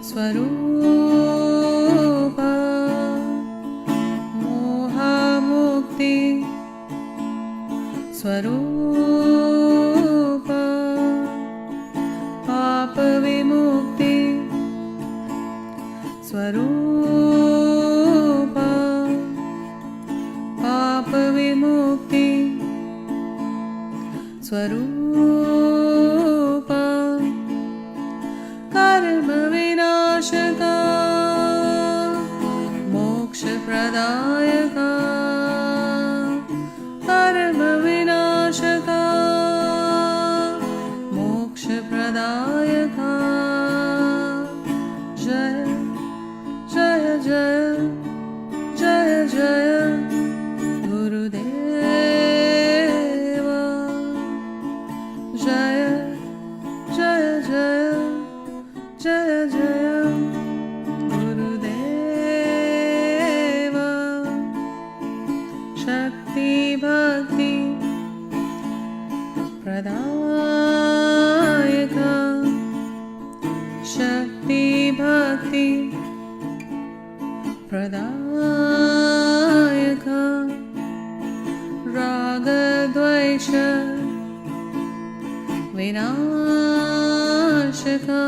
स्वरूपा मोहमुक्ति स्वरूपा पाप विमुक्ति स्वरूपा पाप विमुक्ति स्वरूपा कर्म विनाशका मोक्ष प्रदायका कर्म विनाशका मोक्ष प्रदायका जय जय जय जय जय गुरुदेवा जय जय जय जय जय गुरुदेवा शक्ति भक्ति प्रदायका शक्ति भक्ति प्रदायका राग द्वेष विनाशका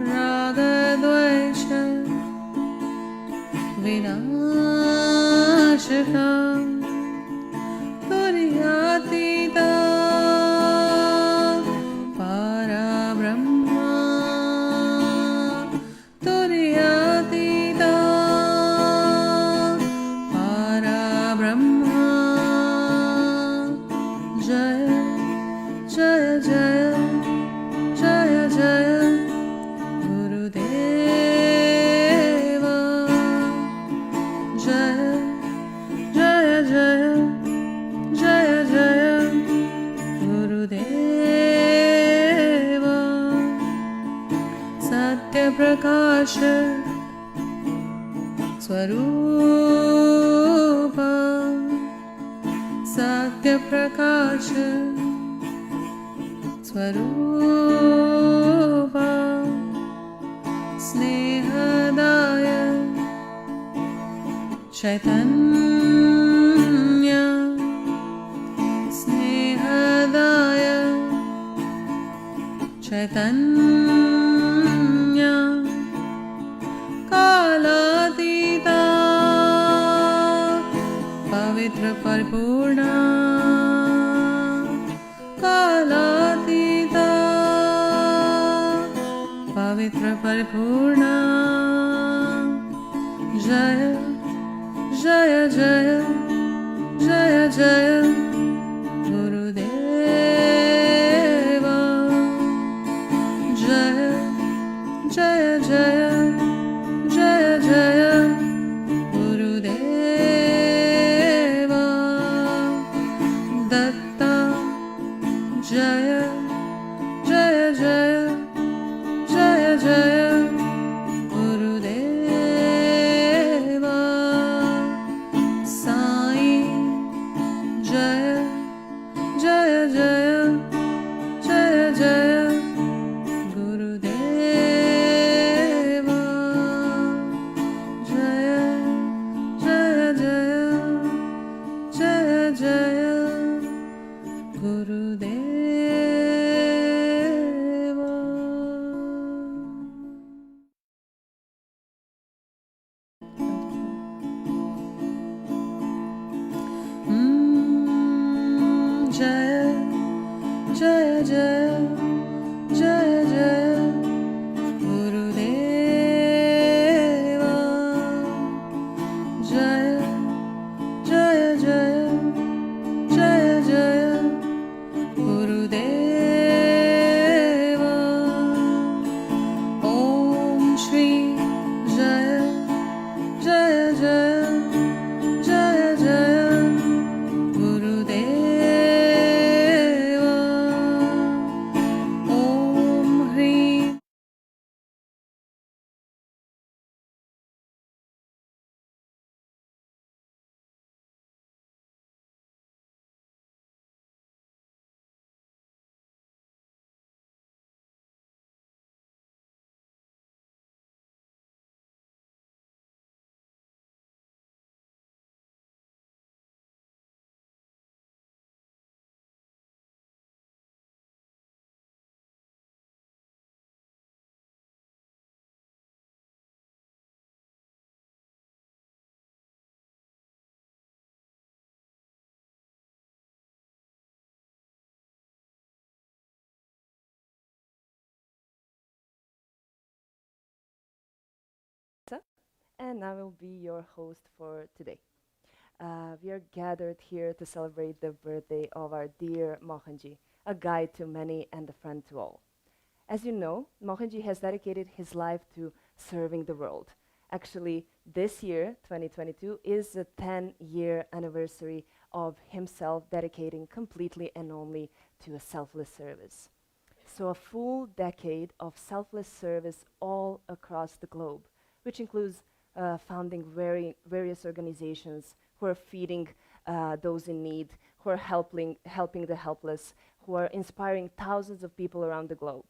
राग द्वेष विनाशका तुर्यातीता परब्रह्मा तुर्यातीता परब्रह्मा जय जय जय जय जय गुरुदेवा जय जय जय जय जय गुरुदेवा सत्य प्रकाश स्वरूपा सत्य प्रकाश स्वरूपा स्नेहदाय चैतन्य स्नेहदाय चैतन्य कालातीता पवित्र परिपूर्ण कालातीता पवित्र परिपूर्ण जय जय जय जय जय गुरुदेवा जय जय जय जय जय गुरुदेवा दत्ता जय जय जय जय जय गुरुदेवा साई जय जय जय जय जय गुरुदेवा and I will be your host for today. We are gathered here to celebrate the birthday of our dear Mohanji, a guide to many and a friend to all. As you know, Mohanji has dedicated his life to serving the world. Actually, this year, 2022, is the 10-year anniversary of himself dedicating completely and only to a selfless service. So a full decade of selfless service all across the globe, which includes founding various organizations who are feeding those in need, who are helping the helpless, who are inspiring thousands of people around the globe.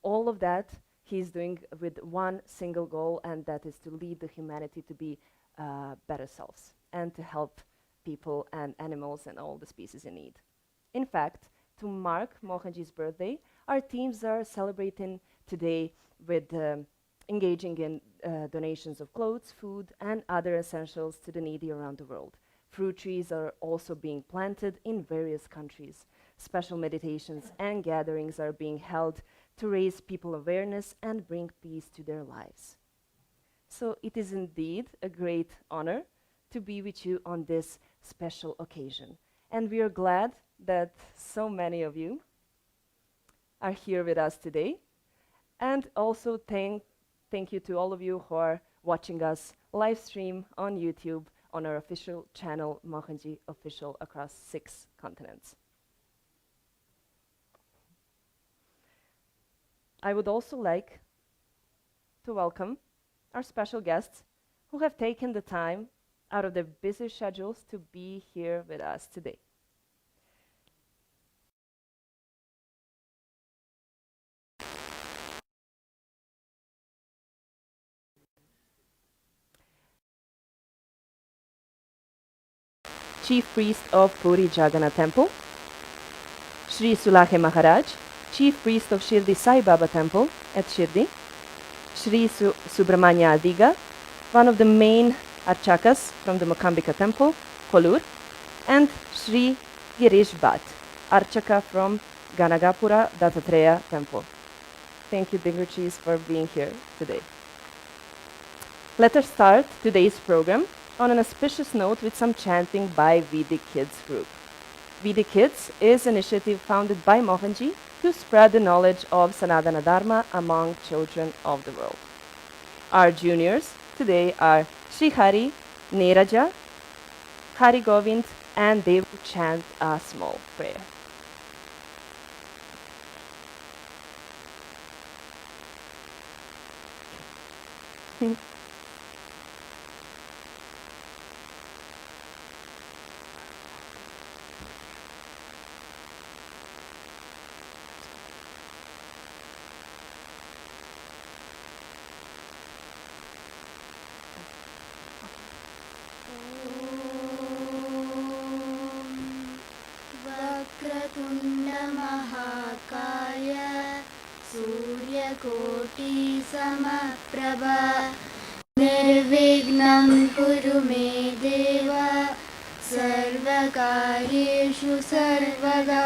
All of that he's doing with one single goal, and that is to lead the humanity to be better selves and to help people and animals and all the species in need. In fact, to mark Mohanji's birthday, our teams are celebrating today with engaging in donations of clothes, food, and other essentials to the needy around the world. Fruit trees are also being planted in various countries. Special meditations and gatherings are being held to raise people awareness and bring peace to their lives. So it is indeed a great honor to be with you on this special occasion. And we are glad that so many of you are here with us today. And also thank you to all of you who are watching us live stream on YouTube on our official channel, Mohanji Official, across 6 continents. I would also like to welcome our special guests who have taken the time out of their busy schedules to be here with us today. Chief Priest of Puri Jagannath Temple, Sri Sulahe Maharaj, Chief Priest of Shirdi Sai Baba Temple at Shirdi, Sri Subramanya Adiga, one of the main Archakas from the Mokambika Temple, Kolur, and Sri Girish Bhatt, Archaka from Ganagapura Dattatreya Temple. Thank you, dignitaries, for being here today. Let us start today's program on an auspicious note with some chanting by Vedic Kids group. Vedic Kids is an initiative founded by Mohanji to spread the knowledge of Sanatana Dharma among children of the world. Our juniors today are Sri Hari, Neeraja, Hari Govind, and they will chant a small prayer. वक्रतुण्डमहाकाय सूर्यकोटिसमप्रभ निर्विघ्नं कुरु मे देव सर्वकार्येषु सर्वदा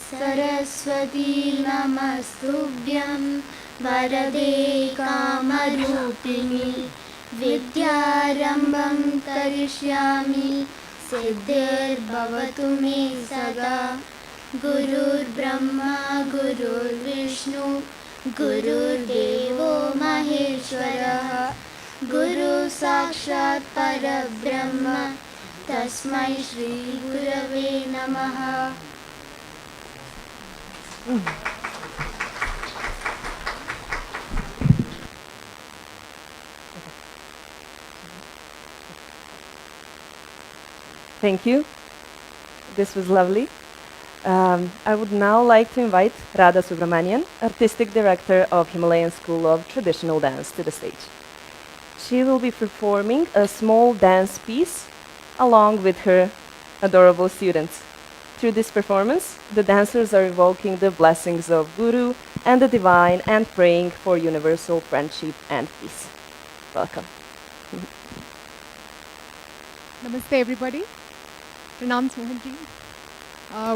सरस्वती नमस्तुभ्यं वरदे कामरूपिणि विद्यारम्भं करिष्यामि सिद्धिर्भवतु मे सदा गुरुर्ब्रह्मा गुरुर्विष्णु गुरुर्देवो महेश्वरः गुरु साक्षात् परब्रह्म तस्मै श्री गुरवे नमः. Thank you. This was lovely. I would now like to invite Radha Subramanian, Artistic Director of Himalayan School of Traditional Dance, to the stage. She will be performing a small dance piece along with her adorable students. Through this performance, the dancers are evoking the blessings of Guru and the Divine and praying for universal friendship and peace. Welcome. Namaste everybody. Pranam Mohanji.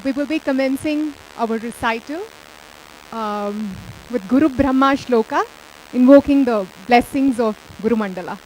We will be commencing our recital with Guru Brahma Shloka, invoking the blessings of Guru Mandala.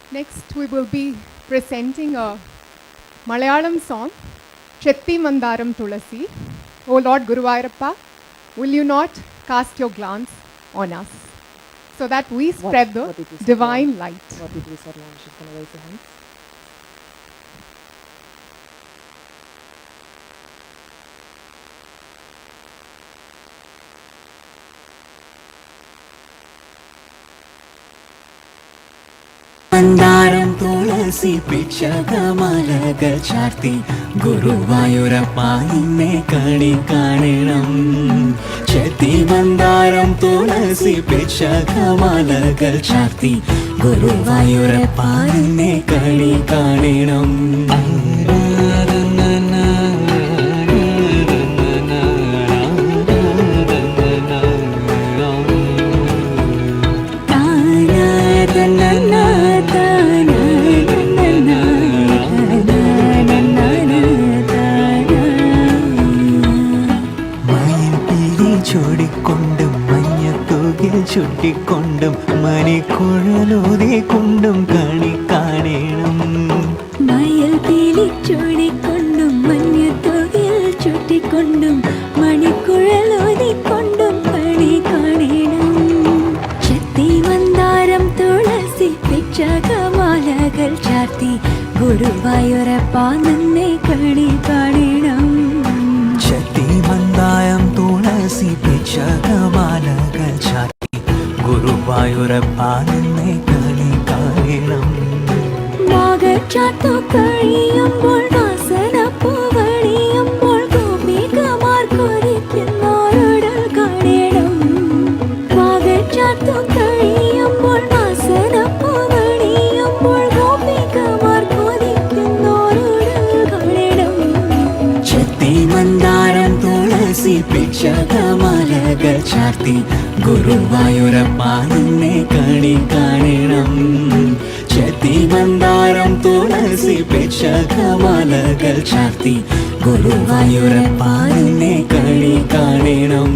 Next, we will be presenting a Malayalam song, Chetti Mandaram Tulasi. O Lord Guruvayurappa, will you not cast your glance on us so that we spread the divine light? What did we say, Lord? She's going to raise your hands. മന്ദാരം തുളസി പിച്ചകമലകൾ ചാർത്തി ഗുരുവായൂരപ്പ നിന്നെ കണി കാണണം. ചെത്തി മന്ദാരം തുളസി പിച്ചകമലകൾ ചാർത്തി ഗുരുവായൂരപ്പ നിന്നെ കണി കാണണം. ചൂടിക്കൊണ്ടും മഞ്ഞത്തൂകിൽ ചുട്ടിക്കൊണ്ടും മണിക്കുഴലൂതിക്കൊണ്ടും കണി കാണണം. മയിൽ പീലി ചൂടിക്കൊണ്ടും മഞ്ഞത്തൂകിൽ ചുട്ടിക്കൊണ്ടും മണിക്കുഴലൂതിക്കൊണ്ടും കണി കാണണം. ചെത്തി മന്ദാരം തുളസി പിച്ചകമാലകൾ ചാർത്തി ഗുരുവായൂരപ്പ നിന്നെ കണി കാണണം. ചെത്തി മന്ദാരം തുളസി പിച്ചകമാലകൾ ചാർത്തി ഗുരുവായൂരപ്പ നിന്നെ കണി കാണണം. മാകച്ചാത്തു കഴിയുമ്പോൾ വാസനപ്പൂവണിയുമ്പോൾ ഗോപികമാർ കൊതിക്കുന്നോരുടൽ കാണണം. മാകച്ചാത്തു കഴിയുമ്പോൾ വാസനപ്പൂവണിയുമ്പോൾ ഗോപികമാർ കൊതിക്കുന്നോരുടൽ കാണണം. ചെത്തി മന്ദാരം തുളസി പിച്ചകമാലകൾ ചാർത്തി ഗുരുവായൂരപ്പ നിന്നെ കണി കാണണം. ചെത്തി മന്ദാരം തുളസി പിച്ചകമാലകൾ ചാർത്തി ഗുരുവായൂരപ്പ നിന്നെ കണി കാണണം.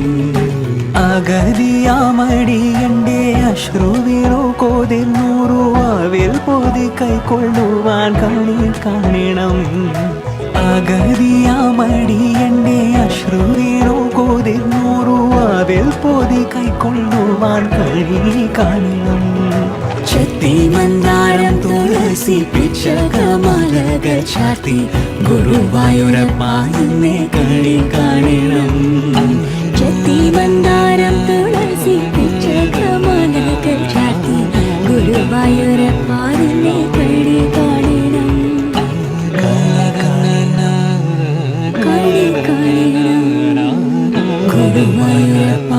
അഗതിയാമടിയന്റെ അശ്രുവിറു കോതിർന്നൂറു ആവിൽ പൊതി കൈക്കൊള്ളുവാൻ കണി കാണണം. അഗതിയാമടിയന്റെ അശ്രുവിറു കോതിർന്നൂറു ആവിൽ പൊതി കൈക്കൊള്ളുവാൻ കണി കാണണം. ചെത്തി മന്ദാരം തുളസി പിച്ചകമാലകൾ ചാർത്തി ഗുരുവായൂരപ്പ നിന്നെ കണി കാണണം. ചെത്തി മന്ദാരം തുളസി പിച്ചകമാലകൾ ചാർത്തി ഗുരുവായൂരപ്പ നിന്നെ കണി കാണണം. കണി കാണണം ഗുരുവായൂരപ്പ.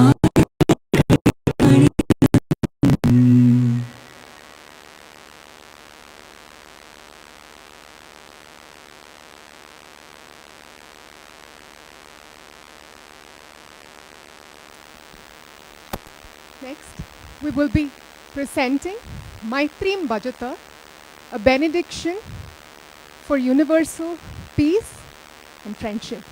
Next, we will be presenting Maitrim Bhajata, a benediction for universal peace and friendship.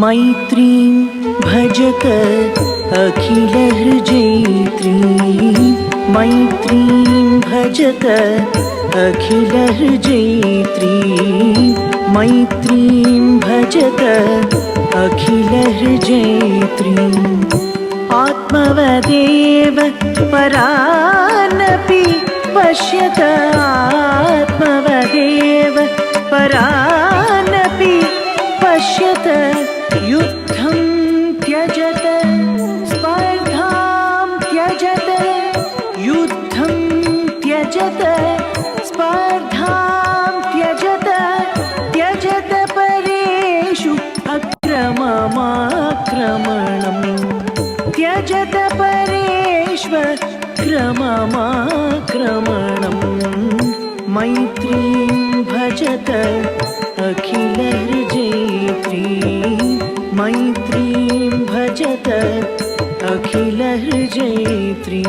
मैत्रीं भजत अखिलहृजैत्री मैत्रीं भजत अखिलहृजैत्री मैत्रीं भजत अखिलहृजैत्री आत्मवदेव परानपि पश्यत आत्मवदेव परानपि पश्यत युद्धं त्यजत स्पर्धां त्यजत युद्धं त्यजत स्पर्धां त्यजत त्यजत परेषु अक्रममाक्रमणम् त्यजत परेष्वक्रममाक्रमणम् मैत्रीं भजत अखिलहृजैत्री मैत्रीं भजत अखिलहृजैत्री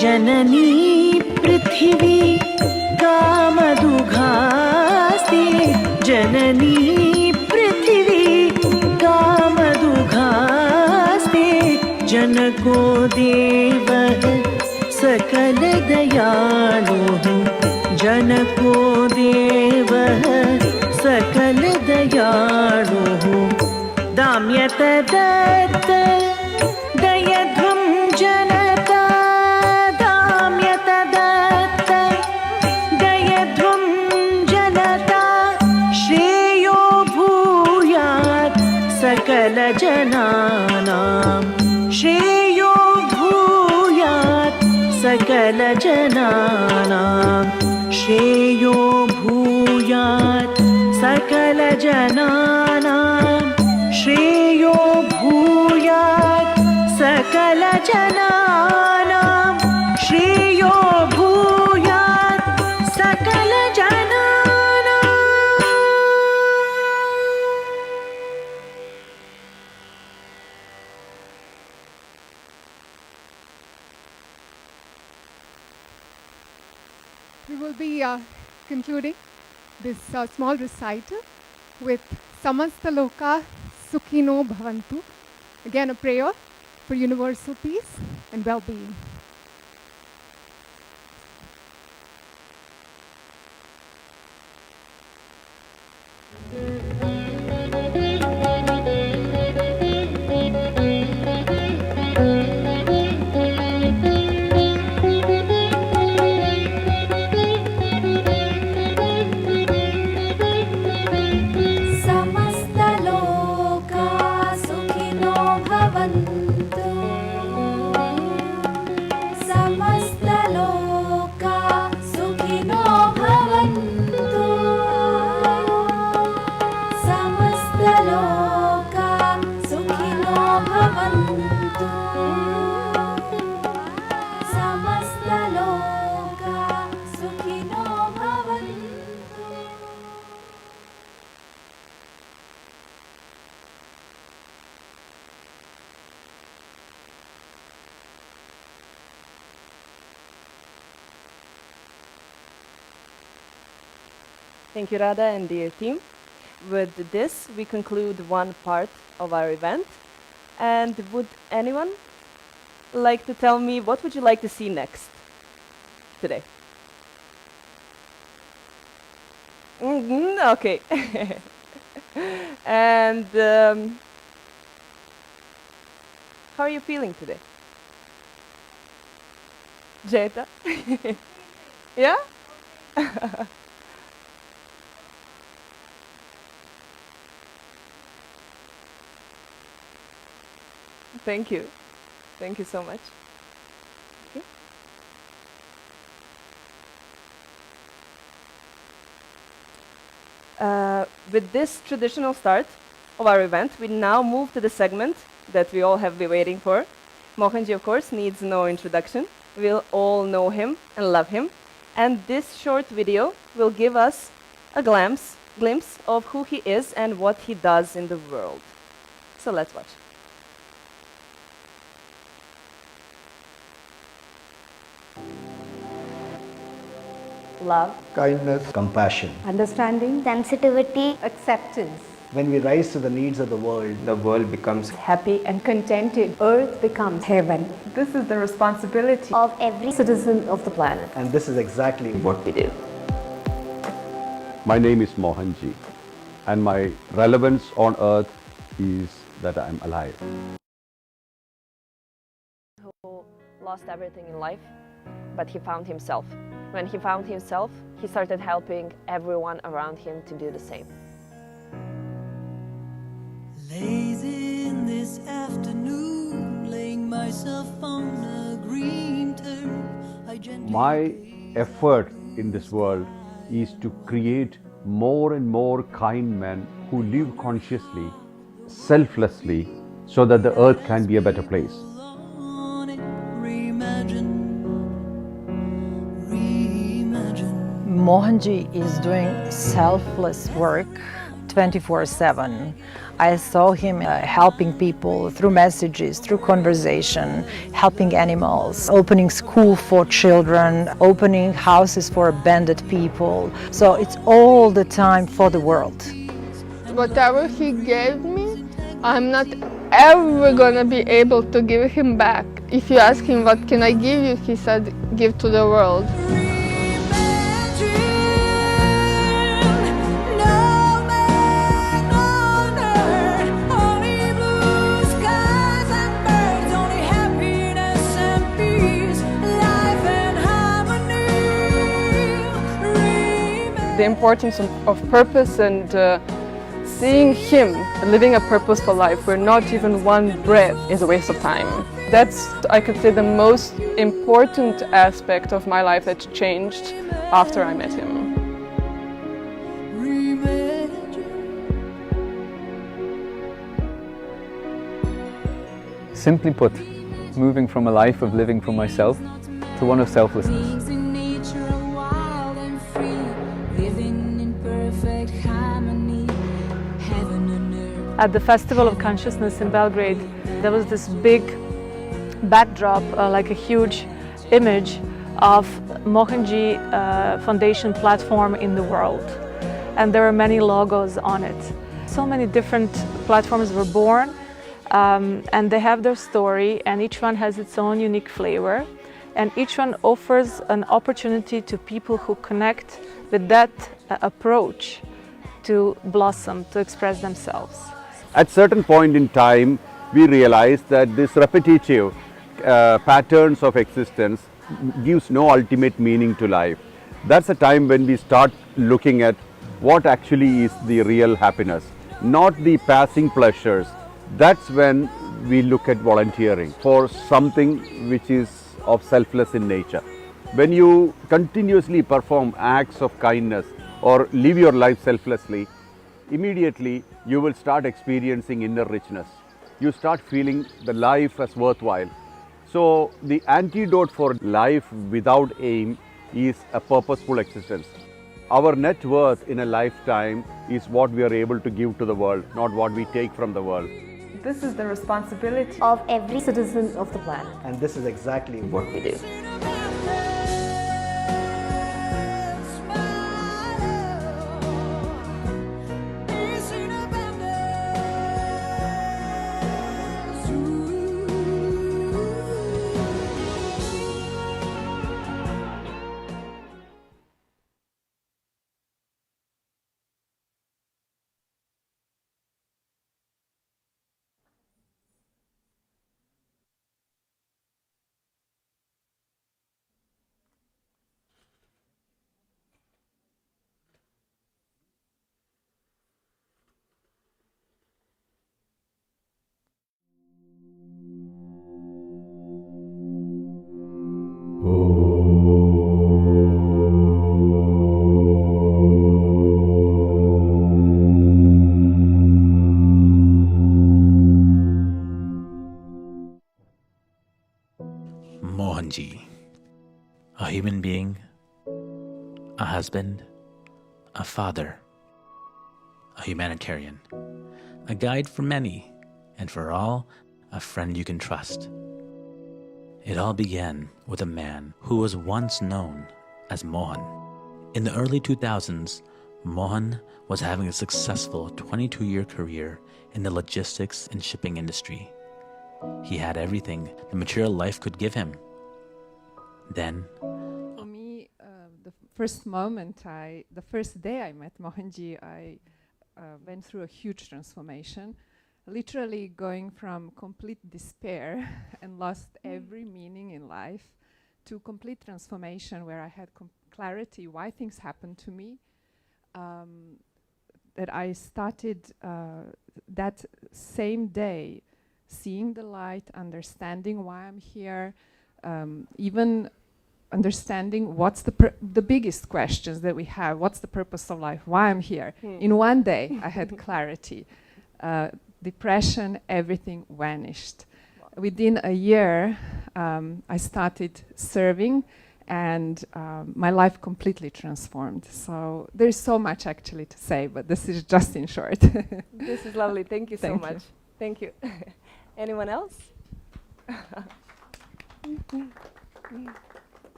जननी पृथिवी कामदुघास्ते जननी पृथिवी कामदुघास्ते जनको देवः सकल दयालुः जनको देवः सकल दयालुः दाम्यत दत्त दयध्वं जनता दाम्यत दत्त दयध्वं जनता श्रेयो भूयात् सकलजनानां श्रेयो भूयात् सकलजनानां श्रेयो भूयात् सकलजनानां श्रेयो भूयात् सकलजनानां श्रेयो भूयात् सकलजनानाम् We will be concluding this small recital with Samasta Loka Sukhino Bhavantu. Again, a prayer for universal peace and well-being. समस्तलोका सुखिनो भवन्तु समस्तलोका सुखिनो भवन्तु समस्तलोका सुखिनो भवन्तु समस्तलोका सुखिनो भवन्तु. Thank you, Radha and dear team. With this, we conclude one part of our event. And would anyone like to tell me what would you like to see next today? Okay. And how are you feeling today? Jeta? Yeah? Thank you. Thank you so much. Okay. with this traditional start of our event, we now move to the segment that we all have been waiting for. Mohanji, of course, needs no introduction. We'll all know him and love him. And this short video will give us a glimpse of who he is and what he does in the world. So let's watch. Love, kindness, compassion. understanding, sensitivity, acceptance, When we rise to the needs of the world becomes happy and contented. Earth becomes heaven. This is the responsibility of every citizen of the planet. and this is exactly What we do. My name is Mohanji, and my relevance on earth is that I'm alive. Who lost everything in life, but he found himself. When he found himself, he started helping everyone around him to do the same. Lazy in this afternoon, laying myself on a green turf. I gently My effort in this world is to create more and more kind men who live consciously, selflessly, so that the earth can be a better place. on it, reimagine, reimagine. Mohanji is doing selfless work 24/7. I saw him helping people through messages, through conversation, helping animals, opening school for children, opening houses for abandoned people. So it's all the time for the world. Whatever he gave me, I'm not ever gonna be able to give him back. If you ask him what can I give you, he said give to the world. The importance of purpose and seeing him living a purposeful life where not even one breath is a waste of time. That's, I could say, the most important aspect of my life that changed after I met him. Simply put, moving from a life of living for myself to one of selflessness. beings in nature are wild and free, living in perfect harmony, heaven and earth. At the Festival of Consciousness in Belgrade, there was this big backdrop, like a huge image of Mohanji Foundation platform in the world. And there were many logos on it. So many different platforms were born, and they have their story, and each one has its own unique flavor. And each one offers an opportunity to people who connect with that approach to blossom, to express themselves. At certain point in time, we realize that this repetitive patterns of existence gives no ultimate meaning to life. That's a time when we start looking at what actually is the real happiness, not the passing pleasures. That's when we look at volunteering for something which is of selfless in nature. When you continuously perform acts of kindness or live your life selflessly, immediately you will start experiencing inner richness. You start feeling the life as worthwhile. So the antidote for life without aim is a purposeful existence. Our net worth in a lifetime is what we are able to give to the world, not what we take from the world. This is the responsibility Of every citizen of the planet. and this is exactly What we do. a human being, a husband, a father, a humanitarian, a guide for many, and for all, a friend you can trust. It all began with a man who was once known as Mohan. In the early 2000s, Mohan was having a successful 22-year career in the logistics and shipping industry. He had everything the material life could give him. Then, for me, the first day I met Mohanji, I went through a huge transformation, literally going from complete despair and lost every meaning in life to complete transformation where I had clarity why things happened to me. That I started that same day seeing the light, understanding why I'm here, even understanding what's the biggest questions that we have. What's the purpose of life? Why I'm here? In one day, I had clarity. Depression, everything vanished. Wow. Within a year, I started serving, and my life completely transformed. So there's so much actually to say, but this is just in short. This is lovely. Thank you so much. Thank you. Anyone else?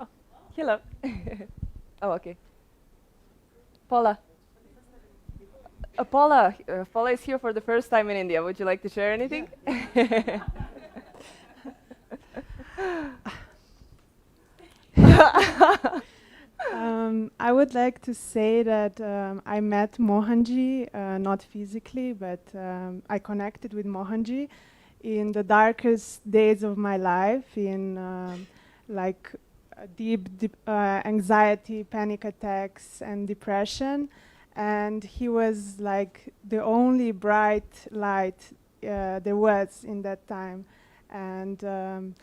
Oh, hello. Oh, okay. Paula. Paula is here for the first time in India. Would you like to share anything? Yeah. I would like to say that I met Mohanji, not physically, but I connected with Mohanji in the darkest days of my life, in like deep anxiety, panic attacks, and depression. And he was like the only bright light there was in that time. And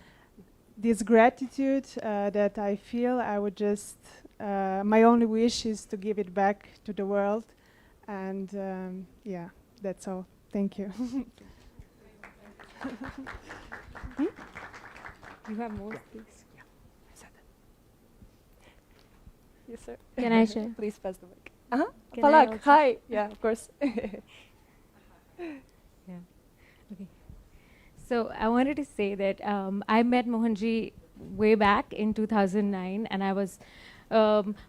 this gratitude that I feel, I would just, my only wish is to give it back to the world. And yeah, that's all. Thank you. You have more, please. Yeah. Yes, sir. Can I share? Please pass the mic. Palak, hi. Yeah, of course. Yeah. Okay. So I wanted to say that I met Mohanji way back in 2009, and I was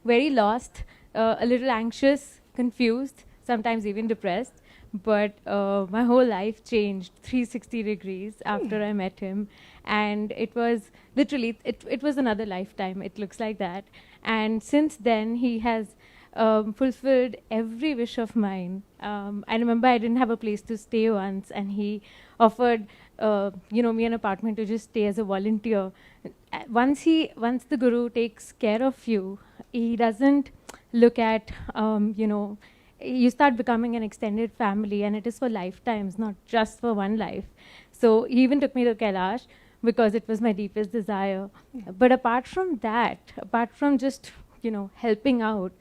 very lost, a little anxious, confused, sometimes even depressed. But my whole life changed 360 degrees after I met him, and it was literally, it was another lifetime. It looks like that. And since then, he has fulfilled every wish of mine. I remember I didn't have a place to stay once, and he offered me an apartment to just stay as a volunteer. Once the Guru takes care of you, he doesn't look at, you start becoming an extended family, and it is for lifetimes, not just for one life. So he even took me to Kailash because it was my deepest desire. Yeah. But apart from that, apart from just, helping out,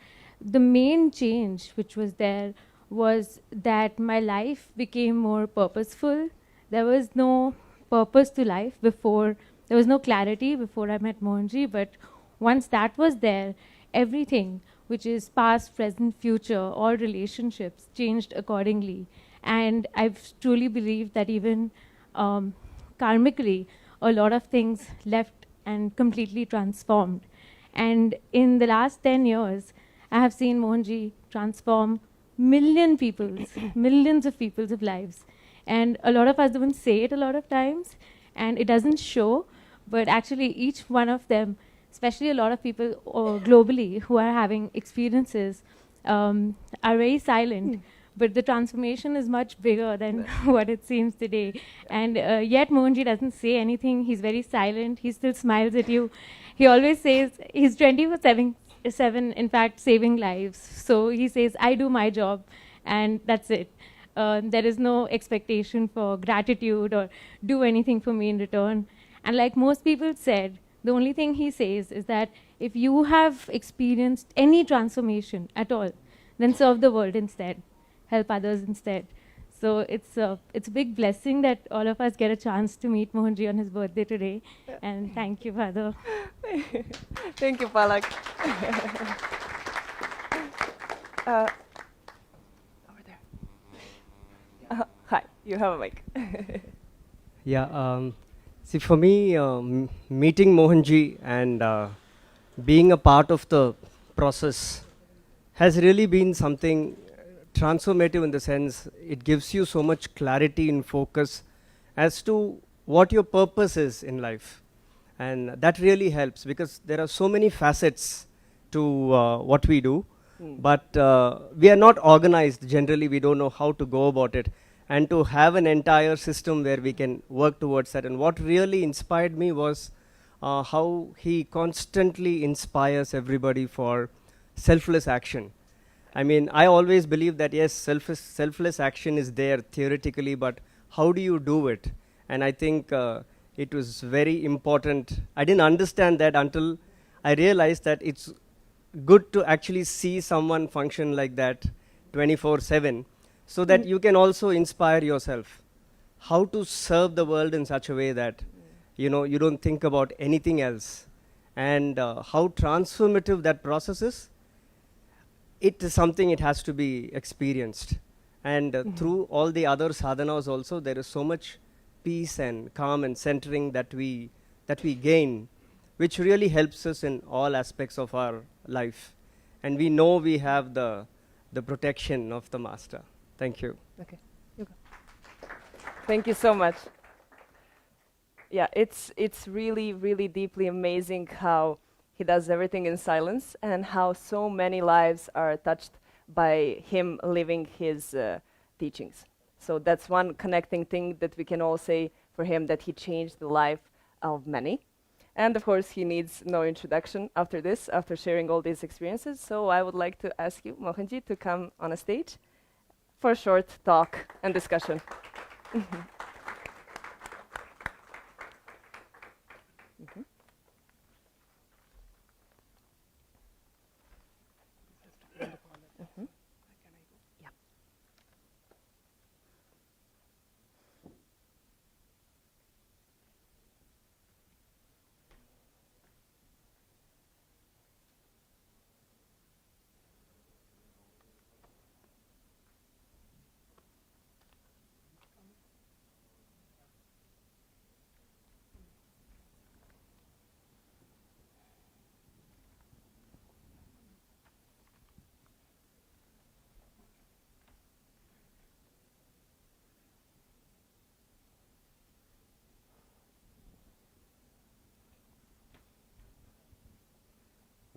the main change which was there was that my life became more purposeful. There was no purpose to life before. There was no clarity before I met Mohanji, but once that was there, everything, which is past, present, future, all relationships changed accordingly. And I've truly believed that even karmically, a lot of things left and completely transformed. And in the last 10 years, I have seen Mohanji transform millions of people's lives. And a lot of us don't say it a lot of times, and it doesn't show, but actually each one of them, especially a lot of people globally who are having experiences, are very silent. But the transformation is much bigger than what it seems today. And yet Mohanji doesn't say anything. He's very silent. He still smiles at you. He always says, he's 24/7, in fact, saving lives. So he says, I do my job, and that's it. There is no expectation for gratitude or do anything for me in return. And like most people said, the only thing he says is that if you have experienced any transformation at all, then serve the world instead. Help others instead. So it's a big blessing that all of us get a chance to meet Mohanji on his birthday today. And thank you, Father. Thank you, Palak. Over there. Hi, you have a mic. Yeah, see, for me, meeting Mohanji and being a part of the process has really been something transformative, in the sense it gives you so much clarity and focus as to what your purpose is in life. And that really helps, because there are so many facets to what we do, but we are not organized. Generally, we don't know how to go about it. And to have an entire system where we can work towards that. And what really inspired me was how he constantly inspires everybody for selfless action. I mean, I always believe that yes, selfless action is there theoretically, but how do you do it? And I think it was very important. I didn't understand that until I realized that it's good to actually see someone function like that 24/7, so that you can also inspire yourself how to serve the world in such a way that you don't think about anything else, and how transformative that process is. It is something, it has to be experienced, and through all the other sadhanas also, there is so much peace and calm and centering that we gain, which really helps us in all aspects of our life. And we know we have the protection of the Master. Thank you. Okay, you go. Thank you so much. Yeah, it's really, really deeply amazing how he does everything in silence, and how so many lives are touched by him living his teachings. So that's one connecting thing that we can all say for him, that he changed the life of many. And of course, he needs no introduction after this, after sharing all these experiences. So I would like to ask you, Mohanji, to come on a stage for a short talk and discussion.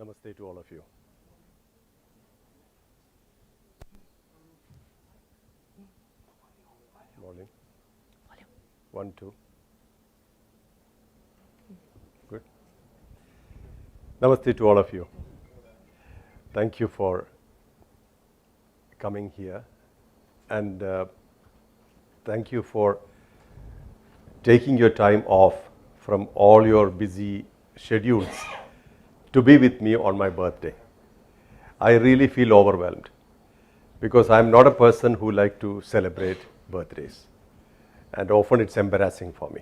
Namaste to all of you. Morning. 1, 2. Good. Namaste to all of you. Thank you for coming here, and thank you for taking your time off from all your busy schedules to be with me on my birthday. I really feel overwhelmed, because I'm not a person who like to celebrate birthdays, and often it's embarrassing for me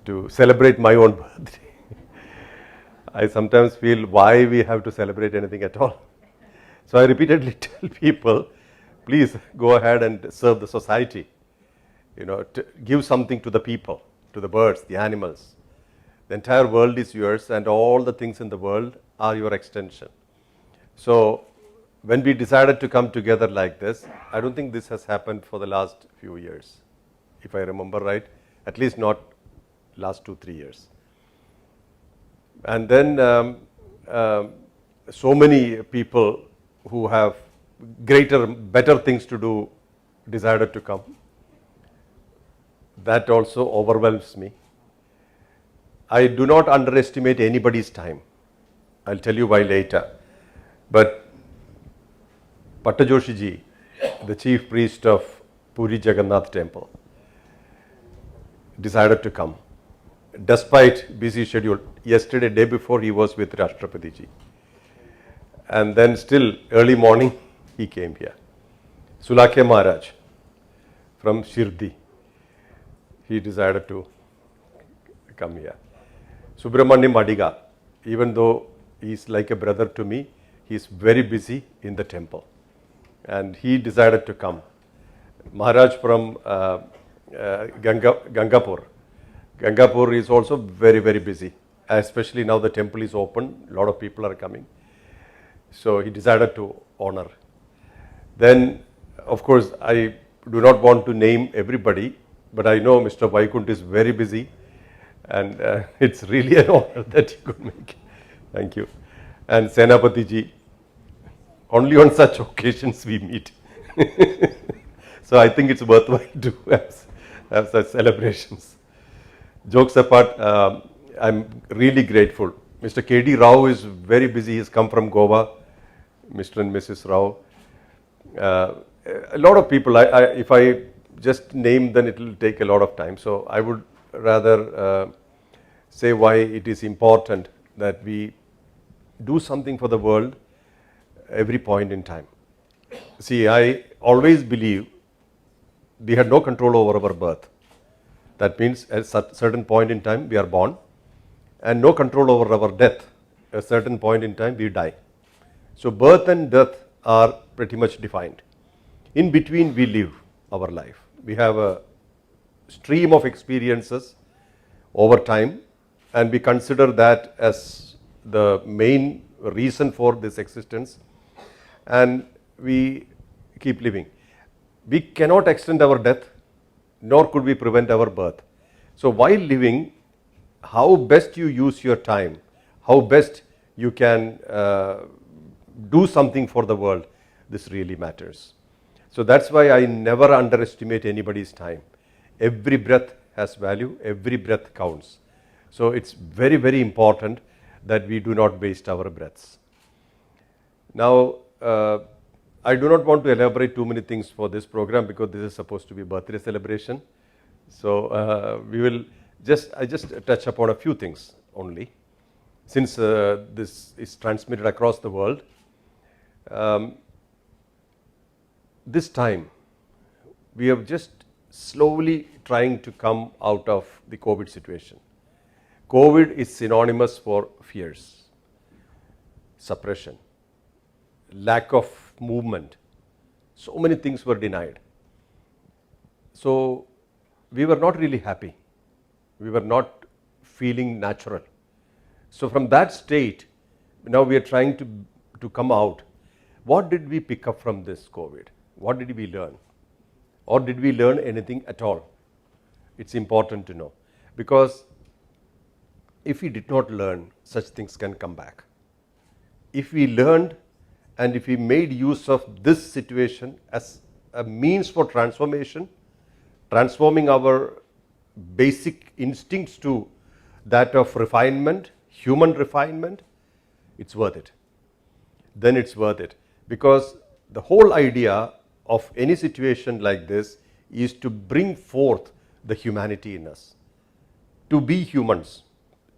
to celebrate my own birthday. I sometimes feel why we have to celebrate anything at all. So I repeatedly tell people, please go ahead and serve the society, to give something to the people, to the birds, the animals. The entire world is yours, and all the things in the world are your extension. So when we decided to come together like this, I don't think this has happened for the last few years, if I remember right, at least not last 2-3 years. And then so many people who have better things to do decided to come. That also overwhelms me. I do not underestimate anybody's time. I'll tell you why later. But Pattajoshi ji, the chief priest of Puri Jagannath temple, decided to come. Despite busy schedule, yesterday, day before, he was with Rashtrapati ji. And then still, early morning, he came here. Sulakhe Maharaj, from Shirdi. He decided to come here. Subramanyam Adiga, even though he's like a brother to me, he's very busy in the temple. And he decided to come. Maharaj from Gangapur. Gangapur is also very, very busy. Especially now the temple is open, a lot of people are coming. So he decided to honor. Then, of course, I do not want to name everybody, but I know Mr. Vaikunt is very busy, and it's really an honor that he could make it. Thank you. And Senapati ji, only on such occasions we meet. So I think it's worthwhile to have such celebrations. Jokes apart, I'm really grateful. Mr. K.D. Rao is very busy. He's come from Goa, Mr. and Mrs. Rao. A lot of people, if I just name, then it will take a lot of time. So I would rather say why it is important that we do something for the world every point in time. See, I always believe we had no control over our birth. That means at a certain point in time we are born, and no control over our death. At a certain point in time we die. So birth and death are pretty much defined. In between we live our life. We have a stream of experiences over time, and we consider that as the main reason for this existence, and we keep living. We cannot extend our death, nor could we prevent our birth. So while living, how best you use your time, how best you can do something for the world, this really matters. So that's why I never underestimate anybody's time. Every breath has value, every breath counts. So it's very, very important that we do not waste our breaths. Now, I do not want to elaborate too many things for this program because this is supposed to be birthday celebration. So I just touch upon a few things only, since this is transmitted across the world. This time, we are just slowly trying to come out of the COVID situation. COVID is synonymous for fears, suppression, lack of movement. So many things were denied. So we were not really happy. We were not feeling natural. So from that state, now we are trying to come out. What did we pick up from this COVID? What did we learn? Or did we learn anything at all? It's important to know, because if we did not learn, such things can come back. If we learned and if we made use of this situation as a means for transformation, transforming our basic instincts to that of refinement, human refinement, it's worth it. Then it's worth it, because the whole idea of any situation like this is to bring forth the humanity in us, to be humans,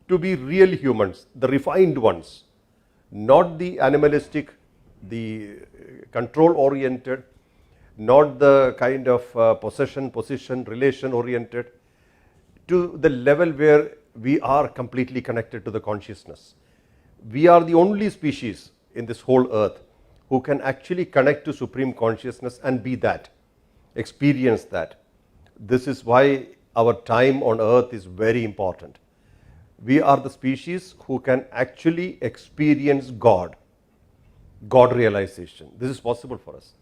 to be real humans, the refined ones, not the animalistic, the control oriented, not the kind of possession, position, relation oriented, to the level where we are completely connected to the consciousness. We are the only species in this whole earth who can actually connect to supreme consciousness and be that, experience that. This is why our time on earth is very important. We are the species who can actually experience God realization. This is possible for us.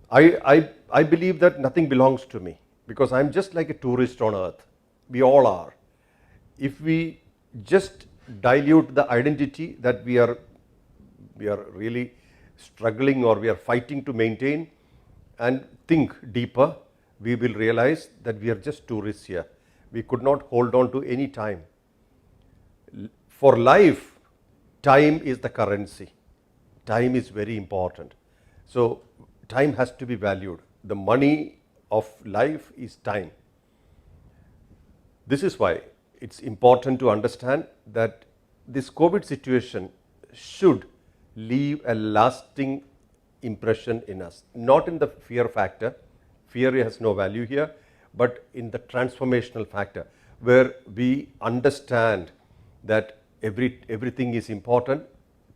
I believe that nothing belongs to me, because I'm just like a tourist on earth. We all are. If we just dilute the identity that we are really struggling or we are fighting to maintain and think deeper, we will realize that we are just tourists here. We could not hold on to any time. For life, time is the currency. Time is very important. So time has to be valued. The money of life is time. This is why it's important to understand that this COVID situation should leave a lasting impression in us, not in the fear factor. Fear has no value here, but in the transformational factor, where we understand that everything is important,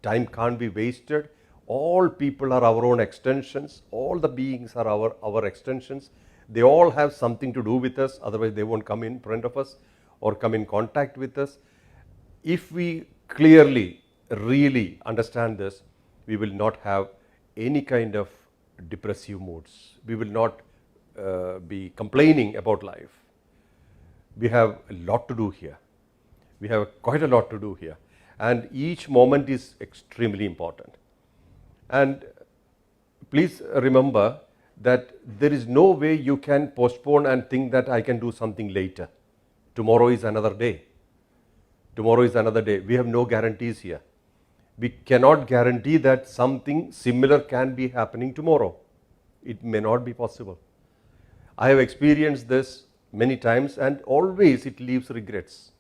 time can't be wasted, all people are our own extensions, all the beings are our extensions, they all have something to do with us, otherwise they won't come in front of us or come in contact with us. If we clearly, really understand this, we will not have any kind of depressive moods. We will not be complaining about life. We have a lot to do here. We have quite a lot to do here. And each moment is extremely important. And please remember that there is no way you can postpone and think that I can do something later. Tomorrow is another day. Tomorrow is another day. We have no guarantees here. We cannot guarantee that something similar can be happening tomorrow. It may not be possible. I have experienced this many times, and always it leaves regrets.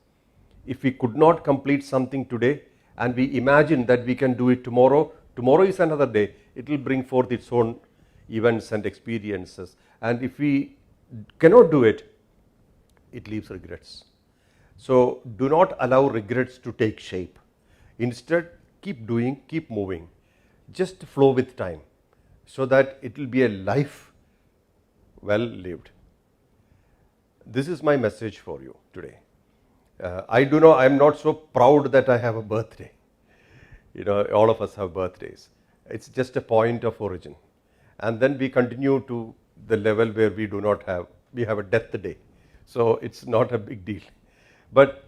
If we could not complete something today and we imagine that we can do it tomorrow, tomorrow is another day, it will bring forth its own events and experiences. And if we cannot do it, it leaves regrets. So do not allow regrets to take shape. Instead, keep doing, keep moving. Just flow with time so that it will be a life well lived. This is my message for you today. I am not so proud that I have a birthday. You know, all of us have birthdays. It's just a point of origin. And then we continue to the level where we have a death day. So it's not a big deal. But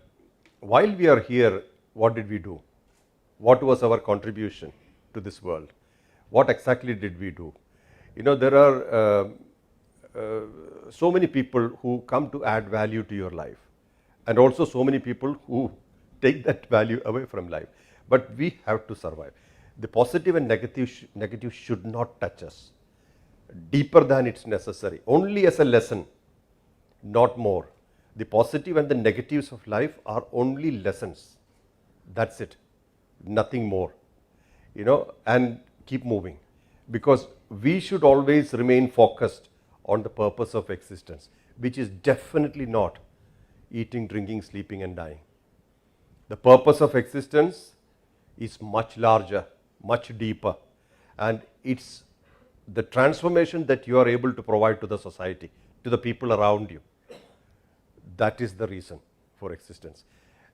while we are here, what did we do? What was our contribution to this world? What exactly did we do? You know, there are so many people who come to add value to your life, and also so many people who take that value away from life. But we have to survive. The positive and negative should not touch us deeper than it's necessary, only as a lesson, not more. The positive and the negatives of life are only lessons. That's it, nothing more. You know, and keep moving, because we should always remain focused on the purpose of existence, which is definitely not eating, drinking, sleeping and dying. The purpose of existence is much larger, much deeper, and it's the transformation that you are able to provide to the society, to the people around you. That is the reason for existence.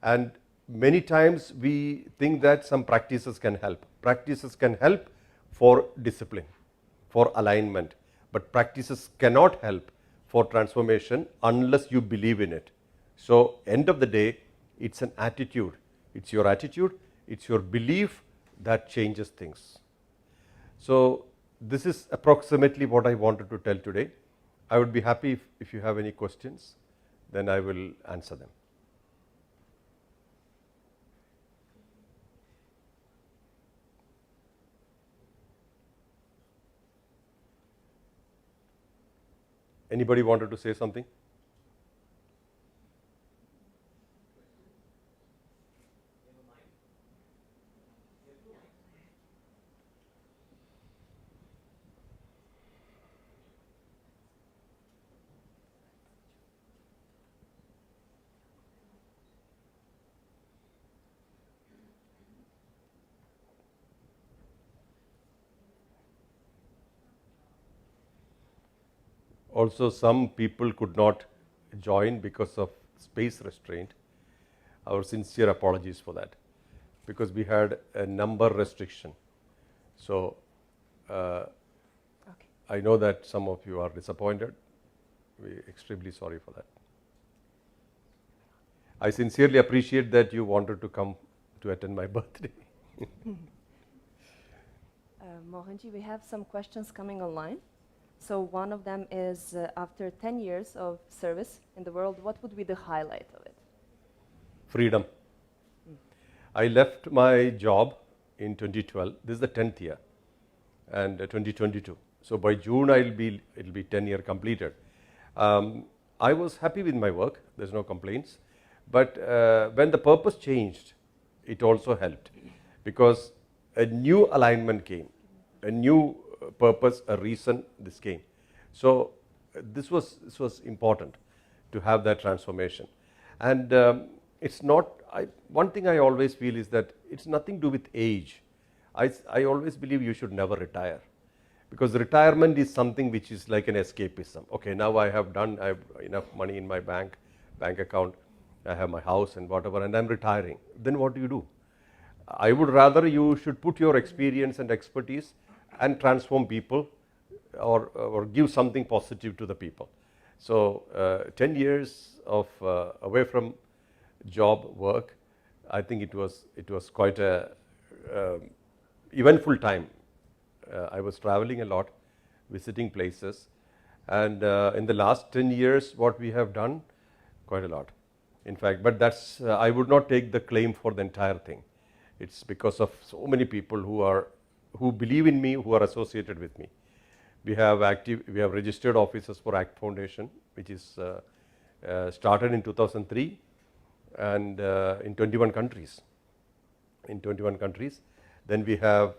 And many times we think that some practices can help. Practices can help for discipline, for alignment, but practices cannot help for transformation unless you believe in it. So end of the day, it's an attitude. It's your attitude, it's your belief that changes things. So this is approximately what I wanted to tell today. I would be happy if you have any questions, then I will answer them. Anybody wanted to say something? Also, some people could not join because of space restraint. Our sincere apologies for that, because we had a number restriction. So I know that some of you are disappointed. We're extremely sorry for that. I sincerely appreciate that you wanted to come to attend my birthday. Mohanji, we have some questions coming online. So one of them is, after 10 years of service in the world, what would be the highlight of it? Freedom. I left my job in 2012. This is the 10th year, and 2022. So by June it'll be 10 year completed. I was happy with my work. There's no complaints. But when the purpose changed, it also helped, because a new alignment came, a new purpose, a reason this came. So this was important to have that transformation. And it's not, one thing I always feel is that it's nothing to do with age. I always believe you should never retire, because retirement is something which is like an escapism. Okay, now I have enough money in my bank account, I have my house and whatever, and I'm retiring. Then what do you do? I would rather you should put your experience and expertise and transform people, or give something positive to the people. So 10 years of away from job work, I think it was quite a eventful time. I was traveling a lot, visiting places, and in the last 10 years what we have done, quite a lot in fact, but that's I would not take the claim for the entire thing. It's because of so many people who believe in me, who are associated with me. We have registered offices for ACT Foundation, which is started in 2003 and in 21 countries. Then we have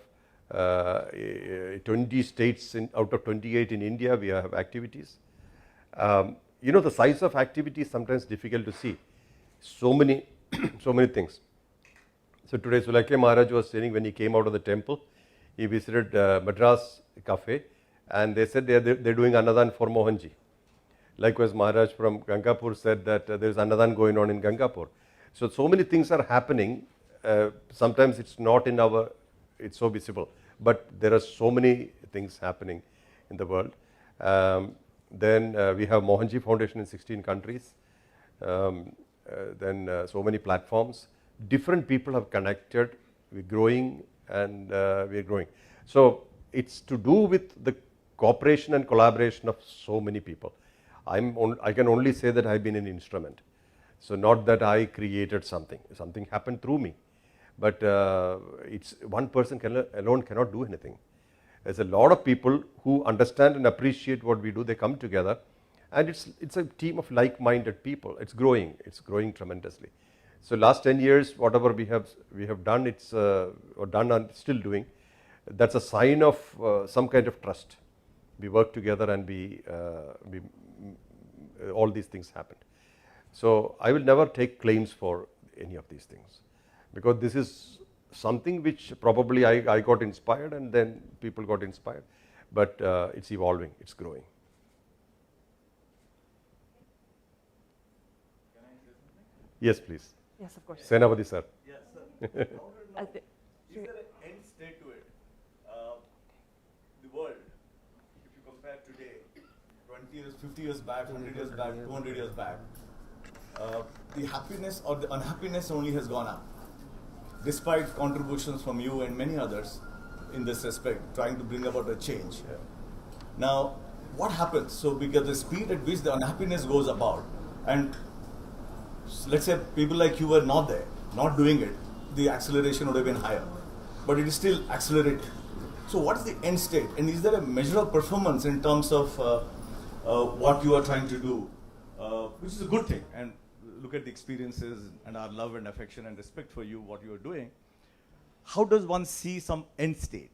20 states out of 28 in India, we have activities. You know, the size of activity is sometimes difficult to see. So many things. So today Sulake Maharaj was saying, when he came out of the temple, he visited Madras Cafe, and they said they're doing Annadan for Mohanji. Likewise, Maharaj from Gangapur said that there's Annadan going on in Gangapur. So many things are happening. Sometimes it's not it's so visible, but there are so many things happening in the world. Then we have Mohanji Foundation in 16 countries. Then so many platforms. Different people have connected. We're growing, and we're growing. So it's to do with the cooperation and collaboration of so many people. I can only say that I've been an instrument. So not that I created something. Something happened through me. But it's one person alone cannot do anything. There's a lot of people who understand and appreciate what we do. They come together, and it's a team of like-minded people. It's growing tremendously. So last 10 years, whatever we have done, or done and still doing, that's a sign of some kind of trust. We work together, and all these things happened. So I will never take claims for any of these things, because this is something which probably I got inspired, and then people got inspired, but it's evolving, it's growing. Yes, please. Yes, of course. Senapati sir. Yes, sir. Is there an end state to it? The world, if you compare today, 20 years, 50 years back, 100 years back, 200 years back, the happiness or the unhappiness only has gone up, despite contributions from you and many others in this respect, trying to bring about a change. Yeah. Now, what happens? So, because the speed at which the unhappiness goes about, and let's say people like you were not there, not doing it, the acceleration would have been higher, but it is still accelerated. So what is the end state, and is there a measure of performance in terms of what you are trying to do, which is a good thing, and look at the experiences and our love and affection and respect for you, what you are doing. How does one see some end state?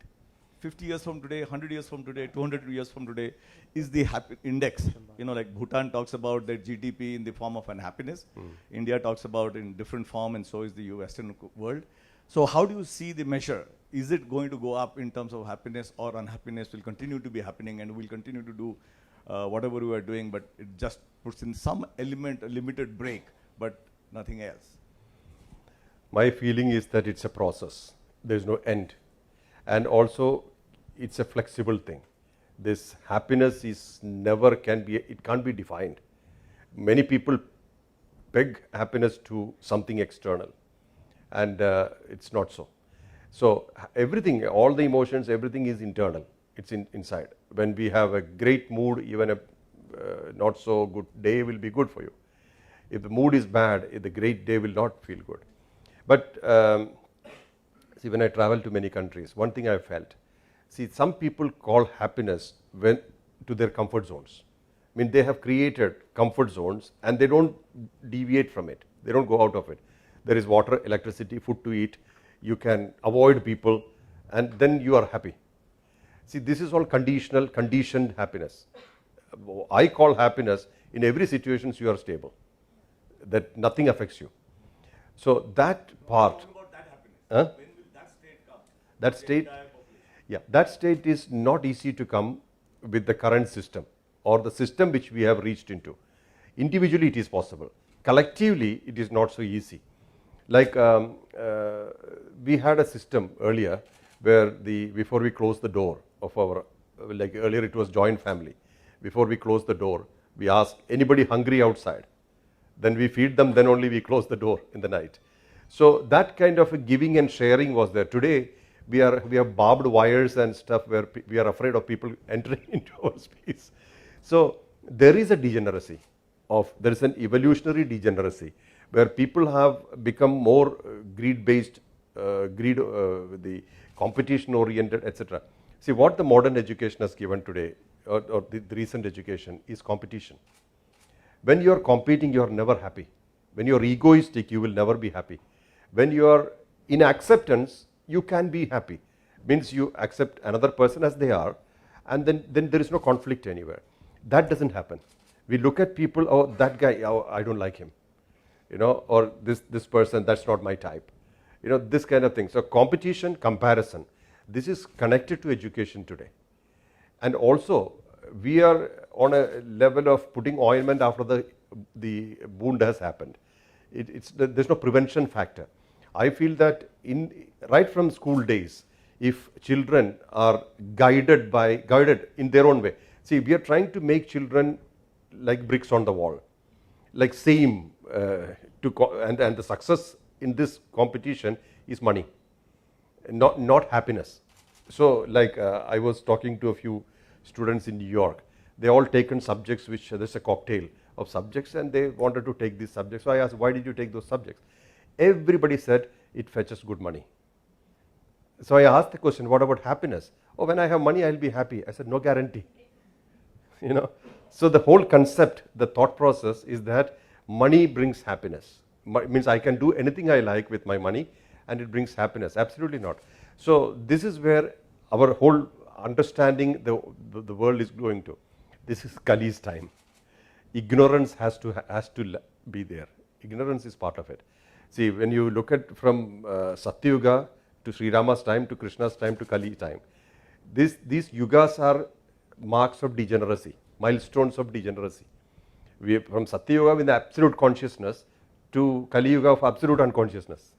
50 years from today, 100 years from today, 200 years from today, is the happy index. You know, like Bhutan talks about their GDP in the form of unhappiness. India talks about in different form, and so is the Western world. So how do you see the measure? Is it going to go up in terms of happiness, or unhappiness will continue to be happening, and we'll continue to do whatever we are doing, but it just puts in some element, a limited break, but nothing else? My feeling is that it's a process. There's no end. And also, it's a flexible thing. This happiness it can't be defined. Many people peg happiness to something external, and it's not so. So everything, all the emotions, everything is internal. It's inside. When we have a great mood, even a not so good day will be good for you. If the mood is bad, the great day will not feel good. But see, when I travel to many countries, one thing I felt, see, some people call happiness to their comfort zones. I mean, they have created comfort zones, and they don't deviate from it. They don't go out of it. There is water, electricity, food to eat. You can avoid people, and then you are happy. See, this is all conditioned happiness. I call happiness, in every situation you are stable, that nothing affects you. So that part, huh? That state, yeah, that state is not easy to come with the current system or the system which we have reached into. Individually it is possible. Collectively it is not so easy. Like we had a system earlier where before we close the door of our, like earlier it was joint family. Before we close the door, we ask anybody hungry outside. Then we feed them, then only we close the door in the night. So that kind of a giving and sharing was there. Today we have barbed wires and stuff where we are afraid of people entering into our space. So there is a degeneracy there is an evolutionary degeneracy where people have become more greed-based, the competition-oriented, etc. See, what the modern education has given today, or the recent education, is competition. When you are competing, you are never happy. When you are egoistic, you will never be happy. When you are in acceptance, you can be happy. Means you accept another person as they are, and then there is no conflict anywhere. That doesn't happen. We look at people, oh, that guy, oh, I don't like him, you know, or this person, that's not my type, you know, this kind of thing. So competition, comparison, this is connected to education today. And also we are on a level of putting ointment after the wound has happened. There's no prevention factor. I feel that right from school days, if children are guided in their own way. See, we are trying to make children like bricks on the wall, like same, and the success in this competition is money, not happiness. So like I was talking to a few students in New York. They all taken subjects which there's a cocktail of subjects and they wanted to take these subjects. So I asked, why did you take those subjects? Everybody said it fetches good money. So I asked the question, what about happiness? Oh, when I have money, I'll be happy. I said, no guarantee. You know, so the whole concept, the thought process is that money brings happiness. Means I can do anything I like with my money and it brings happiness. Absolutely not. So this is where our whole understanding the world is going to. This is Kali's time. Ignorance has to be there. Ignorance is part of it. See, when you look at from Satyuga to Sri Rama's time to Krishna's time to Kali's time, these yugas are marks of degeneracy, milestones of degeneracy. We from Satyuga with the absolute consciousness to Kali Yuga of absolute unconsciousness.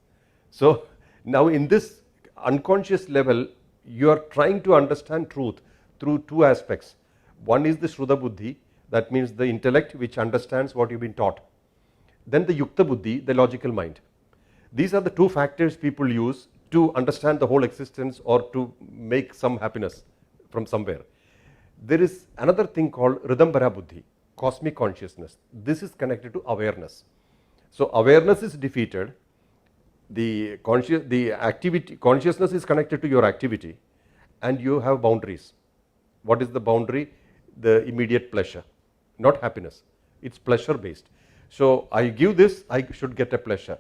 So now in this unconscious level, you are trying to understand truth through two aspects. One is the Shruta Buddhi, that means the intellect which understands what you've been taught. Then the Yukta Buddhi, the logical mind. These are the two factors people use to understand the whole existence or to make some happiness from somewhere. There is another thing called Ridambara Buddhi, cosmic consciousness. This is connected to awareness. So awareness is defeated, the consciousness is connected to your activity and you have boundaries. What is the boundary? The immediate pleasure, not happiness. It's pleasure based. So I give this, I should get a pleasure.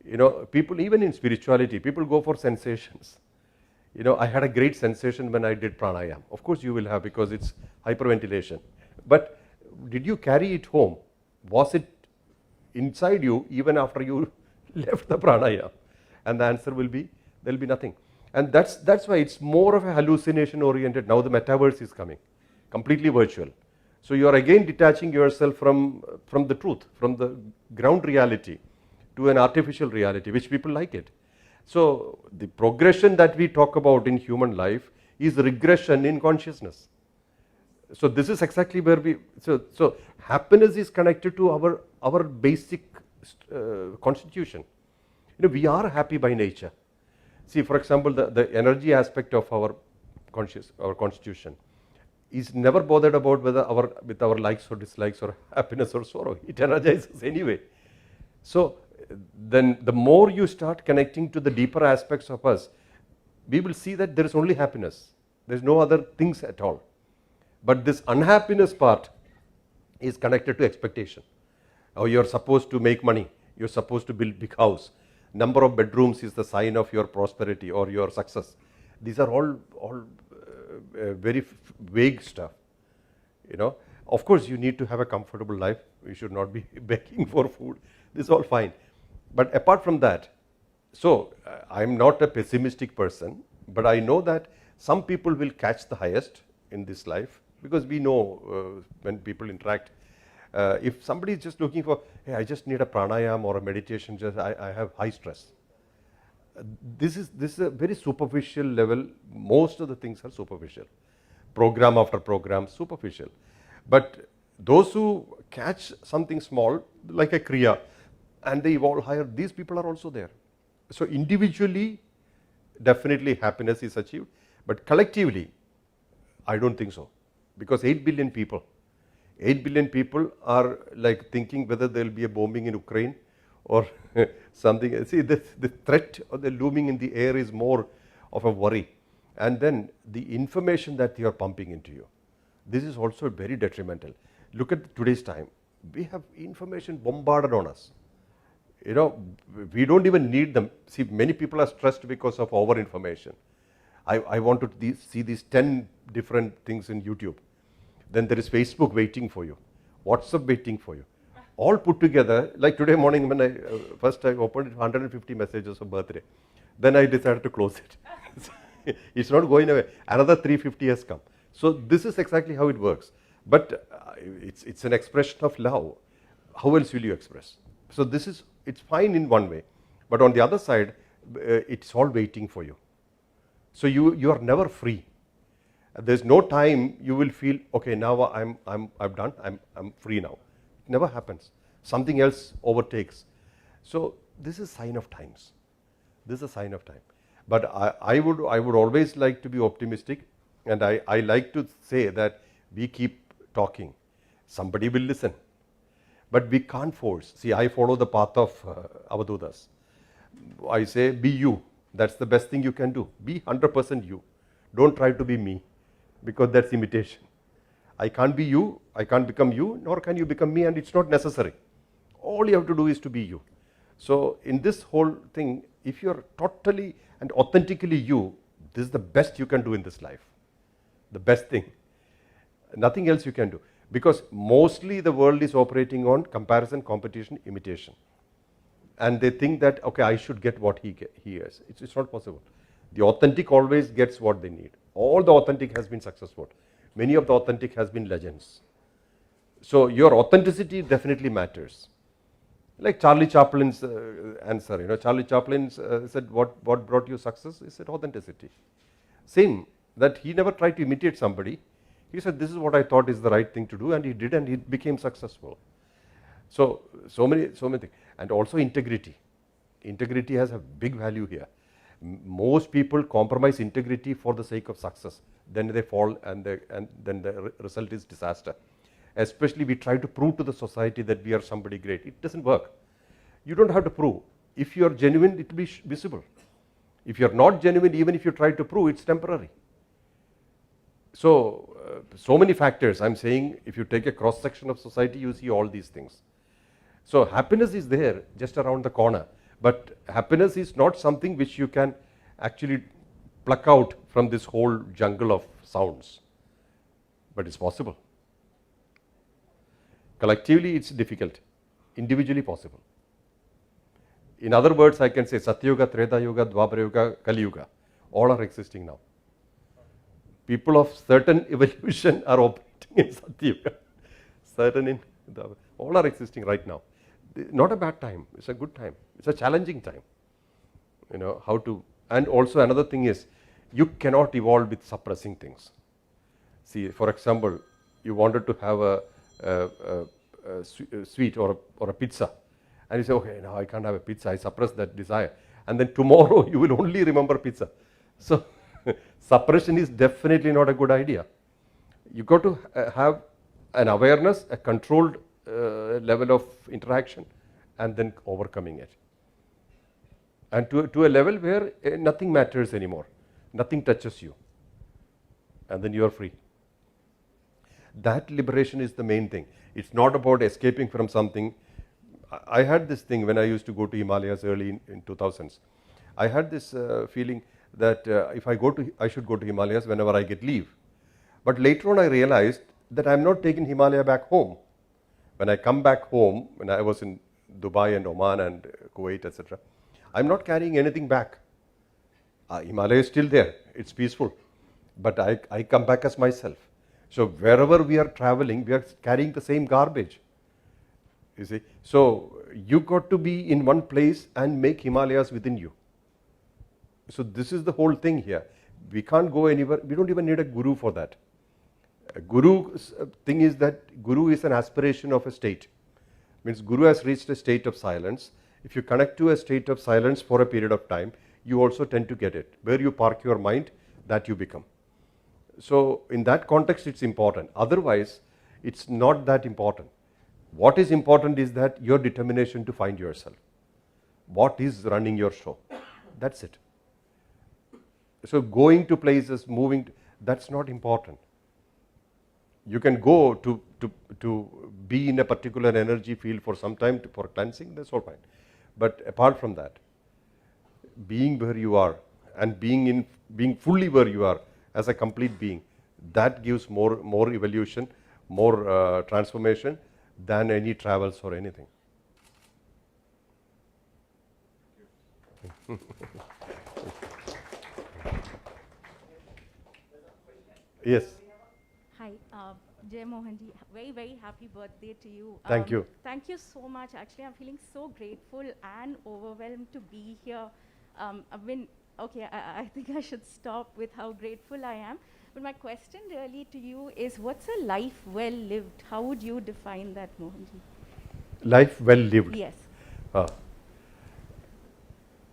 You know, people even in spirituality, people go for sensations. You know, I had a great sensation when I did pranayama. Of course you will have, because it's hyperventilation. But did you carry it home? Was it inside you even after you left the pranayama? And the answer will be, there will be nothing. And that's why it's more of a hallucination oriented. Now the metaverse is coming, completely virtual. So you are again detaching yourself from the truth, from the ground reality to an artificial reality, which people like it. So the progression that we talk about in human life is regression in consciousness. So this is exactly where so happiness is connected to our basic constitution. You know, we are happy by nature. See, for example, the energy aspect of our constitution is never bothered about whether with our likes or dislikes or happiness or sorrow. It energizes anyway. So then the more you start connecting to the deeper aspects of us, we will see that there is only happiness. There is no other things at all. But this unhappiness part is connected to expectation. Oh, you are supposed to make money. You are supposed to build big house. Number of bedrooms is the sign of your prosperity or your success. These are all very vague stuff, you know. Of course, you need to have a comfortable life. You should not be begging for food. This is all fine. But apart from that, so I'm not a pessimistic person, but I know that some people will catch the highest in this life, because we know when people interact, if somebody is just looking for, hey, I just need a pranayam or a meditation, just I have high stress. This is a very superficial level. Most of the things are superficial. Program after program, superficial. But those who catch something small, like a kriya, and they evolve higher, these people are also there. So individually, definitely happiness is achieved, but collectively, I don't think so. Because 8 billion people are like thinking whether there will be a bombing in Ukraine or something. See, the threat or the looming in the air is more of a worry. And then the information that you are pumping into you, this is also very detrimental. Look at today's time. We have information bombarded on us. You know, we don't even need them. See, many people are stressed because of over information. I want to see these 10 different things in YouTube. Then there is Facebook waiting for you, WhatsApp waiting for you. All put together, like today morning when I first I opened it, 150 messages for birthday. Then I decided to close it. It's not going away. Another 350 has come. So this is exactly how it works. But it's an expression of love. How else will you express? So it's fine in one way. But on the other side, it's all waiting for you. So you are never free. There's no time you will feel, okay, now I'm done, I'm free now. It never happens. Something else overtakes. So this is a sign of times. This is a sign of time. But I would always like to be optimistic, and I like to say that we keep talking. Somebody will listen. But we can't force. See, I follow the path of Avadutas. I say, be you. That's the best thing you can do. Be 100% you. Don't try to be me, because that's imitation. I can't be you, I can't become you, nor can you become me, and it's not necessary. All you have to do is to be you. So in this whole thing, if you're totally and authentically you, this is the best you can do in this life. The best thing. Nothing else you can do. Because mostly the world is operating on comparison, competition, imitation. And they think that, okay, I should get what he has. It's not possible. The authentic always gets what they need. All the authentic has been successful. Many of the authentic has been legends. So your authenticity definitely matters. Like Charlie Chaplin's answer, you know, Charlie Chaplin said, what brought you success? He said authenticity. Same, that he never tried to imitate somebody. He said, this is what I thought is the right thing to do, and he did, and he became successful. So many things. And also integrity. Integrity has a big value here. Most people compromise integrity for the sake of success. Then they fall, and then the result is disaster. Especially we try to prove to the society that we are somebody great. It doesn't work. You don't have to prove. If you are genuine, it will be visible. If you are not genuine, even if you try to prove, it's temporary. So many factors. I'm saying if you take a cross section of society, you see all these things. So happiness is there just around the corner. But happiness is not something which you can actually pluck out from this whole jungle of sounds. But it's possible. Collectively, it's difficult. Individually possible. In other words, I can say Satyuga, Treta Yuga, Dwapara Yuga, Kali Yuga. All are existing now. People of certain evolution are operating in Satyuga. Certain in Dwapara. All are existing right now. Not a bad time. It's a good time. It's a challenging time. You know, how to, and also another thing is, you cannot evolve with suppressing things. See, for example, you wanted to have a sweet or a pizza, and you say, okay, now I can't have a pizza, I suppress that desire. And then tomorrow you will only remember pizza. So suppression is definitely not a good idea. You got to have an awareness, a controlled level of interaction, and then overcoming it. And to a level where nothing matters anymore. Nothing touches you. And then you are free. That liberation is the main thing. It's not about escaping from something. I had this thing when I used to go to Himalayas early in 2000s. I had this feeling that if I should go to Himalayas whenever I get leave. But later on I realized that I'm not taking Himalaya back home. When I come back home, when I was in Dubai and Oman and Kuwait, etc., I'm not carrying anything back. Himalaya is still there, it's peaceful, but I come back as myself. So wherever we are traveling, we are carrying the same garbage. You see, so you got to be in one place and make Himalayas within you. So this is the whole thing here. We can't go anywhere. We don't even need a guru for that. A guru's thing is that guru is an aspiration of a state. Means guru has reached a state of silence. If you connect to a state of silence for a period of time, you also tend to get it. Where you park your mind, that you become. So in that context, it's important. Otherwise, it's not that important. What is important is that your determination to find yourself. What is running your show? That's it. So going to places, moving, that's not important. You can go to be in a particular energy field for some time for cleansing, that's all fine. But apart from that, being where you are and being fully where you are as a complete being, that gives more evolution, more transformation than any travels or anything. Yes. Hi, Jai Mohanji. Very, very happy birthday to you. Thank you. Thank you so much. Actually, I'm feeling so grateful and overwhelmed to be here. I think I should stop with how grateful I am. But my question really to you is, what's a life well lived? How would you define that, Mohanji? Life well lived? Yes.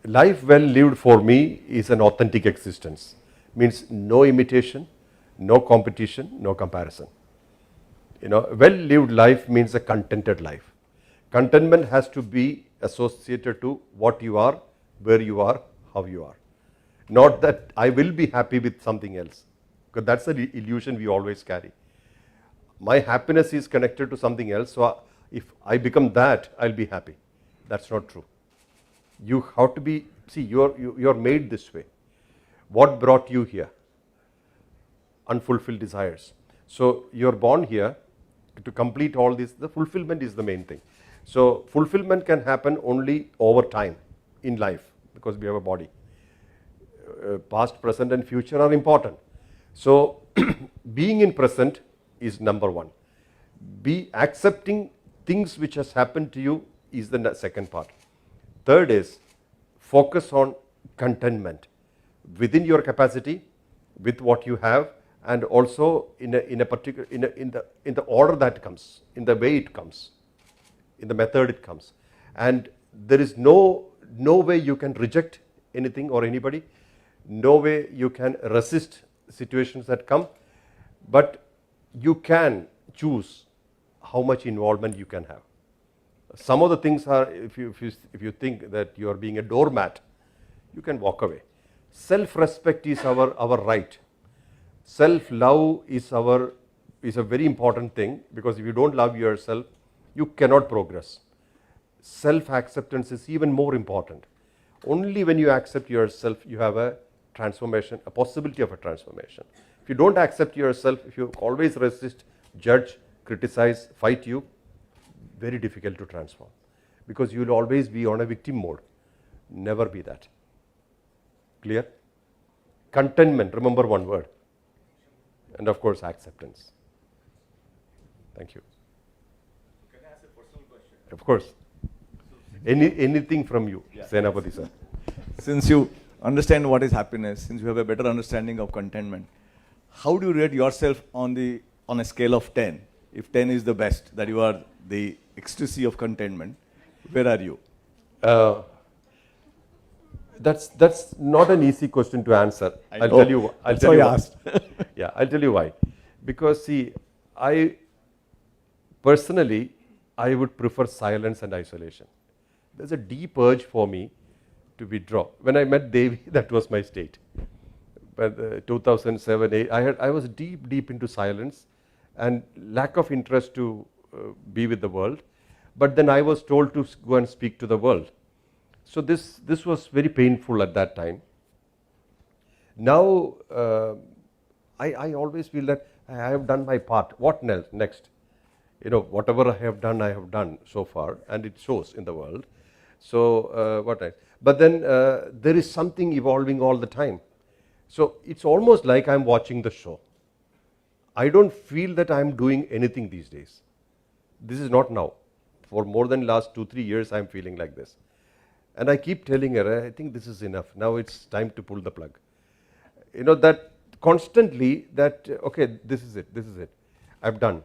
Life well lived for me is an authentic existence. Means no imitation, no competition, no comparison. You know, well-lived life means a contented life. Contentment has to be associated to what you are, where you are, how you are. Not that I will be happy with something else, because that's the illusion we always carry. My happiness is connected to something else, so if I become that, I'll be happy. That's not true. You have to be, see, you're made this way. What brought you here? Unfulfilled desires. So you're born here to complete all this. The fulfillment is the main thing. So fulfillment can happen only over time in life, because we have a body. Past, present and future are important. So being in present is number one. Be accepting things which has happened to you is the second part. Third is focus on contentment within your capacity, with what you have, and also in the order that comes, in the way it comes, in the method it comes. And there is no way you can reject anything or anybody, no way you can resist situations that come, but you can choose how much involvement you can have. Some of the things are, if you think that you are being a doormat, you can walk away. Self-respect is our right. Self-love is a very important thing, because if you don't love yourself, you cannot progress. Self-acceptance is even more important. Only when you accept yourself, you have a transformation, a possibility of a transformation. If you don't accept yourself, if you always resist, judge, criticize, fight you, very difficult to transform, because you will always be on a victim mode. Never be that. Clear? Contentment, remember one word. And of course, acceptance. Thank you. Can I ask a personal question? Of course. Anything from you, Senapati sir. Since you understand what is happiness, since you have a better understanding of contentment, how do you rate yourself on a scale of 10? If 10 is the best, that you are the ecstasy of contentment, where are you? That's not an easy question to answer. I'll tell you why. Yeah, I'll tell you why. Because see, personally, I would prefer silence and isolation. There's a deep urge for me to withdraw. When I met Devi, that was my state. But 2007, 8, I was deep into silence and lack of interest to be with the world. But then I was told to go and speak to the world. So this was very painful at that time. Now, I always feel that I have done my part. What next? You know, whatever I have done so far, and it shows in the world. So but then there is something evolving all the time. So it's almost like I'm watching the show. I don't feel that I'm doing anything these days. This is not now. For more than last 2-3 years, I'm feeling like this. And I keep telling her, I think this is enough. Now it's time to pull the plug. You know, that constantly that, okay, this is it. I'm done,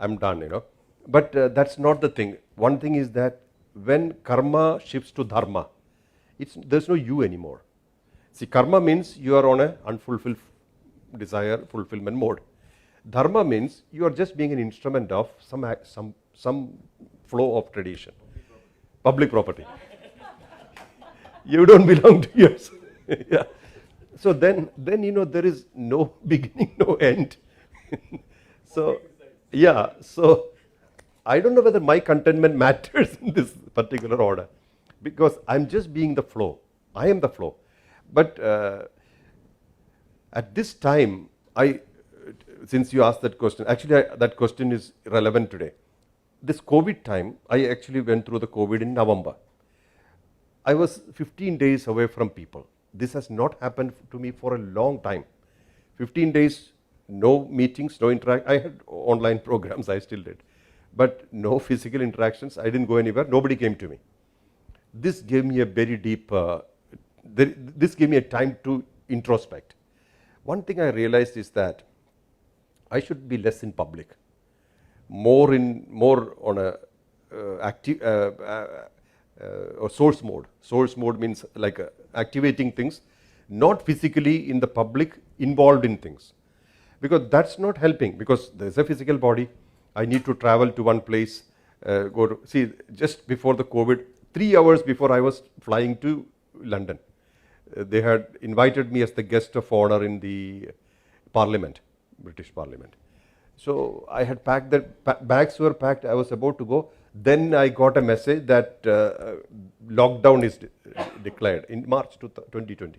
you know. But that's not the thing. One thing is that when karma shifts to dharma, there's no you anymore. See, karma means you are on an unfulfilled desire fulfillment mode. Dharma means you are just being an instrument of some flow of tradition. Public property. You don't belong to yours. Yeah. So then you know there is no beginning, no end. So yeah, so I don't know whether my contentment matters in this particular order, because I'm just being the flow. I am the flow. But at this time, since you asked that question, actually that question is relevant today. This COVID time, I actually went through the COVID in November. I was 15 days away from people. This has not happened to me for a long time. 15 days, no meetings, no interaction. I had online programs, I still did. But no physical interactions, I didn't go anywhere, nobody came to me. This gave me a very deep, this gave me a time to introspect. One thing I realized is that I should be less in public, more on a or source mode. Source mode means like activating things, not physically in the public, involved in things. Because that's not helping, because there's a physical body. I need to travel to one place, just before the COVID, 3 hours before I was flying to London, they had invited me as the guest of honor in the Parliament, British Parliament. So I had packed that, bags were packed, I was about to go. Then I got a message that lockdown is declared in March 2020.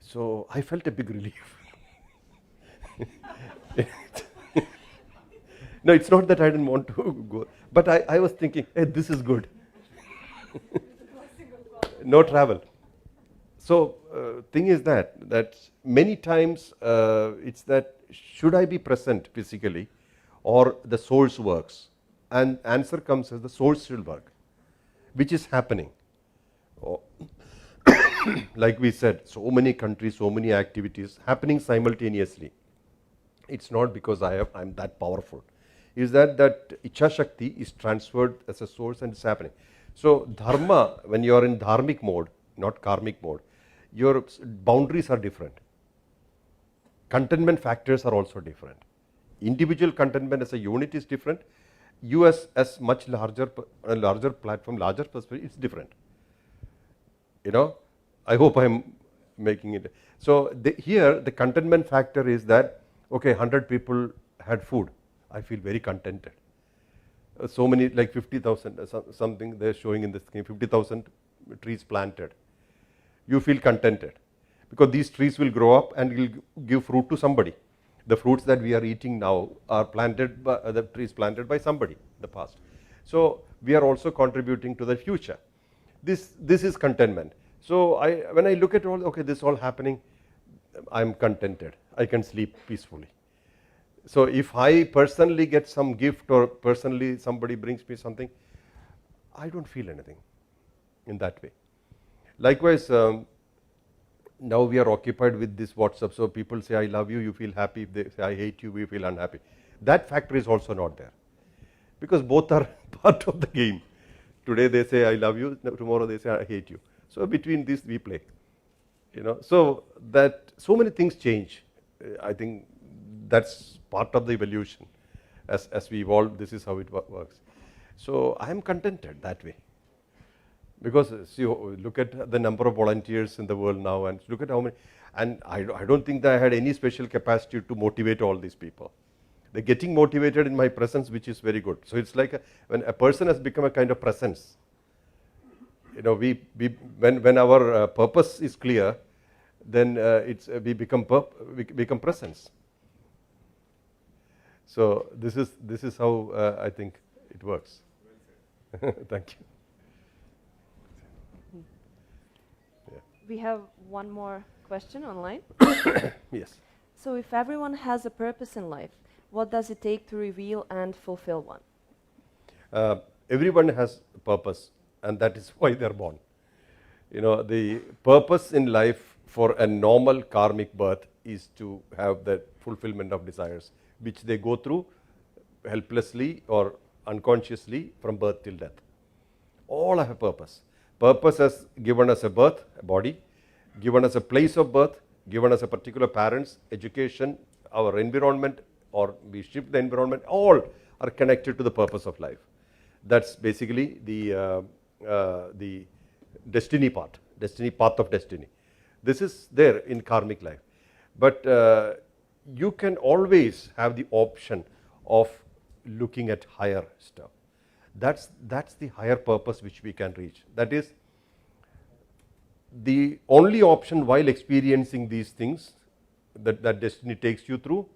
So I felt a big relief. No, it's not that I didn't want to go, but I was thinking, hey, this is good. No travel. So thing is that many times it's that should I be present physically or the source works? And answer comes as the source should work, which is happening. Like we said, so many countries, so many activities happening simultaneously. It's not because I'm that powerful. Is that Ichha Shakti is transferred as a source and it's happening. So dharma, when you are in dharmic mode, not karmic mode, your boundaries are different. Contentment factors are also different. Individual contentment as a unit is different. You as much larger platform, larger perspective, it's different. You know, I hope I'm making it. So here the contentment factor is that, okay, 100 people had food. I feel very contented. So many, like 50,000, something they're showing in the screen, 50,000 trees planted. You feel contented because these trees will grow up and will give fruit to somebody. The fruits that we are eating now are planted by the trees planted by somebody in the past. So we are also contributing to the future. This is contentment. So when I look at all, okay, this all happening, I'm contented. I can sleep peacefully. So if I personally get some gift or personally somebody brings me something, I don't feel anything in that way. Likewise, now we are occupied with this WhatsApp. So people say I love you, you feel happy. If they say I hate you, we feel unhappy. That factor is also not there, because both are part of the game. Today they say I love you, tomorrow they say I hate you. So between this we play. You know, so that so many things change. I think that's part of the evolution. As we evolve, this is how it works. So I am contented that way. Because see, look at the number of volunteers in the world now, and look at how many. And I don't think that I had any special capacity to motivate all these people. They're getting motivated in my presence, which is very good. So it's like when a person has become a kind of presence. You know, when our purpose is clear, then we become presence. So this is how I think it works. Thank you. Yeah. We have one more question online. Yes. So if everyone has a purpose in life, what does it take to reveal and fulfill one? Everyone has a purpose, and that is why they're born. You know, the purpose in life for a normal karmic birth is to have the fulfillment of desires, which they go through helplessly or unconsciously from birth till death. All have a purpose. Purpose has given us a birth, a body, given us a place of birth, given us a particular parents, education, our environment, or we shift the environment, all are connected to the purpose of life. That's basically the destiny part, path of destiny. This is there in karmic life. But you can always have the option of looking at higher stuff. That's the higher purpose which we can reach. That is the only option while experiencing these things that destiny takes you through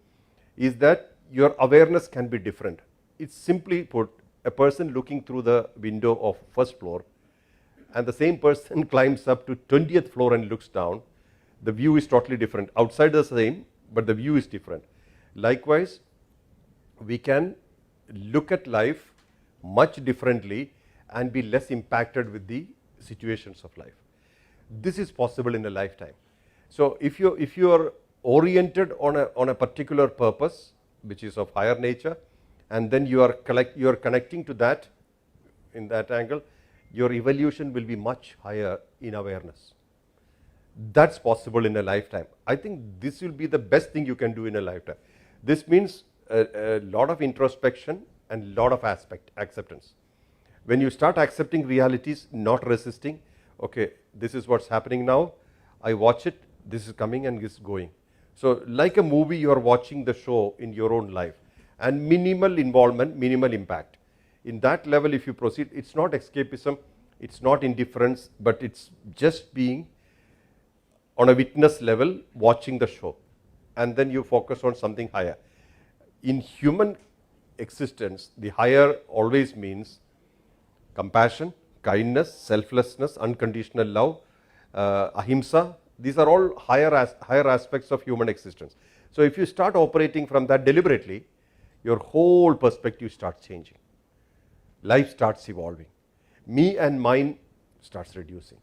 is that your awareness can be different. It's simply put, a person looking through the window of first floor and the same person climbs up to 20th floor and looks down, the view is totally different. Outside the same, but the view is different. Likewise, we can look at life much differently and be less impacted with the situations of life. This is possible in a lifetime. So if you are oriented on a particular purpose which is of higher nature, and then you are connecting to that in that angle, your evolution will be much higher in awareness. That's possible in a lifetime. I think this will be the best thing you can do in a lifetime. This means a lot of introspection and lot of acceptance. When you start accepting realities, not resisting, okay, this is what's happening now, I watch it, this is coming and this is going. So like a movie, you are watching the show in your own life, and minimal involvement, minimal impact. In that level, if you proceed, it's not escapism, it's not indifference, but it's just being on a witness level, watching the show, and then you focus on something higher. In human existence, the higher always means compassion, kindness, selflessness, unconditional love, ahimsa. These are all higher aspects of human existence. So if you start operating from that deliberately, your whole perspective starts changing. Life starts evolving. Me and mine starts reducing.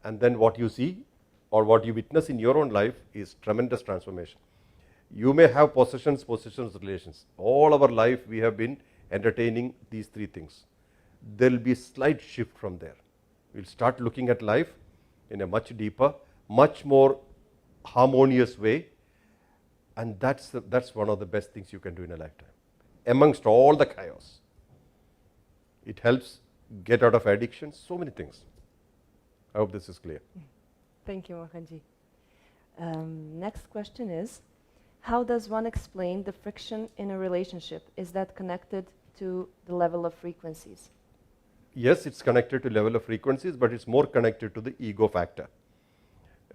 And then what you see or what you witness in your own life is tremendous transformation. You may have possessions, relations. All our life we have been entertaining these three things. There will be a slight shift from there. We'll start looking at life in a much deeper, much more harmonious way, and that's one of the best things you can do in a lifetime. Amongst all the chaos, it helps get out of addiction, so many things. I hope this is clear. Thank you, Mohanji. Next question is, how does one explain the friction in a relationship? Is that connected to the level of frequencies? Yes, it's connected to level of frequencies, but it's more connected to the ego factor.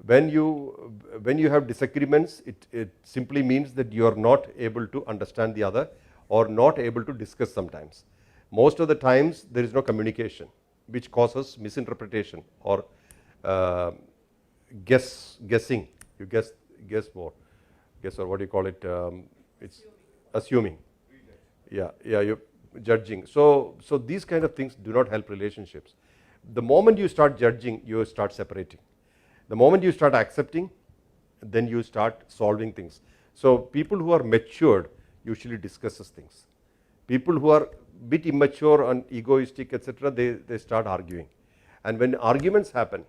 When you have disagreements, it simply means that you are not able to understand the other or not able to discuss sometimes. Most of the times there is no communication, which causes misinterpretation or guessing. You guess more. Guess, or what do you call it? It's assuming. Yeah, you're judging. So these kind of things do not help relationships. The moment you start judging, you start separating. The moment you start accepting, then you start solving things. So people who are matured usually discusses things. People who are a bit immature and egoistic, etc., they start arguing. And when arguments happen,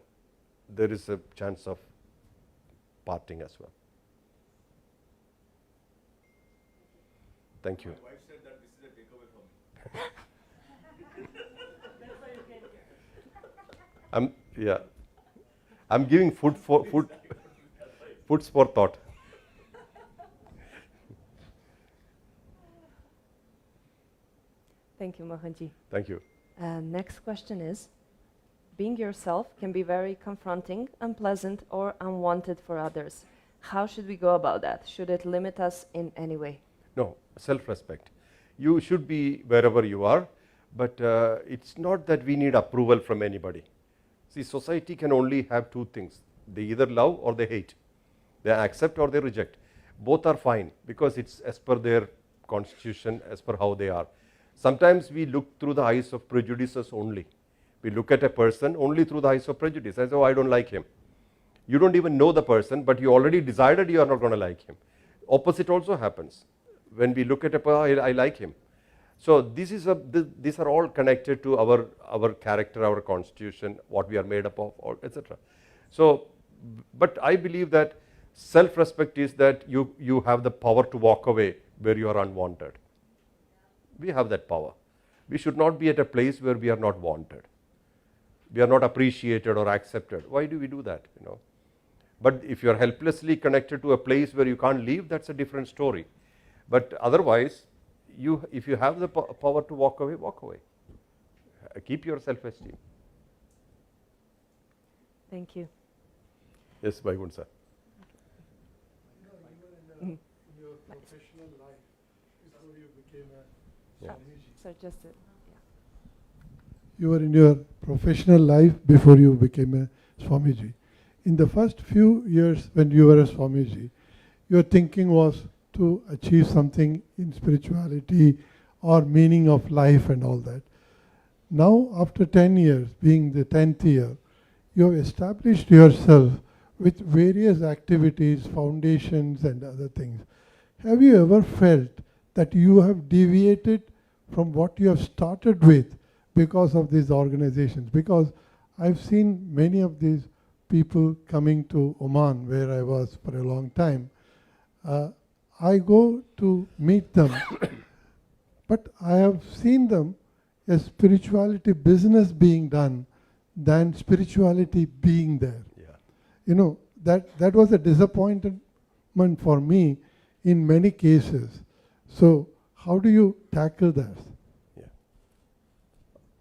there is a chance of parting as well. Thank you. My wife said that this is a takeaway for me. I'm giving foods for thought. Thank you, Mohanji. Thank you. Next question is, being yourself can be very confronting, unpleasant, or unwanted for others. How should we go about that? Should it limit us in any way? No, self-respect. You should be wherever you are, but it's not that we need approval from anybody. See, society can only have two things. They either love or they hate. They accept or they reject. Both are fine because it's as per their constitution, as per how they are. Sometimes we look through the eyes of prejudices only. We look at a person only through the eyes of prejudice. I say, oh, I don't like him. You don't even know the person, but you already decided you are not going to like him. Opposite also happens. When we look at a person, I like him. So these are all connected to our character, our constitution, what we are made up of, etc. So, but I believe that self-respect is that you have the power to walk away where you are unwanted. We have that power. We should not be at a place where we are not wanted. We are not appreciated or accepted. Why do we do that? But if you are helplessly connected to a place where you can't leave, that's a different story. But otherwise, if you have the power to walk away, walk away. Keep your self-esteem. Thank you. Yes, Bhaigun sir. In your professional life before you became a Swamiji. So just You were in your professional life before you became a Swamiji. In the first few years when you were a Swamiji, your thinking was to achieve something in spirituality or meaning of life and all that. Now, after 10 years, being the 10th year, you have established yourself with various activities, foundations and other things. Have you ever felt that you have deviated from what you have started with because of these organizations? Because I've seen many of these people coming to Oman, where I was for a long time. I go to meet them, but I have seen them as spirituality business being done than spirituality being there. Yeah. That was a disappointment for me in many cases. So how do you tackle that? Yeah.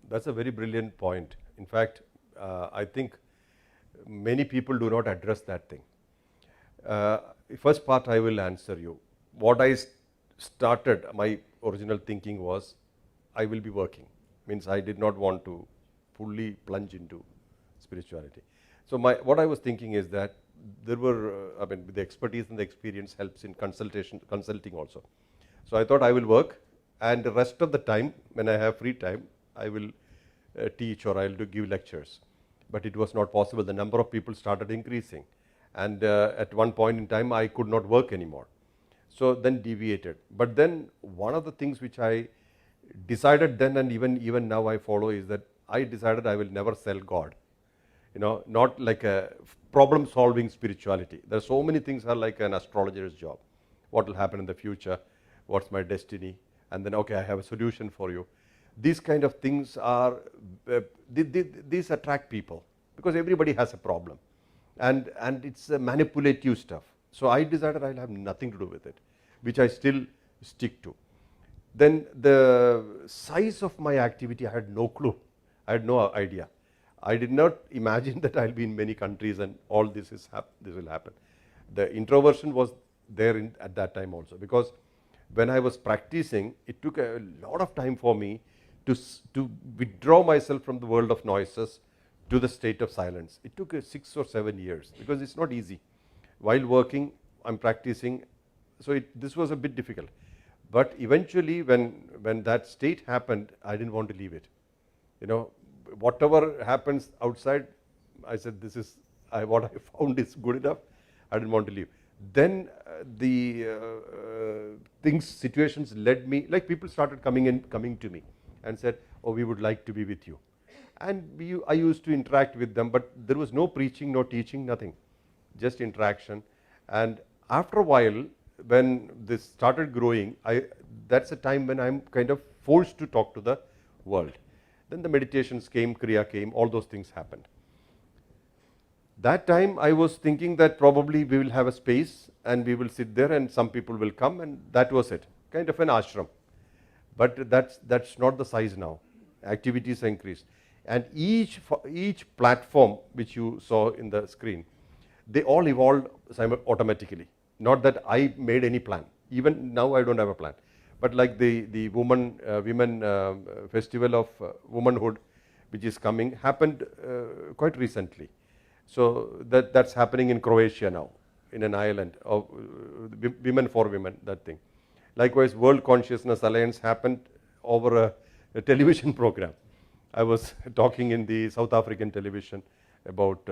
That's a very brilliant point. In fact, I think many people do not address that thing. First part I will answer you. What I started, my original thinking was, I will be working. Means I did not want to fully plunge into spirituality. So what I was thinking is that there were, the expertise and the experience helps in consulting also. So I thought I will work, and the rest of the time, when I have free time, I will teach or I will give lectures. But it was not possible. The number of people started increasing. And at one point in time, I could not work anymore. So then deviated. But then one of the things which I decided then, and even now I follow, is that I decided I will never sell God. Not like a problem-solving spirituality. There are so many things are like an astrologer's job. What will happen in the future? What's my destiny? And then, okay, I have a solution for you. These kind of things are, these attract people because everybody has a problem. And it's manipulative stuff. So I decided I'll have nothing to do with it, which I still stick to. Then the size of my activity, I had no clue. I had no idea. I did not imagine that I'll be in many countries and all this will happen. The introversion was there at that time also, because when I was practicing, it took a lot of time for me to withdraw myself from the world of noises to the state of silence. It took 6 or 7 years because it's not easy. While working, I'm practicing, so this was a bit difficult. But eventually, when that state happened, I didn't want to leave it. Whatever happens outside, I said, this is what I found is good enough. I didn't want to leave. Then situations led me, like people started coming to me and said, oh, we would like to be with you. And I used to interact with them, but there was no preaching, no teaching, nothing, just interaction. And after a while, when this started growing, that's a time when I'm kind of forced to talk to the world. Then the meditations came, Kriya came, all those things happened. That time I was thinking that probably we will have a space and we will sit there and some people will come, and that was it, kind of an ashram. But that's not the size now. Activities increased. And each platform which you saw in the screen, they all evolved automatically. Not that I made any plan. Even now I don't have a plan. But like the women festival of womanhood, which is coming, happened quite recently. So that's happening in Croatia now, in an island of women for women, that thing. Likewise, World Consciousness Alliance happened over a television program. I was talking in the South African television about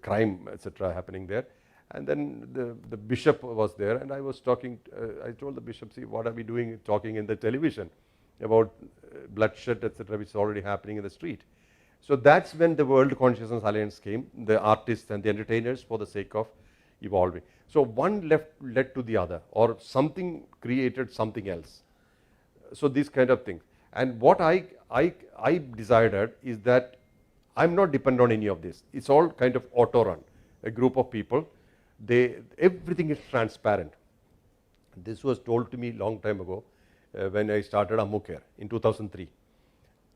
crime, etc. happening there. And then the bishop was there, and I was talking, I told the bishop, see, what are we doing talking in the television about bloodshed, etc., which is already happening in the street. So that's when the World Consciousness Alliance came, the artists and the entertainers, for the sake of evolving. So one led to the other, or something created something else. So these kind of things. And what I decided is that I'm not dependent on any of this. It's all kind of auto-run. A group of people, everything is transparent. This was told to me long time ago when I started Ammukare in 2003.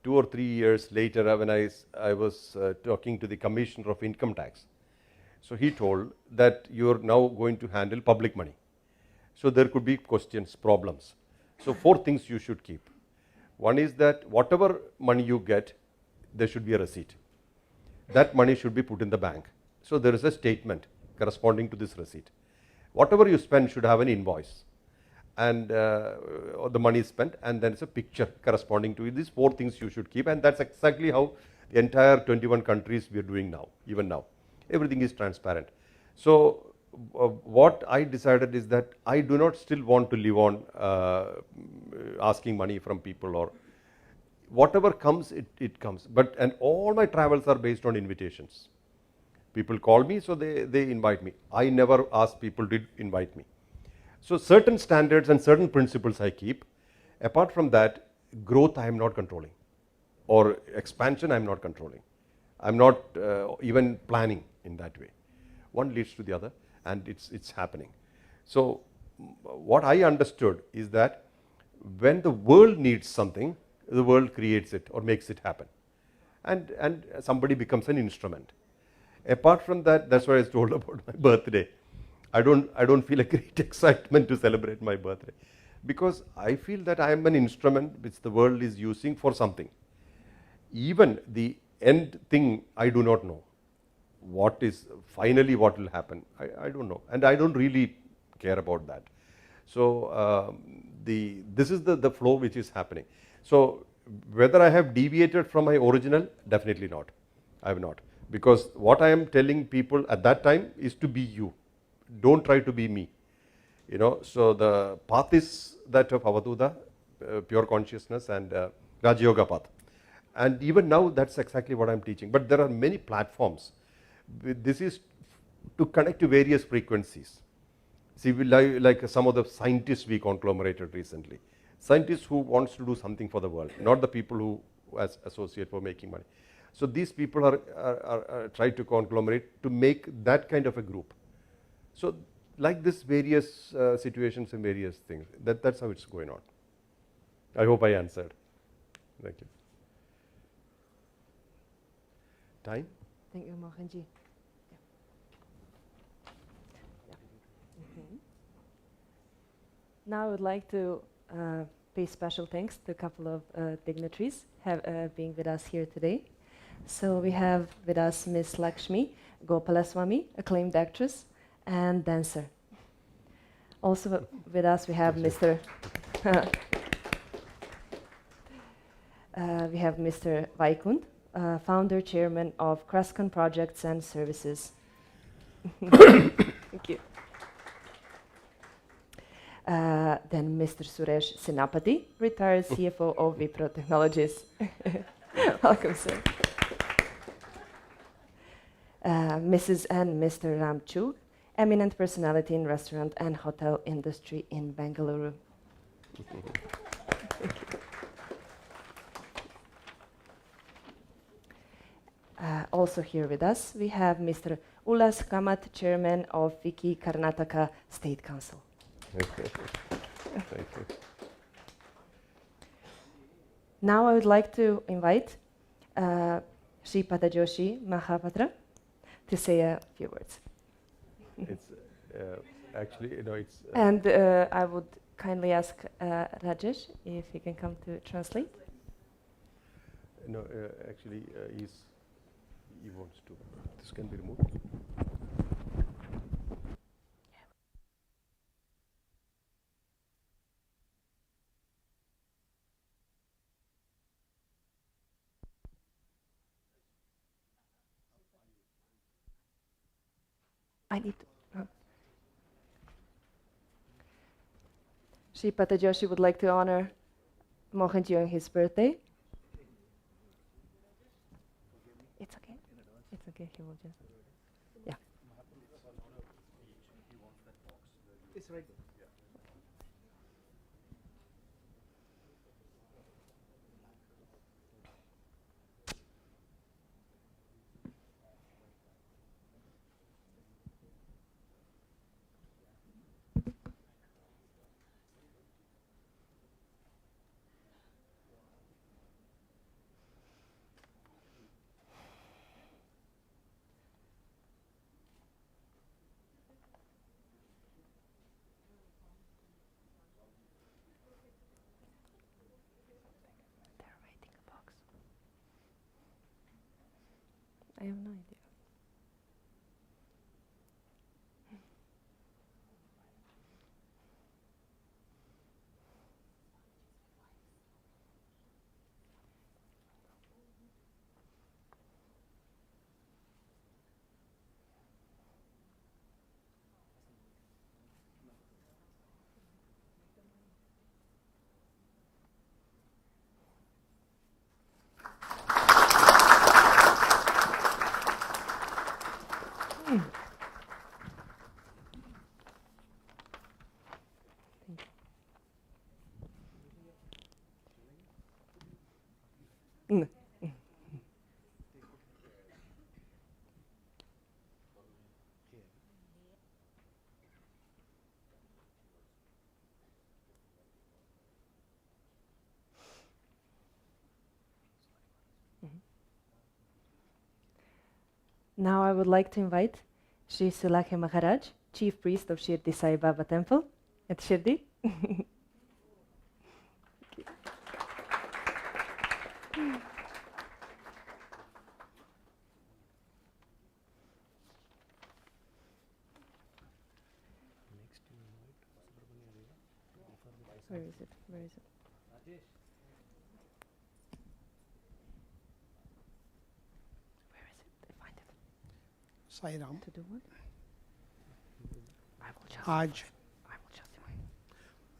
2 or 3 years later, when I was talking to the Commissioner of Income Tax. So he told that you're now going to handle public money. So there could be questions, problems. So 4 things you should keep. One is that whatever money you get, there should be a receipt. That money should be put in the bank. So there is a statement corresponding to this receipt. Whatever you spend should have an invoice, and the money is spent, and then it's a picture corresponding to it. These 4 things you should keep, and that's exactly how the entire 21 countries we are doing now, even now. Everything is transparent. So what I decided is that I do not still want to live on asking money from people, or whatever comes, it comes. And all my travels are based on invitations. People call me, so they invite me. I never ask people to invite me. So certain standards and certain principles I keep. Apart from that, growth I am not controlling, or expansion I am not controlling. I am not even planning in that way. One leads to the other, and it's happening. So what I understood is that when the world needs something, the world creates it or makes it happen, and somebody becomes an instrument. Apart from that, that's what I was told about my birthday. I don't feel a great excitement to celebrate my birthday, because I feel that I am an instrument which the world is using for something. Even the end thing, I do not know. What will happen, I don't know, and I don't really care about that. So this is the flow which is happening. So whether I have deviated from my original, definitely not. I have not, because what I am telling people at that time is to be you. Don't try to be me. So the path is that of Avaduda, pure consciousness, and Raja Yoga path. And even now, that's exactly what I'm teaching. But there are many platforms. This is to connect to various frequencies. See, like some of the scientists we conglomerated recently. Scientists who wants to do something for the world, not the people who associate for making money. So these people are trying to conglomerate to make that kind of a group. So like this, various situations and various things. That's how it's going on. I hope I answered. Thank you. Time? Thank you, Mohanji. Now I would like to pay special thanks to a couple of dignitaries being with us here today. So we have with us Ms. Lakshmi Gopalaswamy, acclaimed actress and dancer. Also with us we have Mr. Vaikund, founder, chairman of Kraskan Projects and Services. Thank you. Then Mr. Suresh Sinapati, retired CFO of Wipro Technologies. Welcome, sir. Mrs. and Mr. Ramchu, eminent personality in restaurant and hotel industry in Bangalore. Thank you. Also here with us, we have Mr. Ulas Kamat, chairman of Viki Karnataka State Council. Thank you. Now I would like to invite Sripada Joshi Mahapatra to say a few words. It's actually, it's... and I would kindly ask Rajesh if he can come to translate. No, actually, he wants to. This can be removed. I need to. Shri Patajoshi would like to honor Mohanji on his birthday. It's okay. It's okay. He will just. Yeah. It's right. I have no idea. Mm. Now I would like to invite Sri Sulakhe Maharaj, Chief Priest of Shirdi Sai Baba Temple at Shirdi. Where is it? Where is it? Where is it? Find it. Sai Ram To do what? आज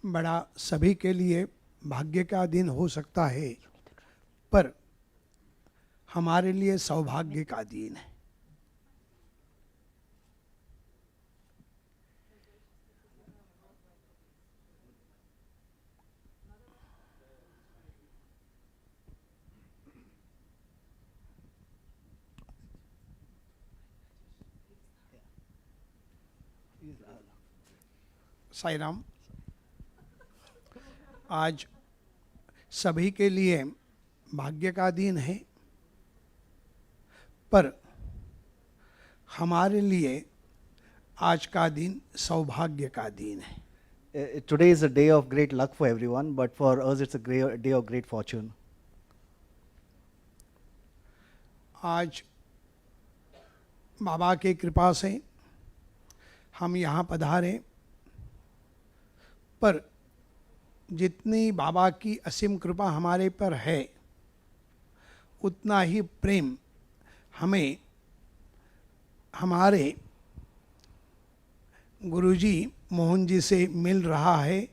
बड़ा सभी के लिए भाग्य का दिन हो सकता है, पर हमारे लिए सौभाग्य का दिन है। साई राम, आज सभी के लिए भाग्य का दिन है, पर हमारे लिए आज का दिन सौभाग्य का दिन है। Today is a day of great luck for everyone, but for us it's a day of great fortune. आज बाबा की कृपा से हम यहाँ पधारे, पर जितनी बाबा की असीम कृपा हमारे पर है, उतना ही प्रेम हमें हमारे गुरुजी मोहन जी से मिल रहा है।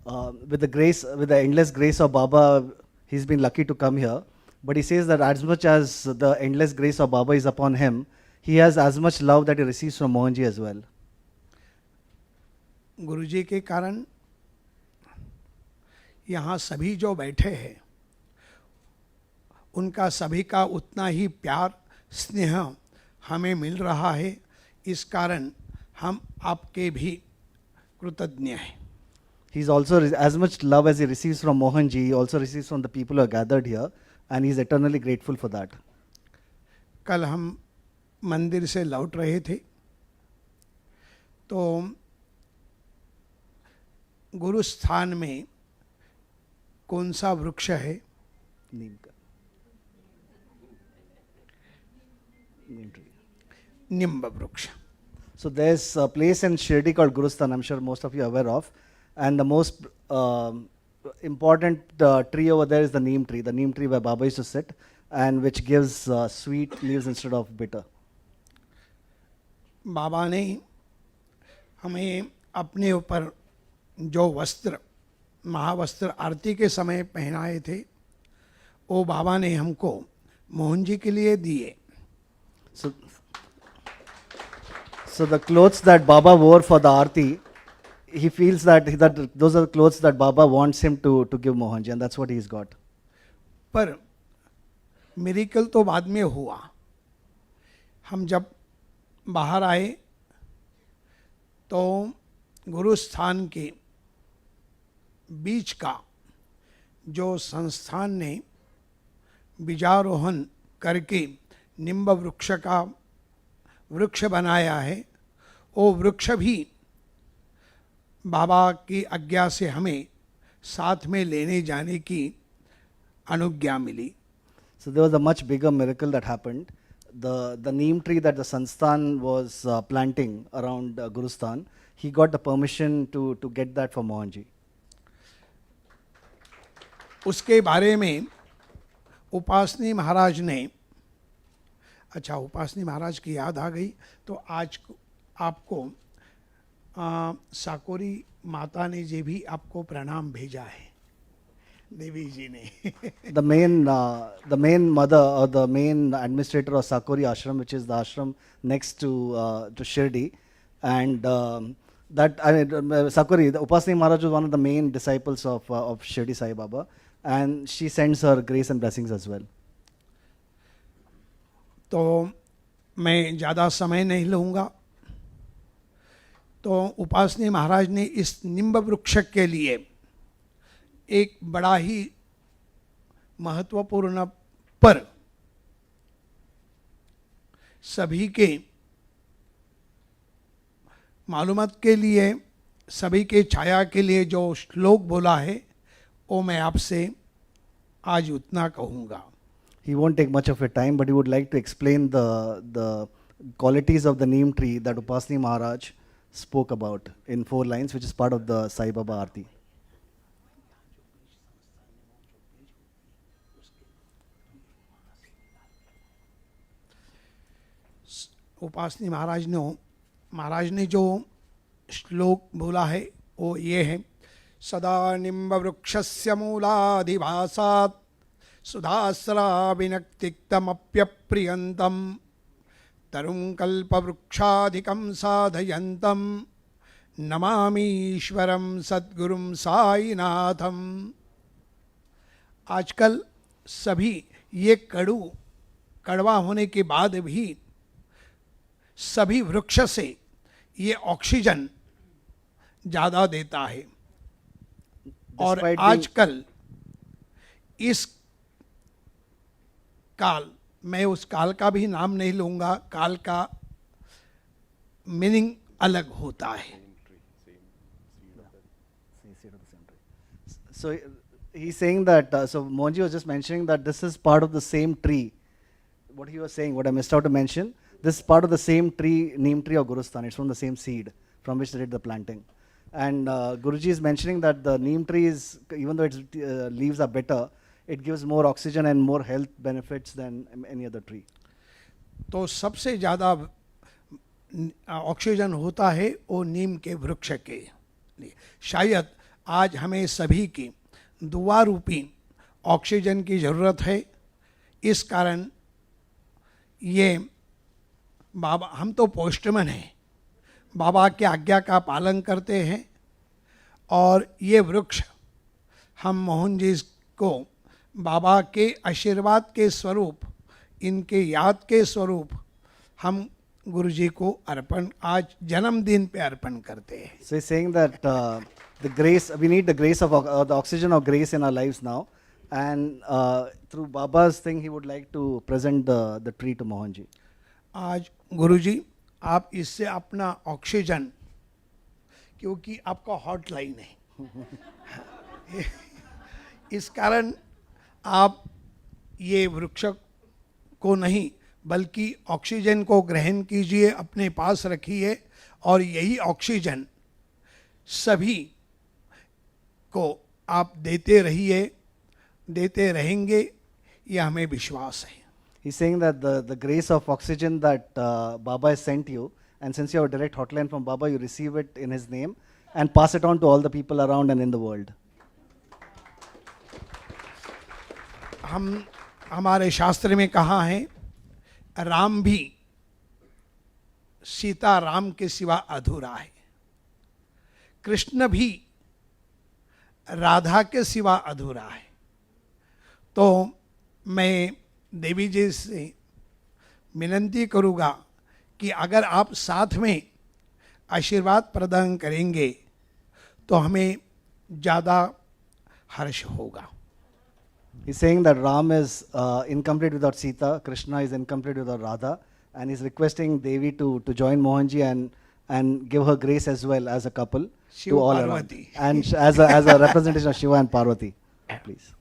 With the endless grace of Baba, he's been lucky to come here. But he says that as much as the endless grace of Baba is upon him, he has as much love that he receives from Mohanji as well. गुरुजी के कारण यहाँ सभी जो बैठे हैं, उनका सभी का उतना ही प्यार स्नेह हमें मिल रहा है। इस कारण हम आपके भी कृतज्ञ हैं। He's also as much love as he receives from Mohanji, he also receives from the people who are gathered here, and he's eternally grateful for that. कल हम मंदिर से लौट रहे थे, तो गुरु स्थान में कौन सा वृक्ष है? नीम का, नीम tree. निम्ब वृक्ष. So there's a place in Shirdi called Gurusthan, I'm sure most of you are aware of. And the most important tree over there is the neem tree where Baba used to sit, and which gives sweet leaves instead of bitter. बाबा ने हमें अपने ऊपर जो वस्त्र महावस्त्र आरती के समय पहनाए थे, वो बाबा ने हमको मोहन जी के लिए दिए. So the clothes that Baba wore for the Aarti, he feels that those are the clothes that Baba wants him to give Mohanji, and that's what he's got. पर मिरेकल तो बाद में हुआ. हम जब बाहर आए तो गुरु स्थान के बीच का जो संस्थान ने बीजारोहण करके निम्ब वृक्ष का वृक्ष बनाया है, वो वृक्ष भी बाबा की आज्ञा से हमें साथ में लेने जाने की अनुज्ञा मिली. So there was a much bigger miracle that happened. The neem tree that the Sansthan was planting around Gurusthan, he got the permission to get that for Mohanji. उसके बारे में उपासनी महाराज ने, अच्छा उपासनी महाराज की याद आ गई तो आज आपको साकोरी माता ने जी भी आपको प्रणाम भेजा है, देवी जी ने. The main mother or the main administrator of Sakori ashram, which is the ashram next to Shirdi, and that Sakori, the Upasani Maharaj was one of the main disciples of Shirdi Sai Baba, and she sends her grace and blessings as well. तो मैं ज़्यादा समय नहीं लूँगा. तो उपासनी महाराज ने इस निम्ब वृक्ष के लिए एक बड़ा ही महत्वपूर्ण पर सभी के मालूमात के लिए, सभी के छाया के लिए जो श्लोक बोला है, वो मैं आपसे आज उतना कहूँगा. He won't take much of your time, but he would like to explain the qualities of the neem tree that Upasani Maharaj spoke about in 4 lines, which is part of the Sai Baba Aarti. Upasani महाराज ने जो श्लोक बोला है वो ये है: सदा निम्ब वृक्षस्य मूलाधिभासात् सुधास्रा विनक्तिक्तमप्यप्रियन्तं तरुं कल्पवृक्षाधिकं साधयन्तं नमामीश्वरं सद्गुरुं साईनाथम. आजकल सभी ये कड़वा होने के बाद भी सभी वृक्ष से ये ऑक्सीजन ज़्यादा देता है. और आजकल इस काल, मैं उस काल का भी नाम नहीं लूँगा, काल का मीनिंग अलग होता है. So he's saying that, so Mohanji was just mentioning that this is part of the same tree. What he was saying, what I missed out to mention, this is part of the same tree, neem tree of Gurusthan. It's from the same seed from which they did the planting. And Guruji is mentioning that the neem tree is, even though its leaves are bitter, it gives more oxygen and more health benefits than any other tree. तो सबसे ज़्यादा oxygen होता है वो नीम के वृक्ष के लिए. शायद आज हमें सभी की दुआ रूपी ऑक्सीजन की ज़रूरत है. इस कारण ये बाबा, हम तो पोस्टमैन हैं, बाबा की आज्ञा का पालन करते हैं, और ये वृक्ष हम मोहन जी को बाबा के आशीर्वाद के स्वरूप, इनके याद के स्वरूप हम गुरु जी को अर्पण, आज जन्मदिन पे अर्पण करते हैं. So he's saying that the grace, we need the grace of the oxygen of grace in our lives now, and through Baba's thing he would like to present the tree to Mohanji. आज गुरु जी आप इससे अपना oxygen, क्योंकि आपका hotline है, इस कारण आप ये वृक्ष को नहीं बल्कि ऑक्सीजन को ग्रहण कीजिए, अपने पास रखिए और यही ऑक्सीजन सभी को आप देते रहिए, देते रहेंगे, ये हमें विश्वास है. He's saying that the grace of oxygen that Baba has sent you, and since you have a direct hotline from Baba, you receive it in his name and pass it on to all the people around and in the world. हम हमारे शास्त्र में कहा है, राम भी सीता राम के सिवा अधूरा है, कृष्ण भी राधा के सिवा अधूरा है. तो मैं देवी जी से विनंती करूँगा कि अगर आप साथ में आशीर्वाद प्रदान करेंगे तो हमें ज़्यादा हर्ष होगा. He's saying that Ram is incomplete without Sita, Krishna is incomplete without Radha, and he's requesting Devi to join Mohanji and give her grace as well as a couple to all around. And as a representation of Shiva and Parvati, please.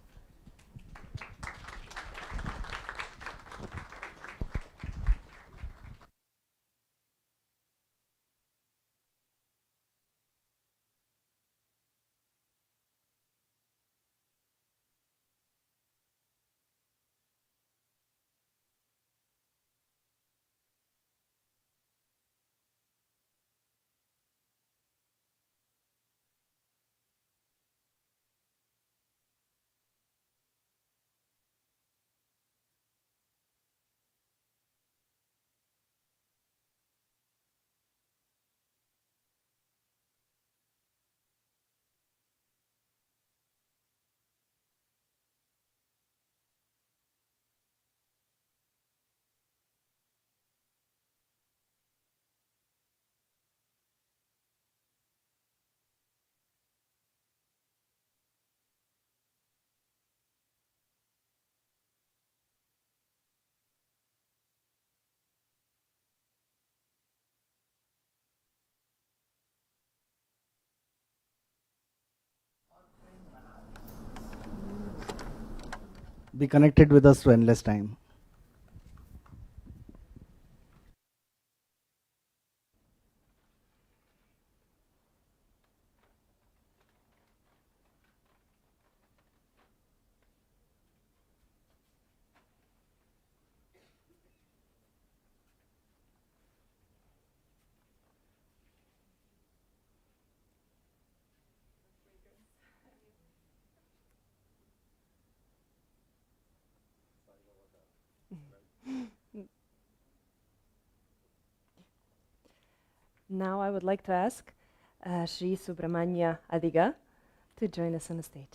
Be connected with us to endless time. Now I would like to ask Sri Subramanya Adiga to join us on the stage.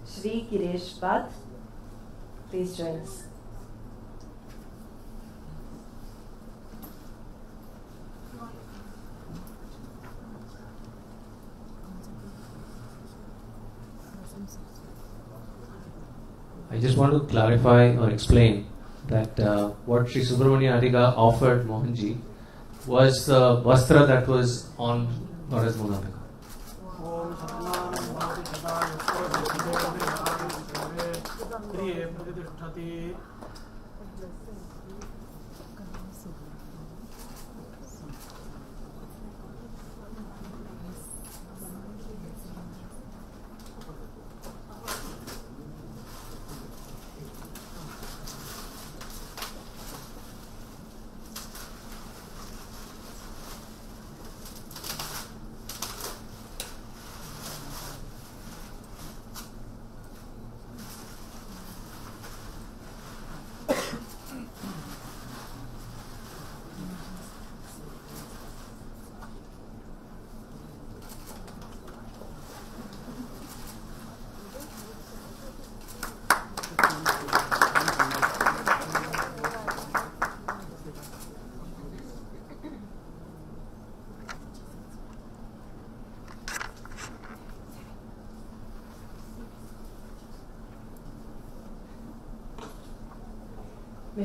Sri Girish Bhatt, please join us. I just want to clarify or explain that what Sri Subramanya Adiga offered Mohanji was the vastra that was on Goddess Mohanji.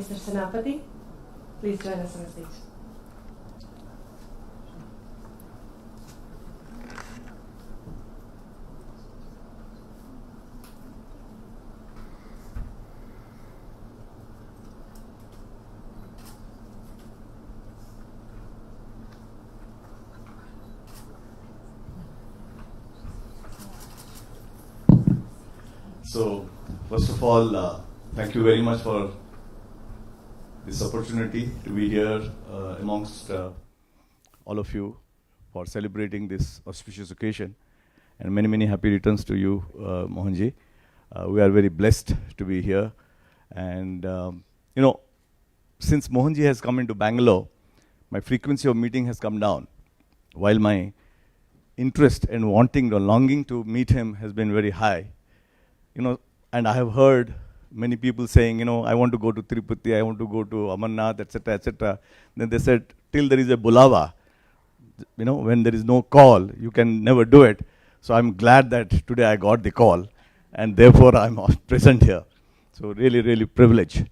Mr. Senapati, please join us on the stage. So, first of all, thank you very much for this opportunity to be here amongst all of you for celebrating this auspicious occasion. And many, many happy returns to you, Mohanji. We are very blessed to be here. And, you know, since Mohanji has come into Bangalore, my frequency of meeting has come down, while my interest and wanting or longing to meet him has been very high. You know, and I have heard many people saying, you know, I want to go to Tirupati, I want to go to Amarnath, etc., etc. Then they said, till there is a bulava, you know, when there is no call, you can never do it. So I'm glad that today I got the call, and therefore I'm present here. So really, really privileged.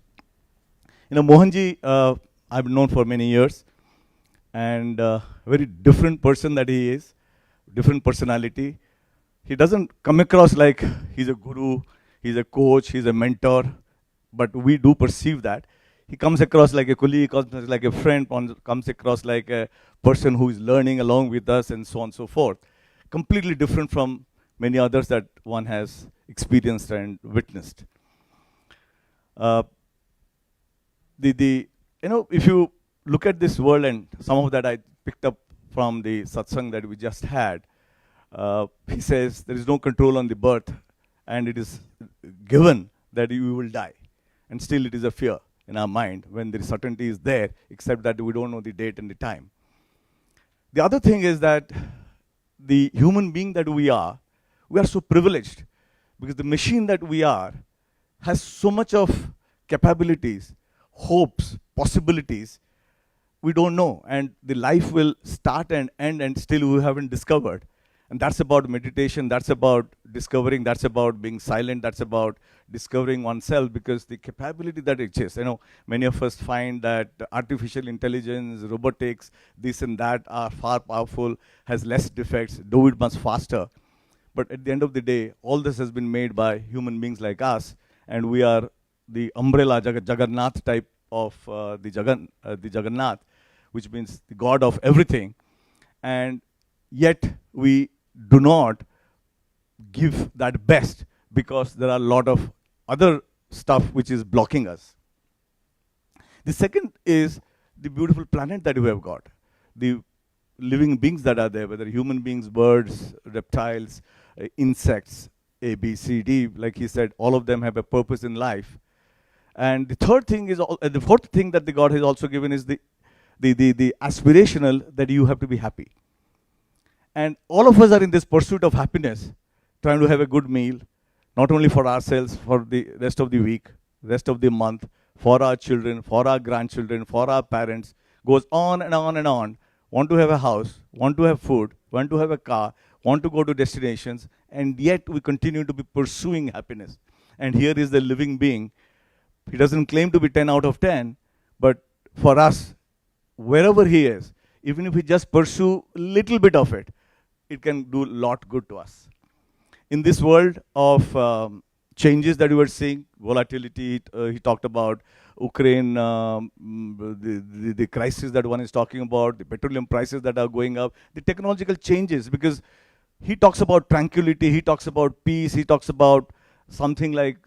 You know, Mohanji, I've known for many years, and very different person that he is, different personality. He doesn't come across like he's a guru, he's a coach, he's a mentor, but we do perceive that. He comes across like a colleague, comes like a friend, comes across like a person who is learning along with us, and so on and so forth. Completely different from many others that one has experienced and witnessed. You know, if you look at this world, and some of that I picked up from the satsang that we just had, he says there is no control on the birth, and it is given that you will die. And still it is a fear in our mind when the certainty is there, except that we don't know the date and the time. The other thing is that the human being that we are so privileged, because the machine that we are has so much of capabilities, hopes, possibilities, we don't know. And the life will start and end, and still we haven't discovered. And that's about meditation, that's about discovering, that's about being silent, that's about discovering oneself, because the capability that exists, you know, many of us find that artificial intelligence, robotics, this and that are far powerful, has less defects, do it much faster. But at the end of the day, all this has been made by human beings like us, and we are the umbrella, Jagannath type of the Jagannath, which means the God of everything. And yet we do not give that best, because there are a lot of other stuff which is blocking us. The second is the beautiful planet that we have got. The living beings that are there, whether human beings, birds, reptiles, insects, A, B, C, D, like he said, all of them have a purpose in life. And the third thing is, the fourth thing that the God has also given is the aspirational, that you have to be happy. And all of us are in this pursuit of happiness, trying to have a good meal, not only for ourselves, for the rest of the week, rest of the month, for our children, for our grandchildren, for our parents, goes on and on and on. Want to have a house, want to have food, want to have a car, want to go to destinations, and yet we continue to be pursuing happiness. And here is the living being. He doesn't claim to be 10 out of 10, but for us, wherever he is, even if we just pursue a little bit of it, it can do a lot good to us. In this world of changes that we were seeing, volatility, he talked about Ukraine, the crisis that one is talking about, the petroleum prices that are going up, the technological changes, because he talks about tranquility, he talks about peace, he talks about something like,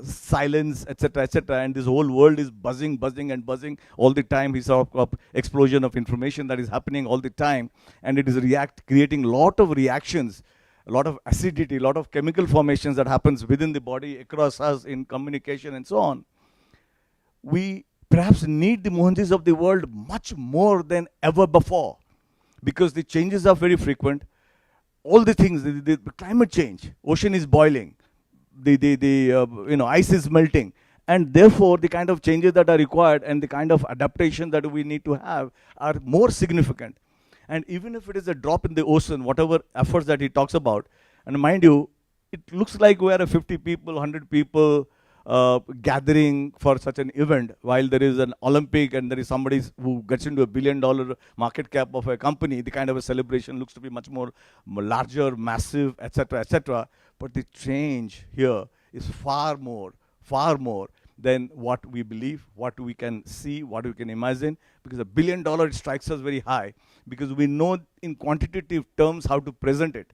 silence, etc., etc. And this whole world is buzzing and buzzing all the time. He saw an explosion of information that is happening all the time. And it is creating a lot of reactions, a lot of acidity, a lot of chemical formations that happens within the body, across us, in communication and so on. We perhaps need the Mohanjis of the world much more than ever before, because the changes are very frequent. All the things, the climate change, ocean is boiling, ice is melting, and therefore the kind of changes that are required and the kind of adaptation that we need to have are more significant. And even if it is a drop in the ocean, whatever efforts that he talks about, and mind you, it looks like we are a 50 people, 100 people, gathering for such an event, while there is an Olympic and there is somebody who gets into $1 billion market cap of a company, the kind of a celebration looks to be much more larger, massive, etc. But the change here is far more than what we believe, what we can see, what we can imagine, because $1 billion strikes us very high, because we know in quantitative terms how to present it,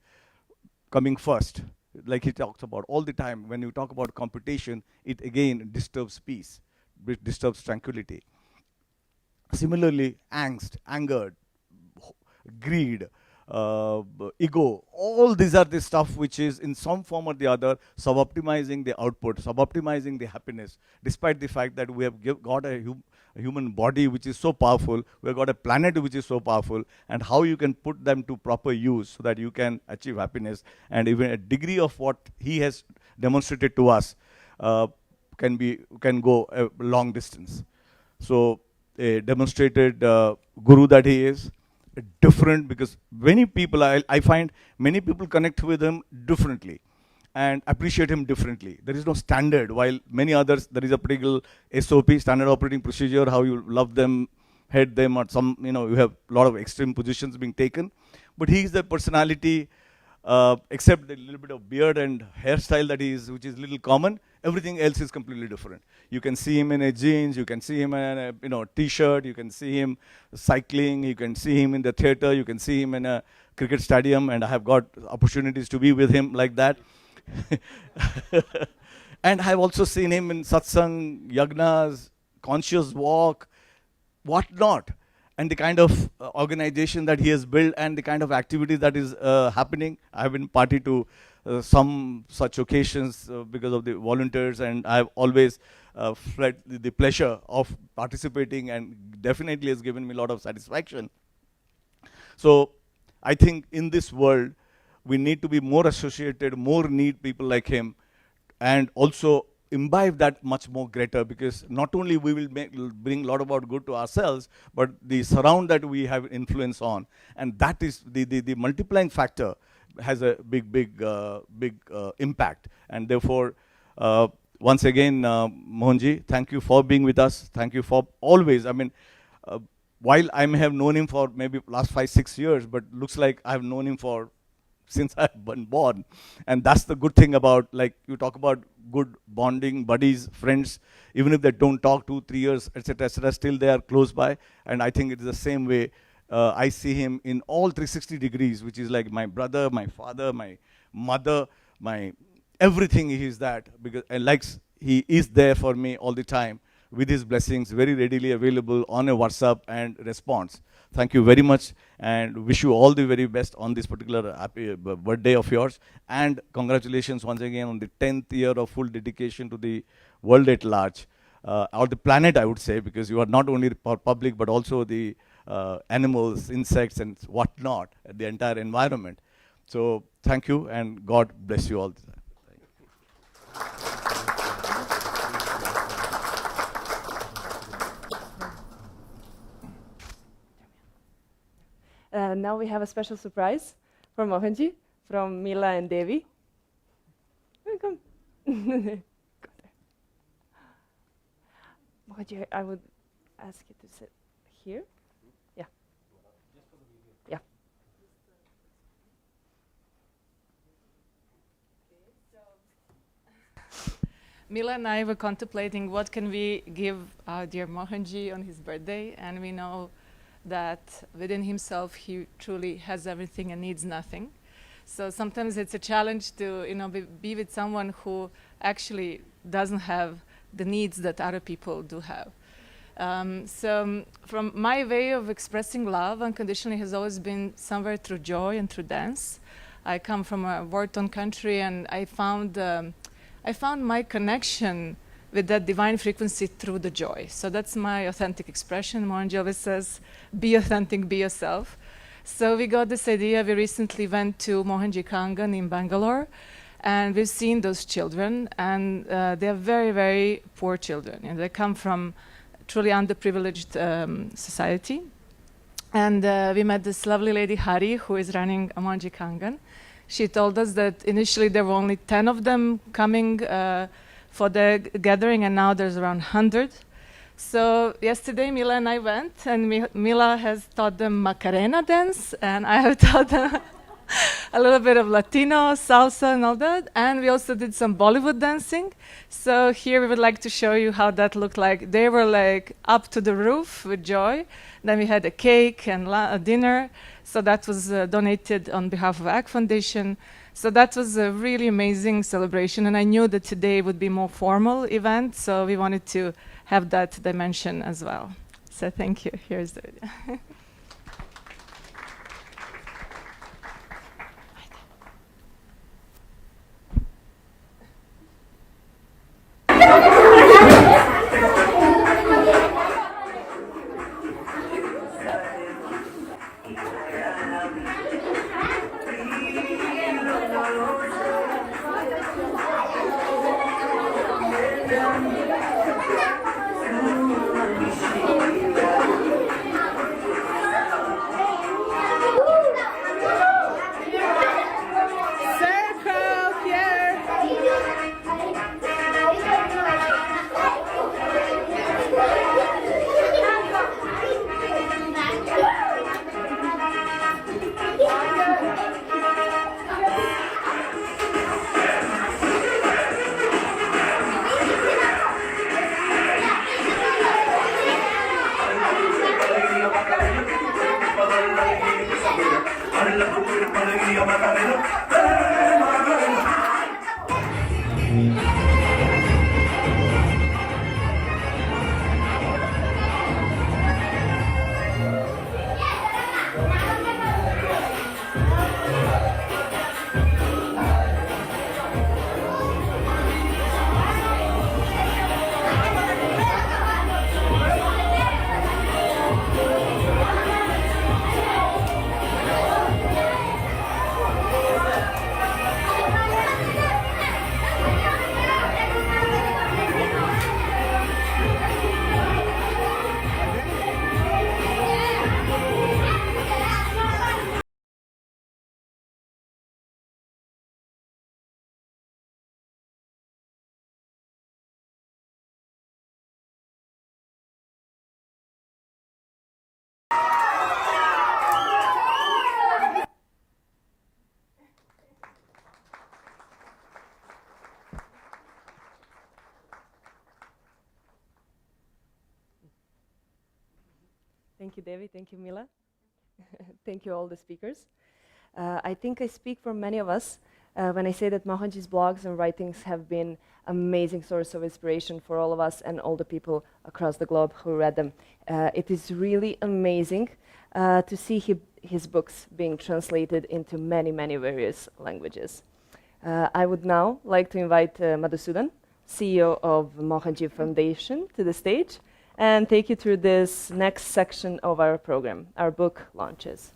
coming first, like he talks about all the time. When you talk about computation, it again disturbs peace, it disturbs tranquility. Similarly, angst, anger, greed, ego, all these are the stuff which is in some form or the other sub-optimizing the output, sub-optimizing the happiness, despite the fact that we have got a human body which is so powerful, we have got a planet which is so powerful, and how you can put them to proper use so that you can achieve happiness, and even a degree of what he has demonstrated to us can go a long distance. So a demonstrated guru that he is, different, because many people, I find many people connect with him differently and appreciate him differently. There is no standard, while many others, there is a particular SOP, standard operating procedure, how you love them, hate them, or some, you have a lot of extreme positions being taken. But he is the personality, except the little bit of beard and hairstyle that he is, which is little common, everything else is completely different. You can see him in a jeans, you can see him in a t-shirt, you can see him cycling, you can see him in the theater, you can see him in a cricket stadium, and I have got opportunities to be with him like that. And I have also seen him in satsang, yagnas, conscious walk, whatnot. And the kind of organization that he has built and the kind of activities that is happening. I have been party to some such occasions because of the volunteers, and I have always felt the pleasure of participating, and definitely has given me a lot of satisfaction. So I think in this world, we need to be more associated, more need people like him, and also imbibe that much more greater, because not only we will bring a lot about good to ourselves, but the surround that we have influence on, and that is the multiplying factor has a big impact. And therefore, once again, Mohanji, thank you for being with us. Thank you for always, while I may have known him for maybe last 5-6 years, but looks like I have known him for since I've been born. And that's the good thing about, like you talk about good bonding, buddies, friends, even if they don't talk 2-3 years, etc., still they are close by. And I think it is the same way. I see him in all 360 degrees, which is like my brother, my father, my mother, my everything. He is that, because and likes he is there for me all the time with his blessings, very readily available on a WhatsApp and response. Thank you very much, and wish you all the very best on this particular happy birthday of yours. And congratulations once again on the 10th year of full dedication to the world at large, or the planet, I would say, because you are not only for public, but also the animals, insects, and whatnot, the entire environment. So thank you, and God bless you all. Now we have a special surprise for Mohanji, from Mila and Devi. Come. Mohanji, I would ask you to sit here. Yeah. Yeah. Mila and I were contemplating what can we give our dear Mohanji on his birthday, and we know that within himself he truly has everything and needs nothing. So sometimes it's a challenge to be with someone who actually doesn't have the needs that other people do have. So from my way of expressing love unconditionally has always been somewhere through joy and through dance. I come from a war-torn country, and I found my connection with that divine frequency through the joy. So that's my authentic expression. Mohanji always says, be authentic, be yourself. So we got this idea. We recently went to Mohanji Kangan in Bangalore, and we've seen those children, and they're very, very poor children. And they come from truly underprivileged society. And we met this lovely lady, Hari, who is running Mohanji Kangan. She told us that initially there were only 10 of them coming for the gathering, and now there's around 100. So yesterday Mila and I went, and Mila has taught them Macarena dance, and I have taught them a little bit of Latino, salsa and all that, and we also did some Bollywood dancing. So here we would like to show you how that looked like. They were like up to the roof with joy. Then we had a cake and a dinner. So that was donated on behalf of ACT Foundation. So that was a really amazing celebration, and I knew that today would be more formal event, so we wanted to have that dimension as well. So thank you. Here's the video. Thank you, Devi. Thank you, Mila. Thank you, all the speakers. I think I speak for many of us when I say that Mohanji's blogs and writings have been amazing source of inspiration for all of us and all the people across the globe who read them. It is really amazing to see his books being translated into many, many various languages. I would now like to invite Madhusudan, CEO of Mohanji Foundation, to the stage and take you through this next section of our program, our book launches.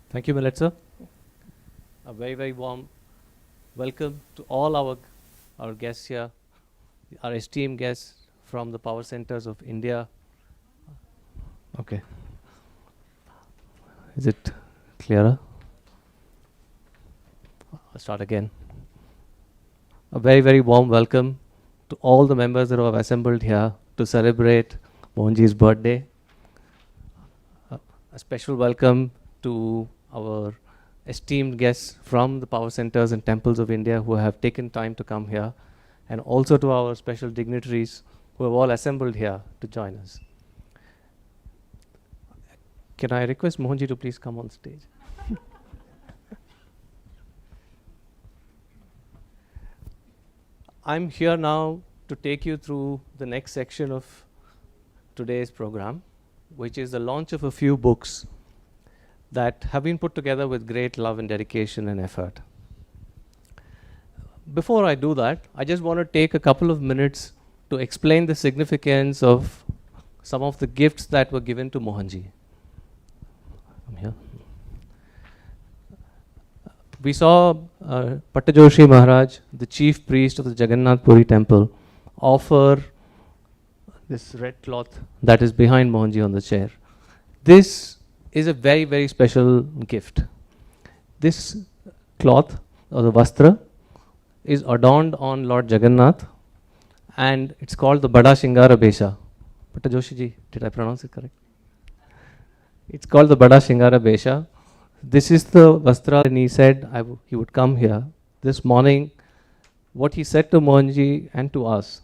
Thank you, Melitza. A very, very warm welcome to all our guests here, our esteemed guests from the power centers of India. Okay. Is it clearer? I'll start again. A very, very warm welcome to all the members that have assembled here to celebrate Mohanji's birthday. A special welcome to our esteemed guests from the power centers and temples of India who have taken time to come here, and also to our special dignitaries who have all assembled here to join us. Can I request Mohanji to please come on stage? I'm here now to take you through the next section of today's program, which is the launch of a few books that have been put together with great love and dedication and effort. Before I do that, I just want to take a couple of minutes to explain the significance of some of the gifts that were given to Mohanji. I'm here. We saw Pattajoshi Maharaj, the chief priest of the Jagannath Puri temple, offer this red cloth that is behind Mohanji on the chair. This is a very, very special gift. This cloth, or the vastra, is adorned on Lord Jagannath, and it's called the Bada Shingara Besha. Bhatta Joshi ji, did I pronounce it correct? It's called the Bada Shingara Besha. This is the vastra, and he said he would come here. This morning, what he said to Mohanji and to us,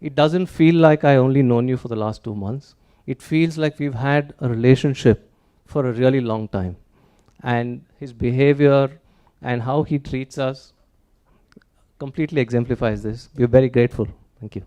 it doesn't feel like I only known you for the last 2 months. It feels like we've had a relationship for a really long time. And his behavior and how he treats us completely exemplifies this. We're very grateful. Thank you.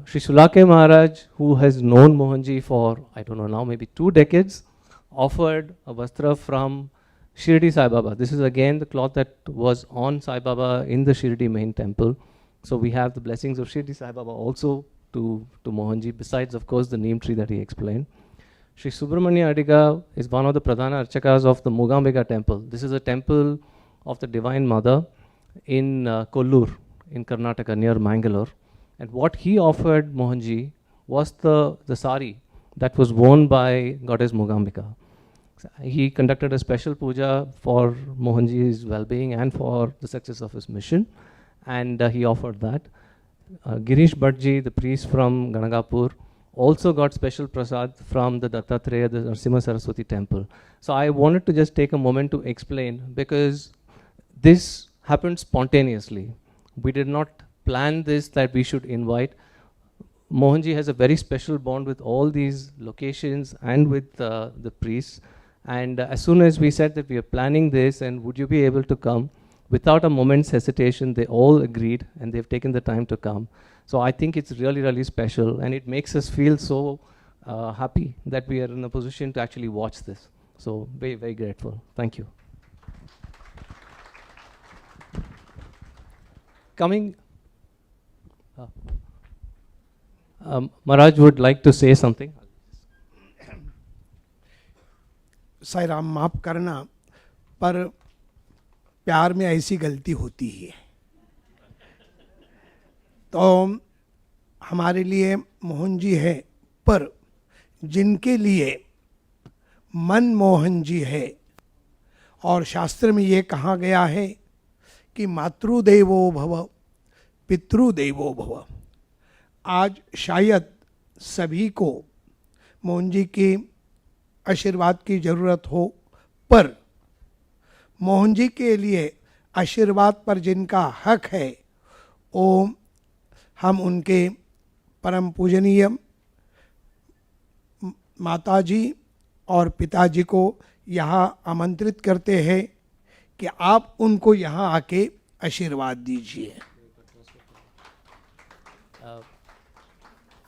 Sri Sulake Maharaj, who has known Mohanji for, I don't know now, maybe 2 decades, offered a vastra from Shirdi Sai Baba. This is again the cloth that was on Sai Baba in the Shirdi main temple. So we have the blessings of Shirdi Sai Baba also to Mohanji, besides of course the neem tree that he explained. Sri Subramanya Adiga is one of the Pradhana Archakas of the Mugambika temple. This is a temple of the Divine Mother in Kollur in Karnataka near Bangalore. And what he offered Mohanji was the sari that was worn by Goddess Mugambika. He conducted a special puja for Mohanji's well-being and for the success of his mission, and he offered that. Girish Bhattji, the priest from Ganagapur, also got special prasad from the Dattatreya, the Narasimha Saraswati temple. So I wanted to just take a moment to explain, because this happened spontaneously. We did not plan this, that we should invite. Mohanji has a very special bond with all these locations and with the priests. And as soon as we said that we are planning this and would you be able to come, without a moment's hesitation, they all agreed and they've taken the time to come. So I think it's really, really special, and it makes us feel so happy that we are in a position to actually watch this. So very, very grateful. Thank you. Coming, Maharaj would like to say something. Sai Ram, माफ़ करना, पर प्यार में ऐसी गलती होती है। तो हमारे लिए मोहन जी है, पर जिनके लिए मन मोहन जी है, और शास्त्र में ये कहा गया है कि मातृदेवो भव पितृदेवो भव। आज शायद सभी को मोहन जी के आशीर्वाद की ज़रूरत हो, पर मोहन जी के लिए आशीर्वाद पर जिनका हक है, वो हम उनके परम पूजनीय माताजी और पिताजी को यहाँ आमंत्रित करते हैं कि आप उनको यहाँ आके आशीर्वाद दीजिए।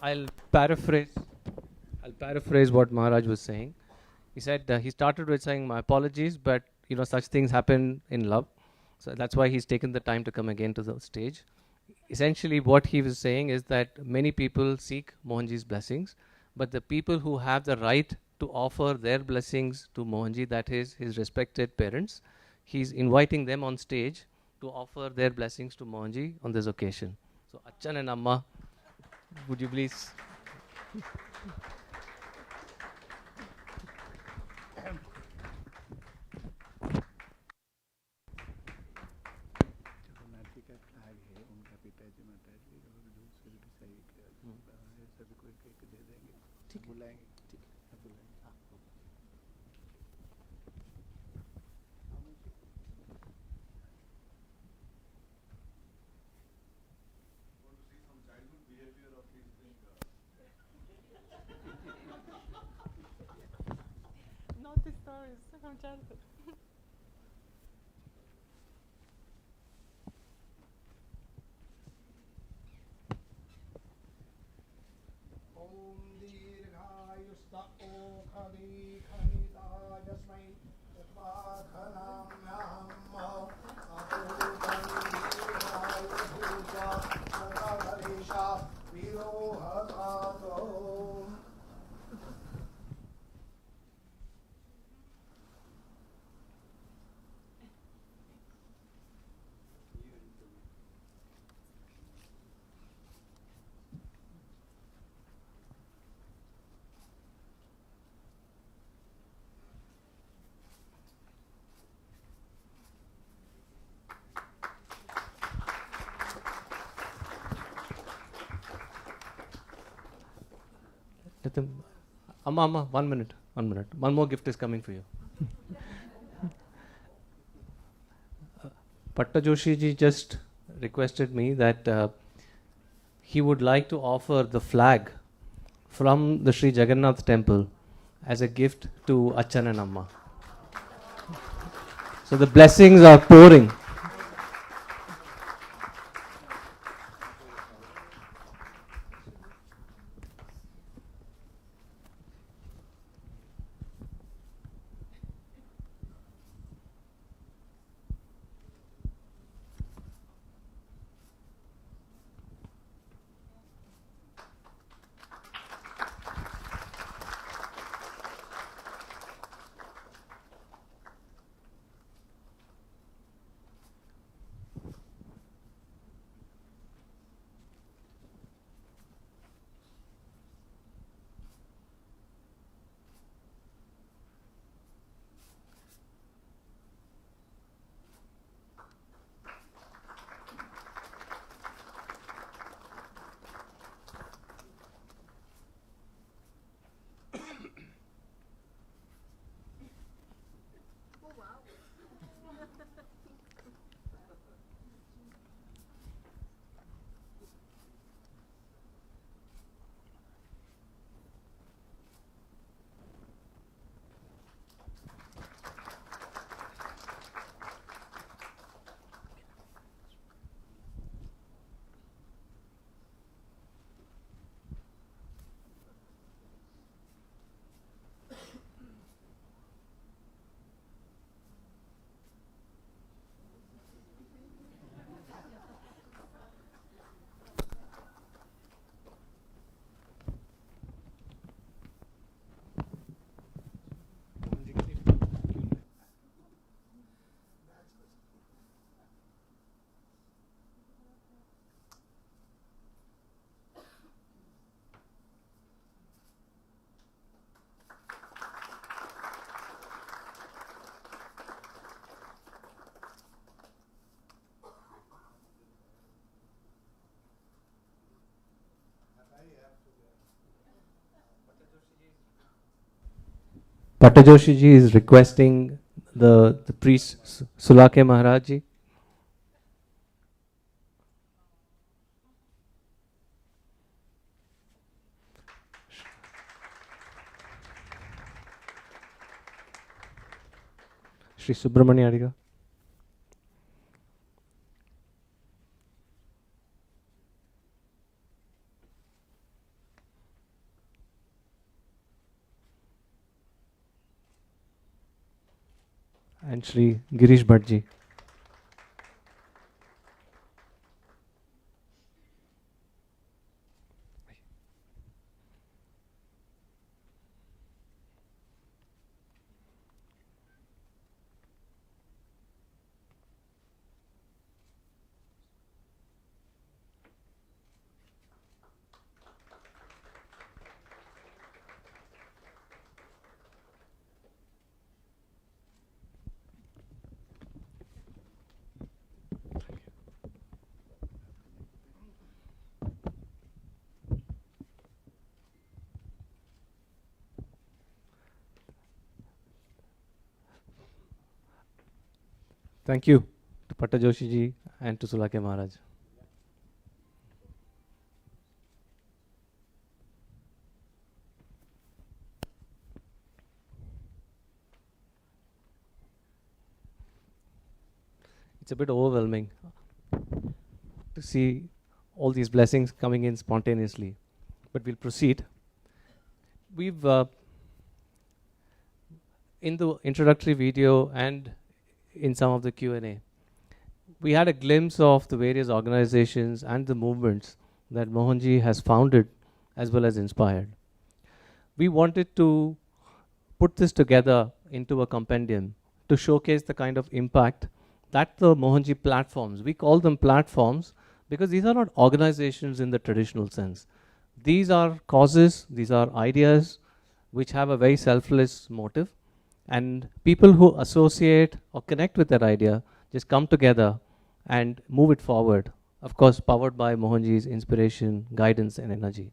I'll paraphrase what Maharaj was saying. He said he started with saying, my apologies, but such things happen in love. So that's why he's taken the time to come again to the stage. Essentially what he was saying is that many people seek Mohanji's blessings, but the people who have the right to offer their blessings to Mohanji, that is his respected parents, he's inviting them on stage to offer their blessings to Mohanji on this occasion. So Achan and Amma, would you please... Not the stories from childhood. Let them. Amma, 1 minute. 1 minute. One more gift is coming for you. Patta Joshi ji just requested me that he would like to offer the flag from the Sri Jagannath temple as a gift to Achan and Amma. So the blessings are pouring. Patta Joshi ji is requesting the priest Sulake Maharaj ji. Shri Subramanya Adiga. And Shri Girish Bhatt ji. Thank you to Patta Joshi ji and to Sulake Maharaj. It's a bit overwhelming to see all these blessings coming in spontaneously, but we'll proceed. We've in the introductory video and in some of the Q&A, we had a glimpse of the various organizations and the movements that Mohanji has founded as well as inspired. We wanted to put this together into a compendium to showcase the kind of impact that the Mohanji platforms, we call them platforms because these are not organizations in the traditional sense. These are causes, these are ideas which have a very selfless motive, and people who associate or connect with that idea just come together and move it forward, of course powered by Mohanji's inspiration, guidance and energy.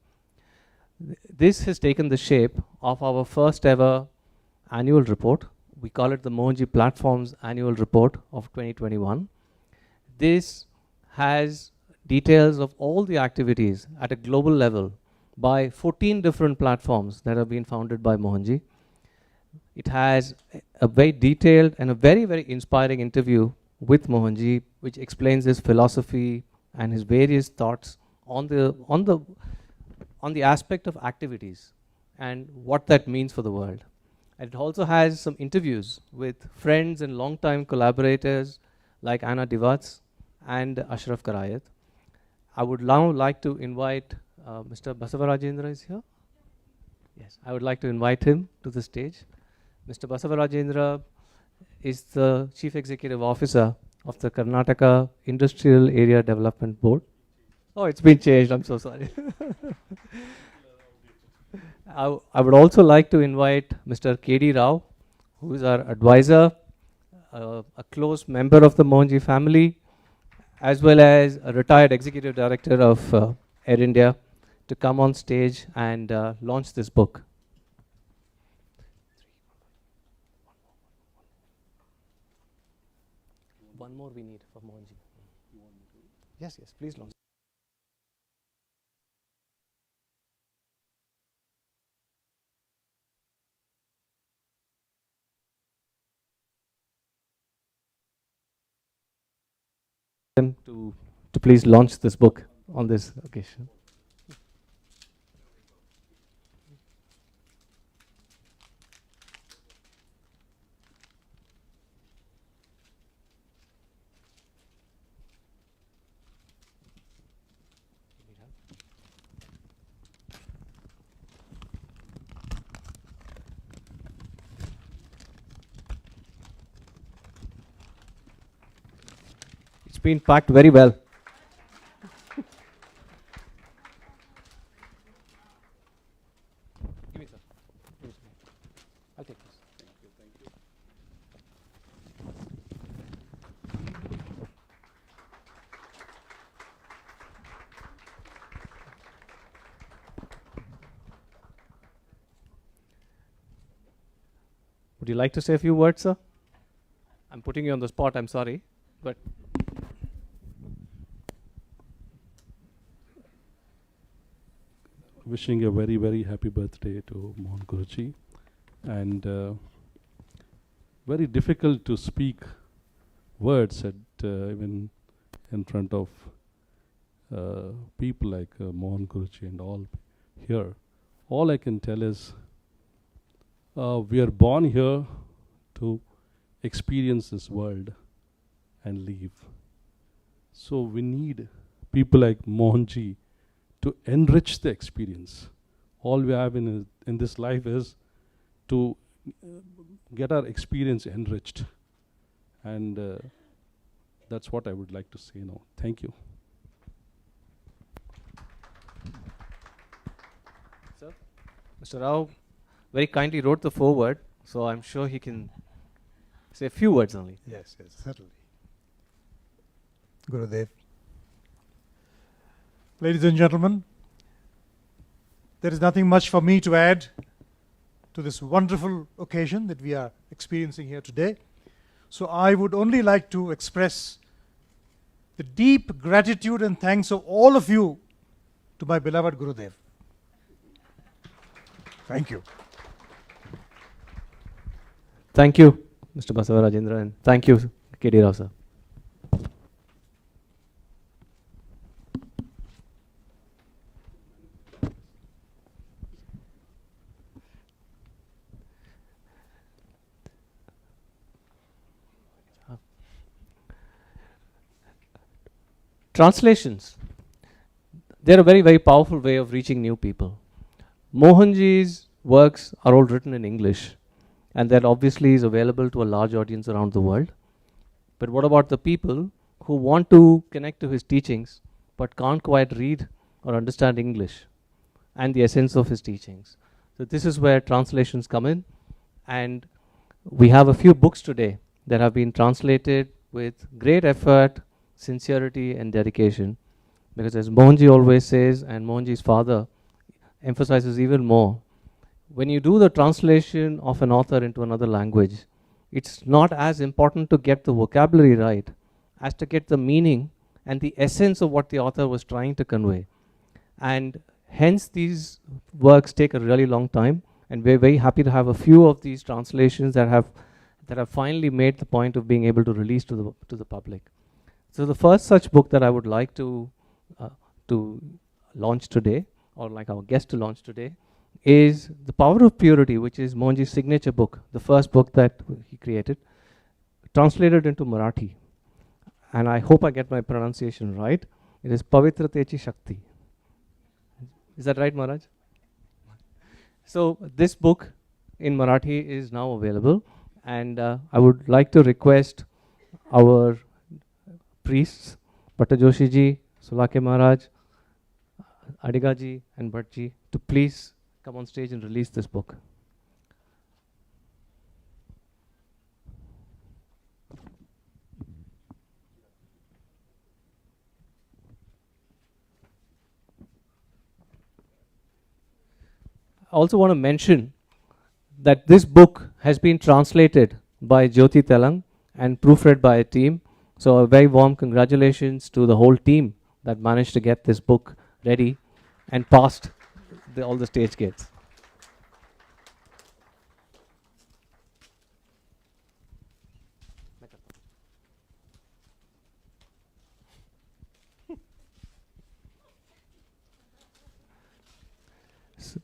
This has taken the shape of our first ever annual report. We call it the Mohanji Platforms Annual Report of 2021. This has details of all the activities at a global level by 14 different platforms that have been founded by Mohanji. It has a very detailed and a very, very inspiring interview with Mohanji, which explains his philosophy and his various thoughts on the aspect of activities and what that means for the world. And it also has some interviews with friends and long-time collaborators like Anna Divats and Ashraf Karayat. I would now like to invite Mr. Basavarajendra is here. Yes, I would like to invite him to the stage. Mr. Basavarajendra is the Chief Executive Officer of the Karnataka Industrial Area Development Board. Oh, it's been changed. I'm so sorry. I would also like to invite Mr. K.D. Rao, who is our advisor, a close member of the Mohanji family, as well as a retired executive director of Air India, to come on stage and launch this book. One more we need for Mohanji. Yes, yes, please launch. To please launch this book on this occasion. It's been packed very well. Give me, sir. I'll take this. Thank you, thank you. Would you like to say a few words, sir? I'm putting you on the spot, I'm sorry, but wishing a very, very happy birthday to Mohan Guruji, and very difficult to speak words at even in front of people like Mohan Guruji and all here. All I can tell is we are born here to experience this world and leave. So we need people like Mohanji to enrich the experience. All we have in this life is to get our experience enriched. And that's what I would like to say now. Thank you. Sir, Mr. Rao very kindly wrote the foreword, so I'm sure he can say a few words only. Yes, yes, certainly. Gurudev. Ladies and gentlemen, there is nothing much for me to add to this wonderful occasion that we are experiencing here today. So I would only like to express the deep gratitude and thanks of all of you to my beloved Gurudev. Thank you. Thank you, Mr. Basavarajendra, and thank you, K.D. Rao, sir. Translations. They're a very, very powerful way of reaching new people. Mohanji's works are all written in English, and that obviously is available to a large audience around the world. But what about the people who want to connect to his teachings but can't quite read or understand English and the essence of his teachings? So this is where translations come in, and we have a few books today that have been translated with great effort, sincerity and dedication, because as Mohanji always says, and Mohanji's father, emphasizes even more. When you do the translation of an author into another language, it's not as important to get the vocabulary right as to get the meaning and the essence of what the author was trying to convey. And hence these works take a really long time, and we're very happy to have a few of these translations that have finally made the point of being able to release to the public. So the first such book that I would like to launch today, or like our guest to launch today, is The Power of Purity, which is Mohanji's signature book, the first book that he created, translated into Marathi. And I hope I get my pronunciation right. It is Pavitratechi Shakti. Is that right, Maharaj? So this book in Marathi is now available, and I would like to request our priests, Bhatta Joshi ji, Sulake Maharaj, Adiga ji, and Bhatt ji, to please come on stage and release this book. I also want to mention that this book has been translated by Jyoti Telang and proofread by a team. So a very warm congratulations to the whole team that managed to get this book ready and passed all the stage gates.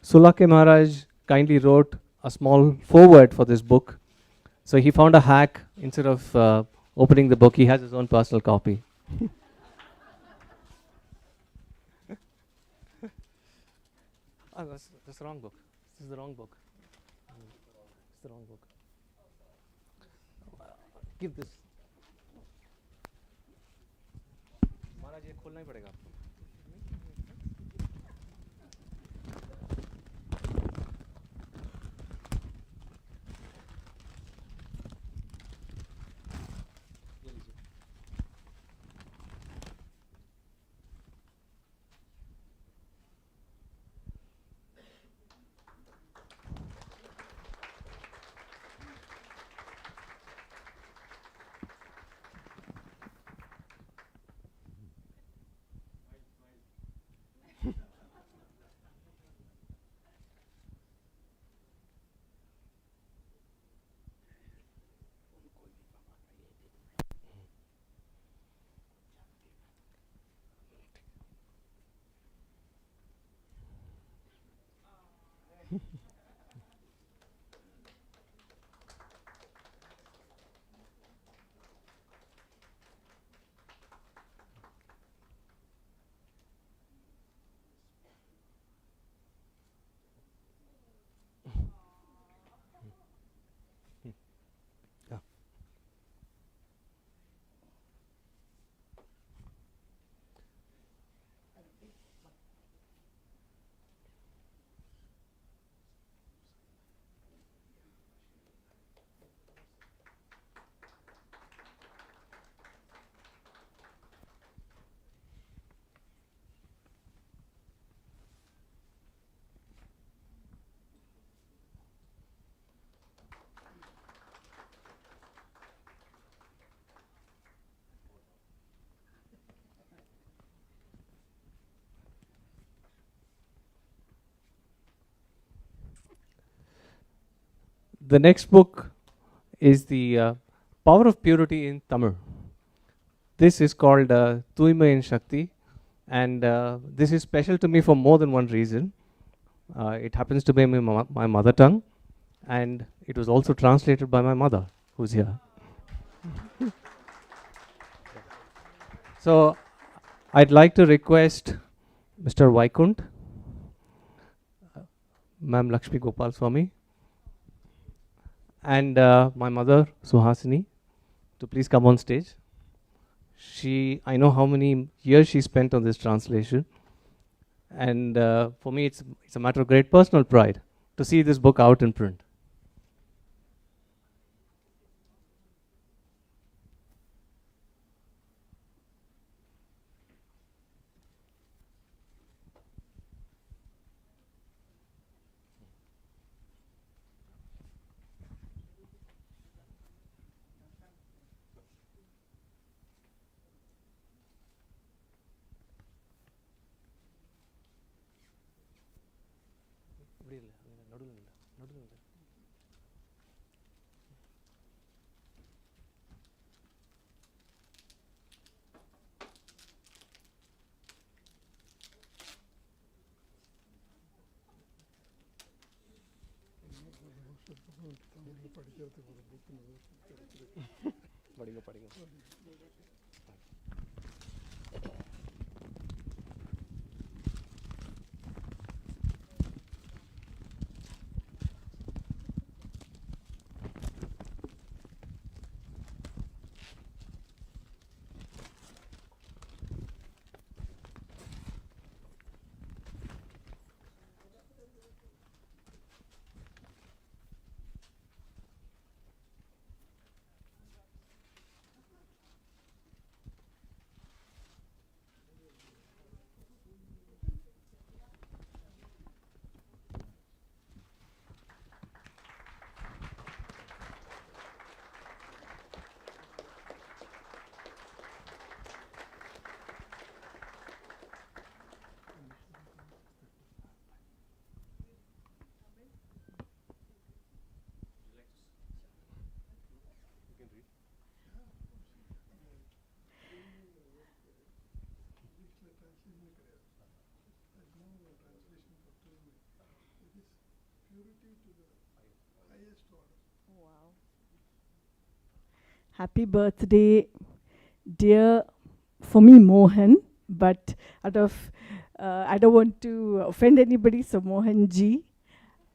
Sulake Maharaj kindly wrote a small foreword for this book. So he found a hack. Instead of opening the book, he has his own personal copy. Oh, that's the wrong book. This is the wrong book. It's the wrong book. Give this. Maharaj, ये खोलना ही पड़ेगा आपको. The next book is The Power of Purity in Tamil. This is called Tuima in Shakti, and this is special to me for more than one reason. It happens to be my mother tongue, and it was also translated by my mother, who's here. So I'd like to request Mr. Vaikunt, Ma'am Lakshmi Gopal Swami, and my mother Suhasini to please come on stage. I know how many years she spent on this translation, and for me it's a matter of great personal pride to see this book out in print. படிங்க படிங்க. Wow. Happy birthday, dear, for me, Mohan, but out of, I don't want to offend anybody, so Mohanji.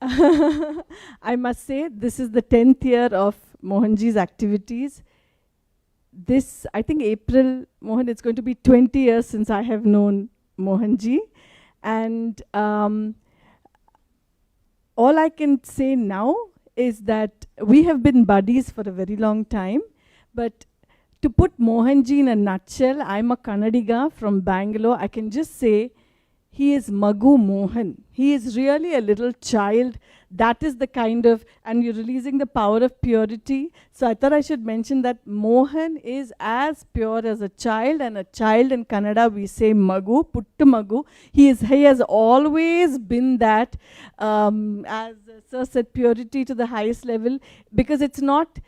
I must say, this is the 10th year of Mohanji's activities. This, I think April, Mohan, it's going to be 20 years since I have known Mohanji. And all I can say now is that we have been buddies for a very long time. But to put Mohanji in a nutshell, I'm a Kannadiga from Bangalore. I can just say he is Magu Mohan. He is really a little child. That is the kind of, and you're releasing the power of purity. So I thought I should mention that Mohan is as pure as a child, and a child in Kannada we say Magu, Puttu Magu. He has always been that, as Sir said, purity to the highest level, because it's not,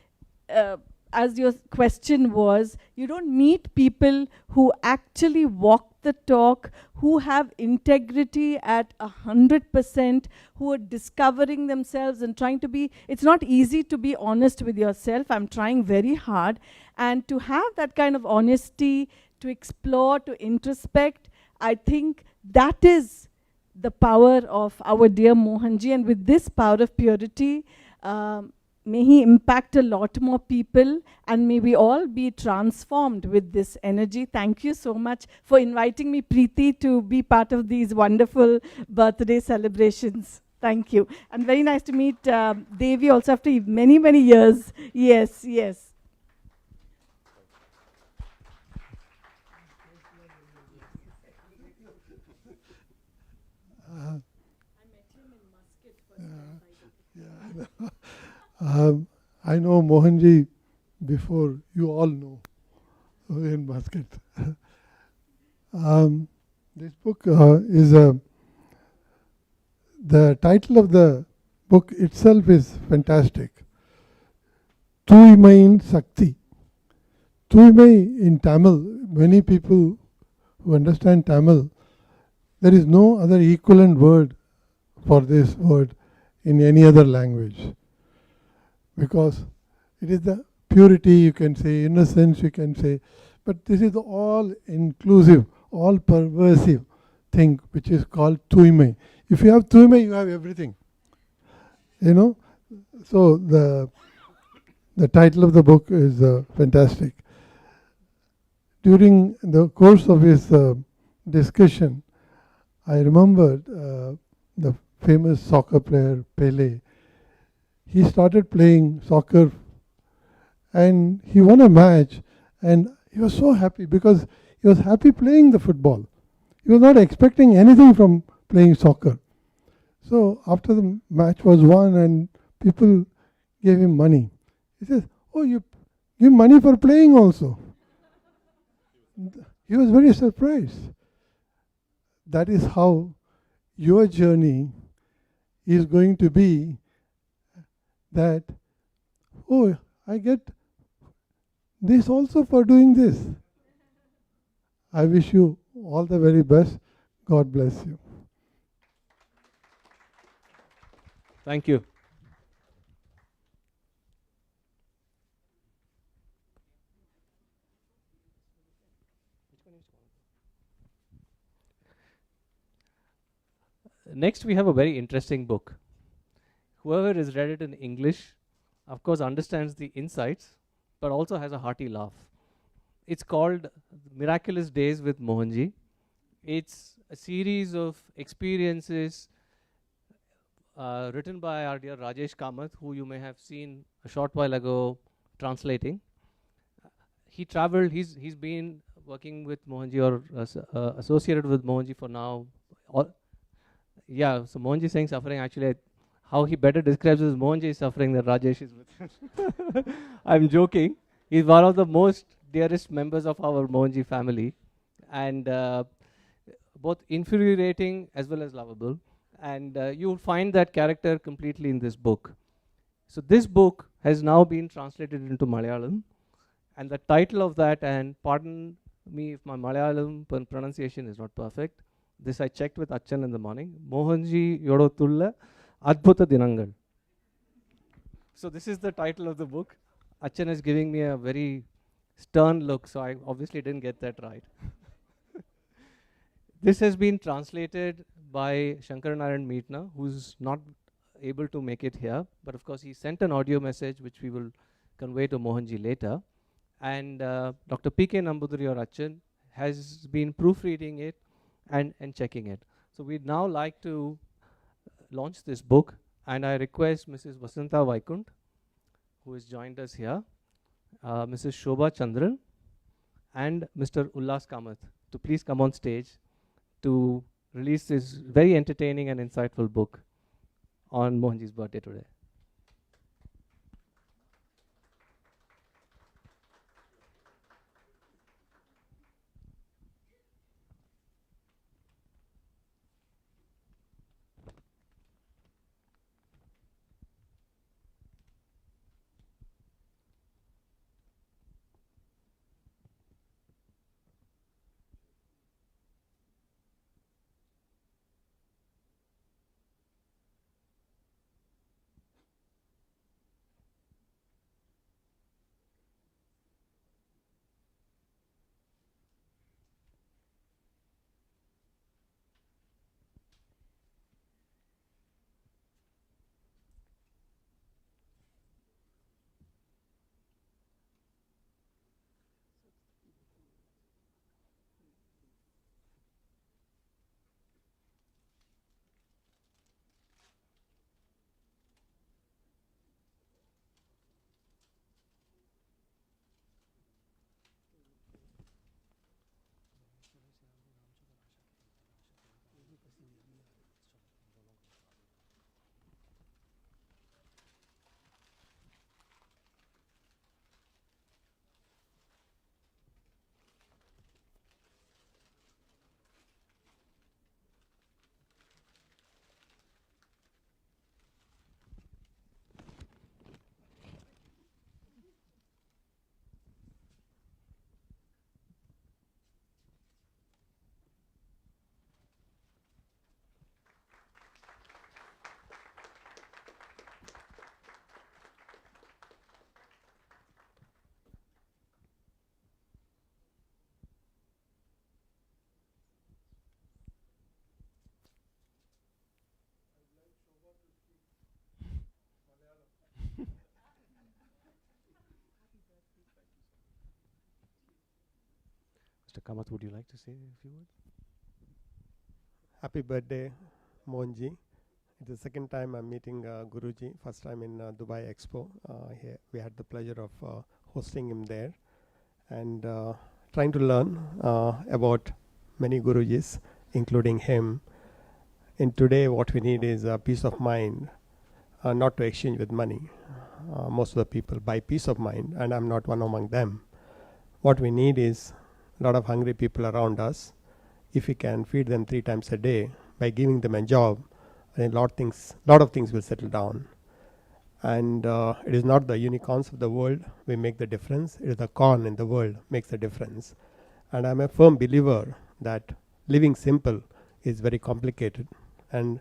as your question was, you don't meet people who actually walk the talk, who have integrity at 100%, who are discovering themselves and trying to be, it's not easy to be honest with yourself. I'm trying very hard. And to have that kind of honesty, to explore, to introspect, I think that is the power of our dear Mohanji. And with this power of purity, may he impact a lot more people, and may we all be transformed with this energy. Thank you so much for inviting me, Preeti, to be part of these wonderful birthday celebrations. Thank you. And very nice to meet Devi also after many, many years. Yes, yes. I know Mohanji before you all know in Muscat. This book is the title of the book itself is fantastic. Tuimain Sakti. Tuimai in Tamil, many people who understand Tamil, there is no other equivalent word for this word in any other language. Because it is the purity, you can say, innocence, you can say, but this is the all-inclusive, all-pervasive thing which is called Tuimai. If you have Tuimai, you have everything. You know? So the title of the book is fantastic. During the course of his discussion, I remembered the famous soccer player Pele. He started playing soccer and he won a match, and he was so happy because he was happy playing the football. He was not expecting anything from playing soccer. So after the match was won and people gave him money, he says, "Oh, you give money for playing also?" He was very surprised. That is how your journey is going to be that, oh, I get this also for doing this. I wish you all the very best. God bless you. Thank you. Next, we have a very interesting book. Whoever has read it in English, of course, understands the insights, but also has a hearty laugh. It's called Miraculous Days with Mohanji. It's a series of experiences written by our dear Rajesh Kamath, who you may have seen a short while ago translating. He traveled, he's been working with Mohanji or associated with Mohanji for now. Yeah, so Mohanji saying suffering, actually, how he better describes his Mohanji is suffering than Rajesh is with. I'm joking. He's one of the most dearest members of our Mohanji family, and both infuriating as well as lovable. And you'll find that character completely in this book. So this book has now been translated into Malayalam, and the title of that, and pardon me if my Malayalam pronunciation is not perfect, this I checked with Achan in the morning, Mohanji Yodotulla Adbhuta Dinangal. So this is the title of the book. Achan is giving me a very stern look, so I obviously didn't get that right. This has been translated by Shankaranarayan Meetna, who's not able to make it here, but of course he sent an audio message which we will convey to Mohanji later. And Dr. P.K. Nambudiri or Achan has been proofreading it and checking it. So we'd now like to launch this book, and I request Mrs. Vasanta Vaikunt, who has joined us here, Mrs. Shobha Chandran, and Mr. Ullas Kamath to please come on stage to release this very entertaining and insightful book on Mohanji's birthday today. Mr. Kamath, would you like to say a few words? Happy birthday, Mohanji. It's the second time I'm meeting Guruji. First time in Dubai Expo. Here we had the pleasure of hosting him there and trying to learn about many Gurujis, including him. And today what we need is a peace of mind, not to exchange with money. Most of the people buy peace of mind, and I'm not one among them. What we need is a lot of hungry people around us. If we can feed them 3 times a day by giving them a job, then a lot of things will settle down. And it is not the unicorns of the world we make the difference, it is the corn in the world makes the difference. And I'm a firm believer that living simple is very complicated, and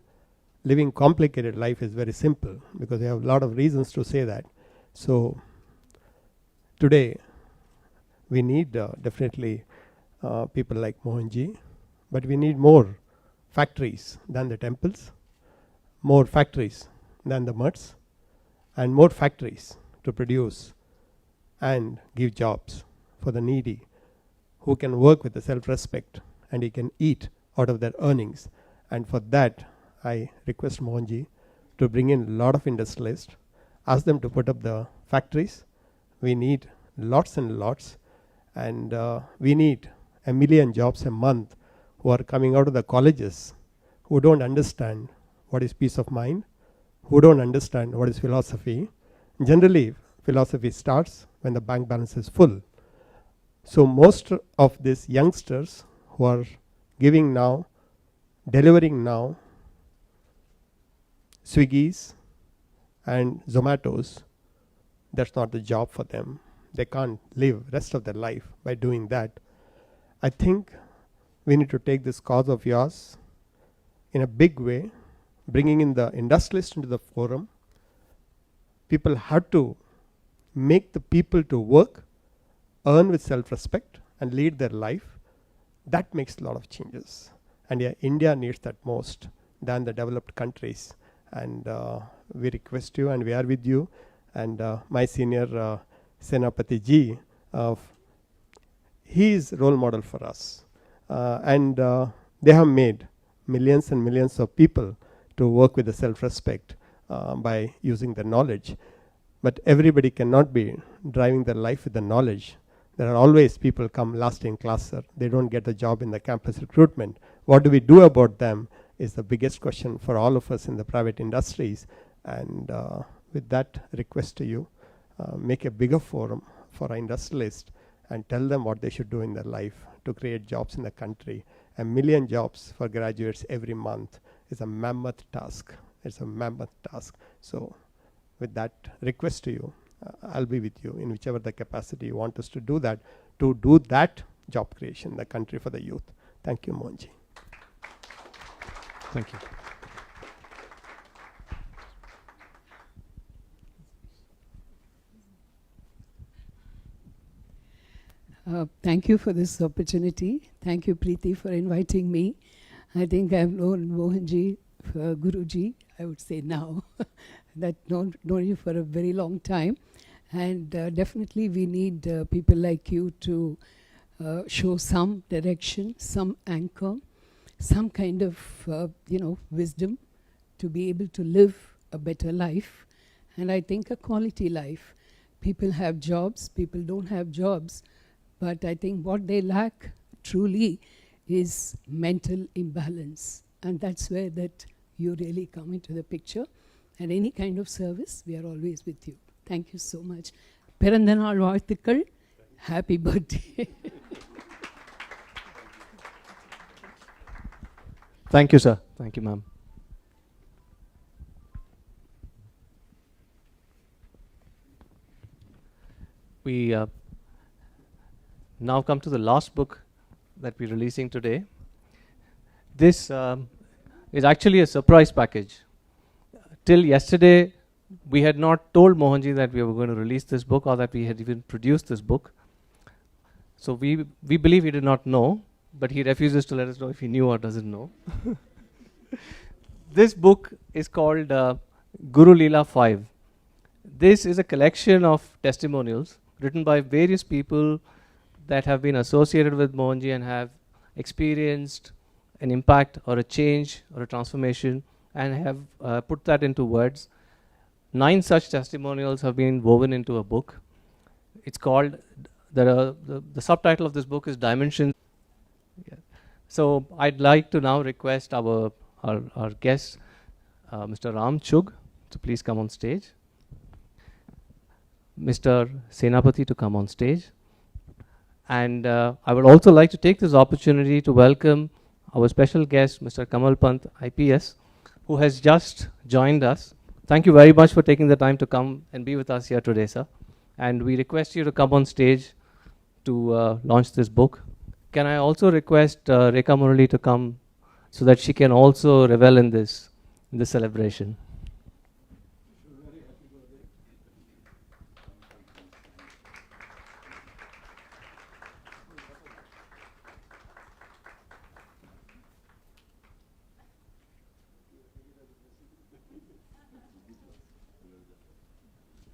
living complicated life is very simple, because we have a lot of reasons to say that. So today we need definitely people like Mohanji, but we need more factories than the temples, more factories than the mutts, and more factories to produce and give jobs for the needy who can work with the self-respect and he can eat out of their earnings. And for that, I request Mohanji to bring in a lot of industrialists, ask them to put up the factories. We need lots and lots, and we need 1 million jobs a month who are coming out of the colleges, who don't understand what is peace of mind, who don't understand what is philosophy. Generally, philosophy starts when the bank balance is full. So most of these youngsters who are giving now, delivering now, Swiggies and Zomatos, that's not the job for them. They can't live rest of their life by doing that. I think we need to take this cause of yours in a big way, bringing in the industrialists into the forum. People have to make the people to work, earn with self-respect and lead their life. That makes a lot of changes. And yeah, India needs that most than the developed countries. And we request you, and we are with you. And my senior Senapati ji, he is role model for us. And they have made millions and millions of people to work with the self-respect by using the knowledge. But everybody cannot be driving their life with the knowledge. There are always people come last in class, sir. They don't get a job in the campus recruitment. What do we do about them is the biggest question for all of us in the private industries. And with that request to you, make a bigger forum for our industrialists and tell them what they should do in their life to create jobs in the country. 1 million jobs for graduates every month is a mammoth task. It's a mammoth task. So with that request to you, I'll be with you in whichever the capacity you want us to do that job creation in the country for the youth. Thank you, Mohanji. Thank you. Thank you for this opportunity. Thank you, Preeti, for inviting me. I think I've known Mohanji, Guruji, I would say now, that known you for a very long time. And definitely we need people like you to show some direction, some anchor, some kind of wisdom to be able to live a better life. And I think a quality life. People have jobs, people don't have jobs. But I think what they lack truly is mental imbalance. And that's where that you really come into the picture. And any kind of service, we are always with you. Thank you so much. Pirandanal Varthikal, happy birthday. Thank you, sir. Thank you, ma'am. We now come to the last book that we're releasing today. This is actually a surprise package. Till yesterday, we had not told Mohanji that we were going to release this book or that we had even produced this book. So we believe he did not know, but he refuses to let us know if he knew or doesn't know. This book is called Guru Leela 5. This is a collection of testimonials written by various people that have been associated with Mohanji and have experienced an impact or a change or a transformation and have put that into words. 9 such testimonials have been woven into a book. It's called, the subtitle of this book is Dimensions. Yeah. So I'd like to now request our guest, Mr. Ram Chugh, to please come on stage. Mr. Senapati to come on stage. And I would also like to take this opportunity to welcome our special guest, Mr. Kamal Pant, IPS, who has just joined us. thank you very much for taking the time to come and be with us here today, sir. And we request you to come on stage to launch this book. Can I also request Rekha Murali to come so that she can also revel in this celebration?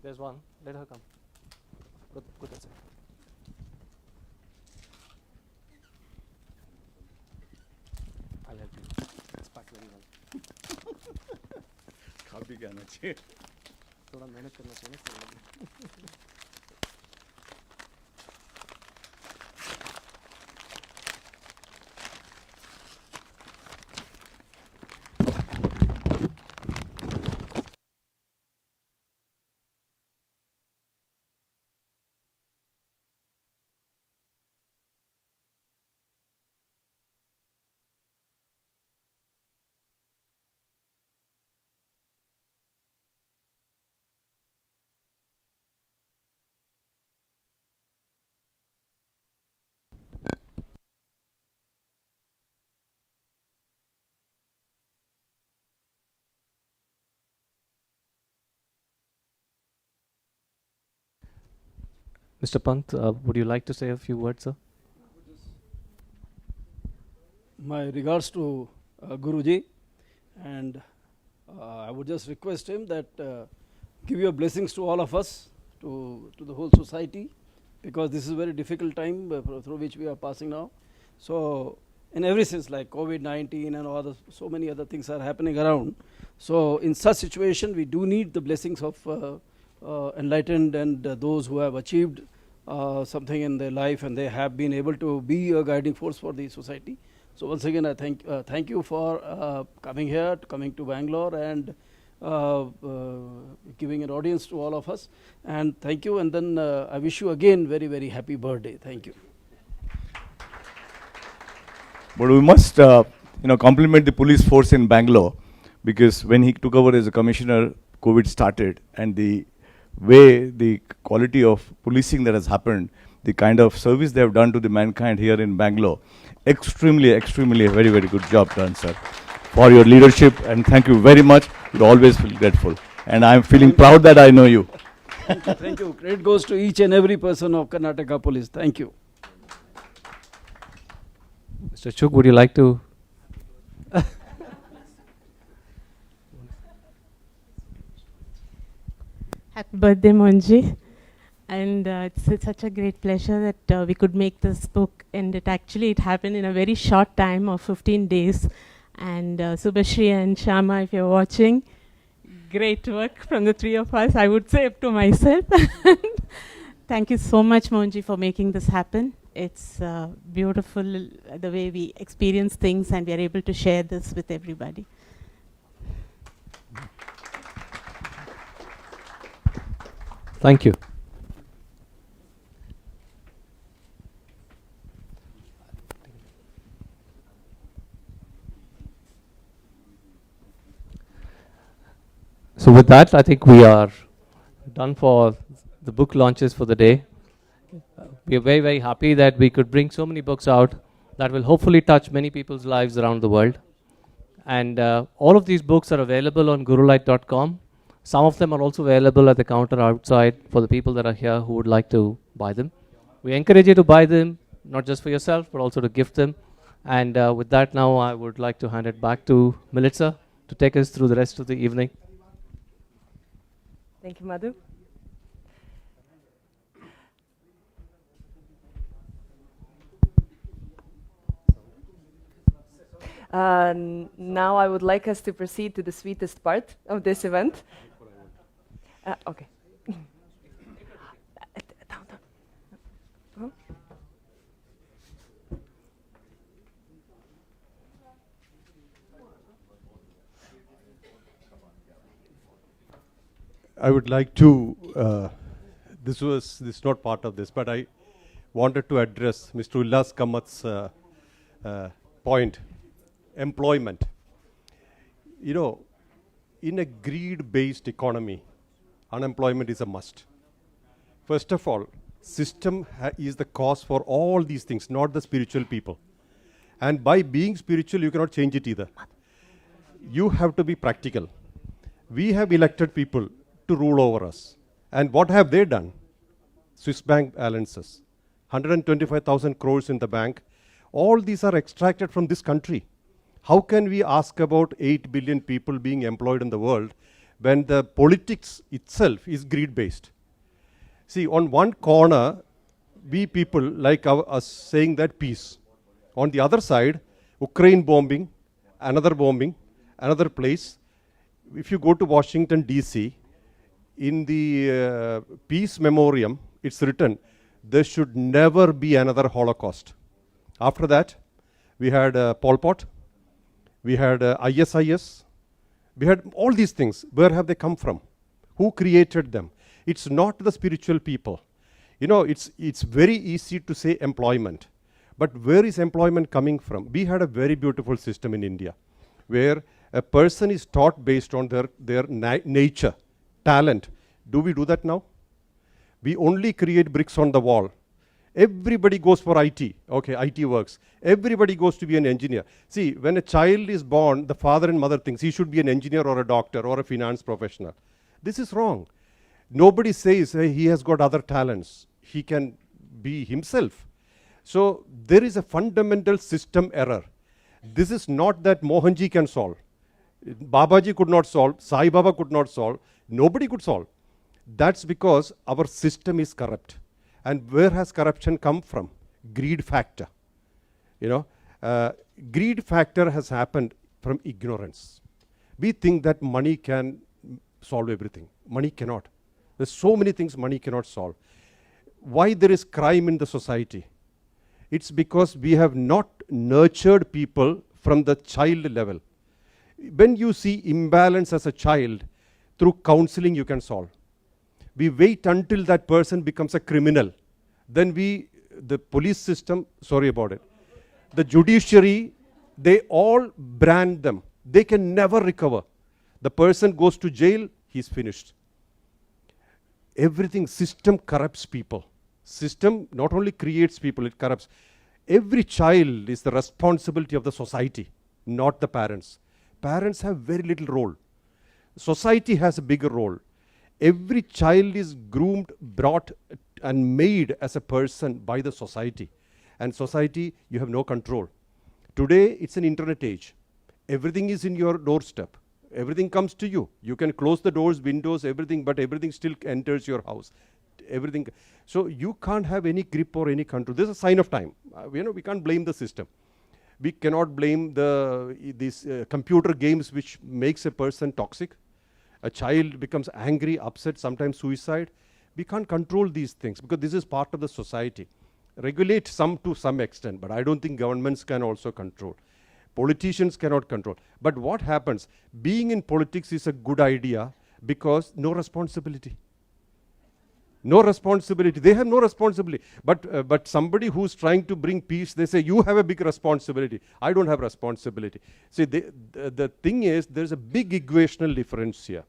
There's one. Let her come. Go that side. I'll help you. It's packed very well. खा P के आना चाहिए. थोड़ा मेहनत करना चाहिए ना. Mr. Pant, would you like to say a few words, sir? My regards to Guruji, and I would just request him that give your blessings to all of us, to the whole society, because this is a very difficult time through which we are passing now. So in every sense, like COVID-19 and all so many other things are happening around. So in such situation, we do need the blessings of enlightened and those who have achieved something in their life, and they have been able to be a guiding force for the society. So once again, I thank you for coming here, coming to Bangalore, and giving an audience to all of us. And thank you, and then I wish you again very, very happy birthday. Thank you. But we must, compliment the police force in Bangalore, because when he took over as a commissioner, COVID started, and the way the quality of policing that has happened, the kind of service they have done to the mankind here in Bangalore, extremely, extremely a very, very good job done, sir, for your leadership, and thank you very much. We'll always feel grateful, and I'm feeling proud that I know you. Thank you. Thank you. Credit goes to each and every person of Karnataka Police. Thank you. Mr. Chuk, would you like to? Happy birthday, Mohanji. And it's such a great pleasure that we could make this book. And it happened in a very short time of 15 days. And Subhashri and Shama, if you're watching, great work from the three of us, I would say, up to myself. Thank you so much, Mohanji, for making this happen. It's beautiful the way we experience things, and we are able to share this with everybody. Thank you. So with that, I think we are done for the book launches for the day. We are very, very happy that we could bring so many books out that will hopefully touch many people's lives around the world. And all of these books are available on gurulight.com. Some of them are also available at the counter outside for the people that are here who would like to buy them. We encourage you to buy them, not just for yourself, but also to gift them. And with that now, I would like to hand it back to Milica to take us through the rest of the evening. Thank you, Madhu. Now I would like us to proceed to the sweetest part of this event. Okay. Down. I would like to, this is not part of this, but I wanted to address Mr. Ullas Kamat's point, employment. You know, in a greed-based economy, unemployment is a must. First of all, system is the cause for all these things, not the spiritual people. And by being spiritual, you cannot change it either. You have to be practical. We have elected people to rule over us. And what have they done? Swiss bank balances, 125,000 crores in the bank. All these are extracted from this country. How can we ask about 8 billion people being employed in the world when the politics itself is greed-based? See, on one corner, we people like us saying that peace. On the other side, Ukraine bombing, another place. If you go to Washington, D.C., in the peace memoriam, it's written, there should never be another Holocaust. After that, we had Pol Pot, we had ISIS, we had all these things. Where have they come from? Who created them? It's not the spiritual people. You know, it's very easy to say employment. But where is employment coming from? We had a very beautiful system in India where a person is taught based on their nature, talent. Do we do that now? We only create bricks on the wall. Everybody goes for IT. Okay, IT works. Everybody goes to be an engineer. See, when a child is born, the father and mother thinks he should be an engineer or a doctor or a finance professional. This is wrong. Nobody says hey, he has got other talents. He can be himself. So there is a fundamental system error. This is not that Mohanji can solve. Babaji could not solve. Sai Baba could not solve. Nobody could solve. That's because our system is corrupt. And where has corruption come from? Greed factor. You know, greed factor has happened from ignorance. We think that money can solve everything. Money cannot. There's so many things money cannot solve. Why there is crime in the society? It's because we have not nurtured people from the child level. When you see imbalance as a child, through counseling you can solve. We wait until that person becomes a criminal. Then the police system, sorry about it, the judiciary, they all brand them. They can never recover. The person goes to jail, he's finished. Everything, system corrupts people. System not only creates people, it corrupts. Every child is the responsibility of the society, not the parents. Parents have very little role. Society has a bigger role. Every child is groomed, brought and made as a person by the society. And society, you have no control. Today, it's an internet age. Everything is in your doorstep. Everything comes to you. You can close the doors, windows, everything, but everything still enters your house. Everything. So you can't have any grip or any control. This is a sign of time. We can't blame the system. We cannot blame these computer games which makes a person toxic. A child becomes angry, upset, sometimes suicide. We can't control these things because this is part of the society. Regulate some to some extent, but I don't think governments can also control. Politicians cannot control. But what happens? Being in politics is a good idea because no responsibility. No responsibility. They have no responsibility. But somebody who's trying to bring peace, they say, you have a big responsibility. I don't have responsibility. See, the thing is, there's a big equational difference here.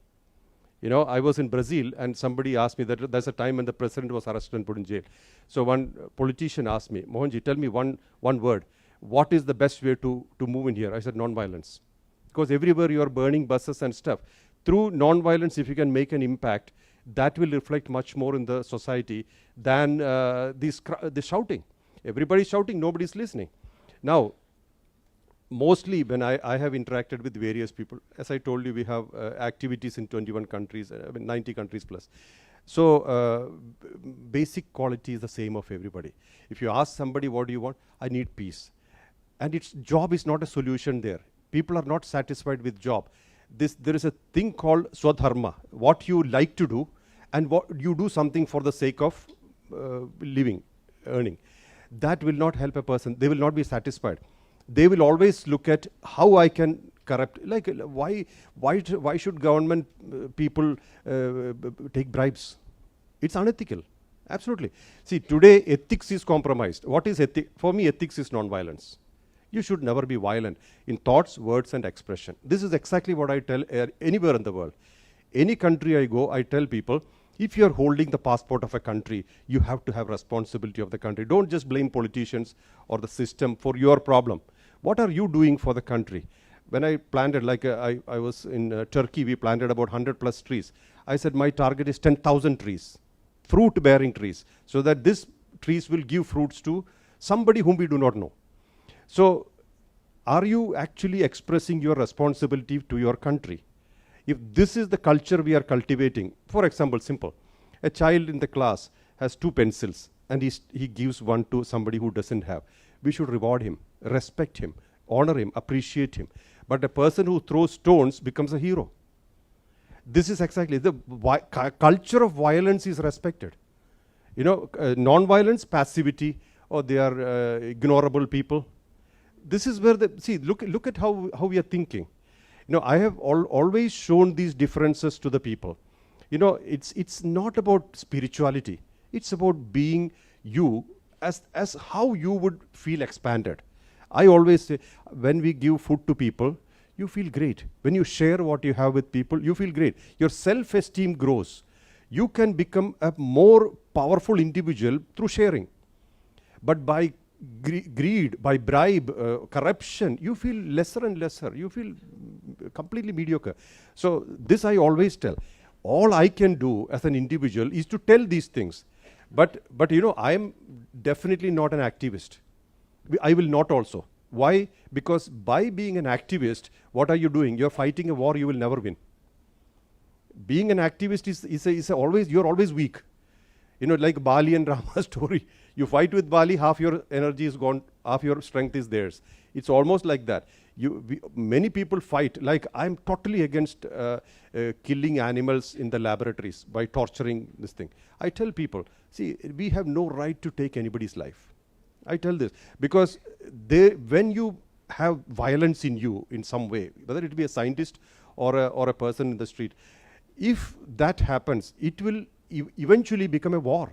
You know, I was in Brazil and somebody asked me that there's a time when the president was arrested and put in jail. So one politician asked me, Mohanji, tell me one word. What is the best way to move in here? I said, non-violence. Because everywhere you are burning buses and stuff. Through non-violence, if you can make an impact, that will reflect much more in the society than this shouting. Everybody's shouting, nobody's listening. Now, mostly when I have interacted with various people, as I told you, we have activities in 21 countries, 90 countries plus. So basic quality is the same of everybody. If you ask somebody, what do you want? I need peace. And its job is not a solution there. People are not satisfied with job. There is a thing called swadharma, what you like to do and what you do something for the sake of living, earning. That will not help a person. They will not be satisfied. They will always look at how I can corrupt. Like why should government people take bribes? It's unethical. Absolutely. See, today ethics is compromised. What is ethics? For me, ethics is non-violence. You should never be violent in thoughts, words, and expression. This is exactly what I tell anywhere in the world. Any country I go, I tell people, if you're holding the passport of a country, you have to have responsibility of the country. Don't just blame politicians or the system for your problem. What are you doing for the country? When I planted, like I was in Turkey, we planted about 100 plus trees. I said my target is 10,000 trees, fruit-bearing trees, so that these trees will give fruits to somebody whom we do not know. So, are you actually expressing your responsibility to your country? If this is the culture we are cultivating, for example, simple, a child in the class has 2 pencils and he gives one to somebody who doesn't have. We should reward him, respect him, honor him, appreciate him. But a person who throws stones becomes a hero. This is exactly, the culture of violence is respected. You know, non-violence, passivity, or they are ignorable people. This is where look at how we are thinking. You know, I have always shown these differences to the people. You know, it's not about spirituality. It's about being you as how you would feel expanded. I always say, when we give food to people, you feel great. When you share what you have with people, you feel great. Your self-esteem grows. You can become a more powerful individual through sharing. But by greed, by bribe, corruption, you feel lesser and lesser. You feel completely mediocre. So this I always tell. All I can do as an individual is to tell these things. But you know, I am definitely not an activist. I will not also. Why? Because by being an activist, what are you doing? You're fighting a war you will never win. Being an activist is always, you're always weak. You know, like Bali and Rama's story. You fight with Bali, half your energy is gone, half your strength is theirs. It's almost like that. Many people fight, like I'm totally against killing animals in the laboratories by torturing this thing. I tell people, see, we have no right to take anybody's life. I tell this because when you have violence in you in some way, whether it be a scientist or a person in the street, if that happens, it will eventually become a war,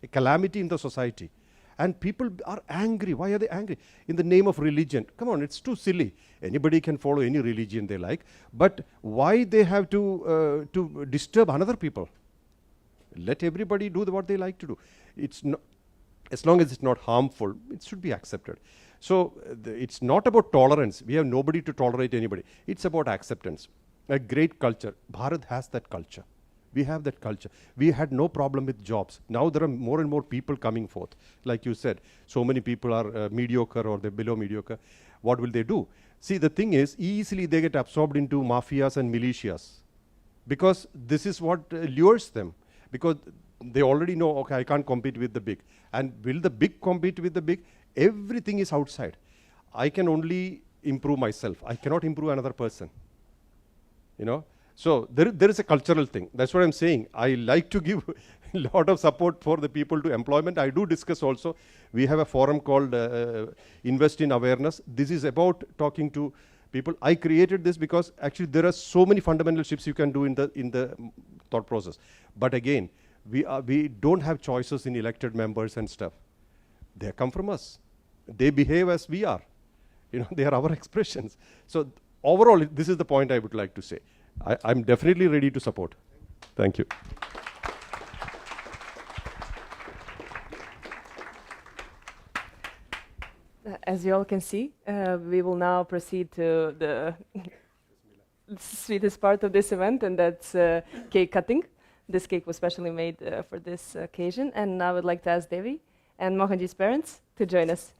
a calamity in the society. And people are angry. Why are they angry? In the name of religion. Come on, it's too silly. Anybody can follow any religion they like. But why they have to disturb another people? Let everybody do what they like to do. It's not, as long as it's not harmful, it should be accepted. So it's not about tolerance. We have nobody to tolerate anybody. It's about acceptance. A great culture. Bharat has that culture. We have that culture. We had no problem with jobs. Now there are more and more people coming forth. Like you said, so many people are mediocre or they're below mediocre. What will they do? See, the thing is, easily they get absorbed into mafias and militias because this is what lures them. Because they already know, okay, I can't compete with the big. And will the big compete with the big? Everything is outside. I can only improve myself. I cannot improve another person. You know? So there is a cultural thing. That's what I'm saying. I like to give a lot of support for the people to employment. I do discuss also. We have a forum called Invest in Awareness. This is about talking to people. I created this because actually there are so many fundamental shifts you can do in the thought process. But again, we don't have choices in elected members and stuff. They come from us. They behave as we are. You know, they are our expressions. So overall, this is the point I would like to say. I'm definitely ready to support. Thank you. As you all can see, we will now proceed to the sweetest part of this event, and that's cake cutting. This cake was specially made for this occasion, and I would like to ask Devi and Mohanji's parents to join us.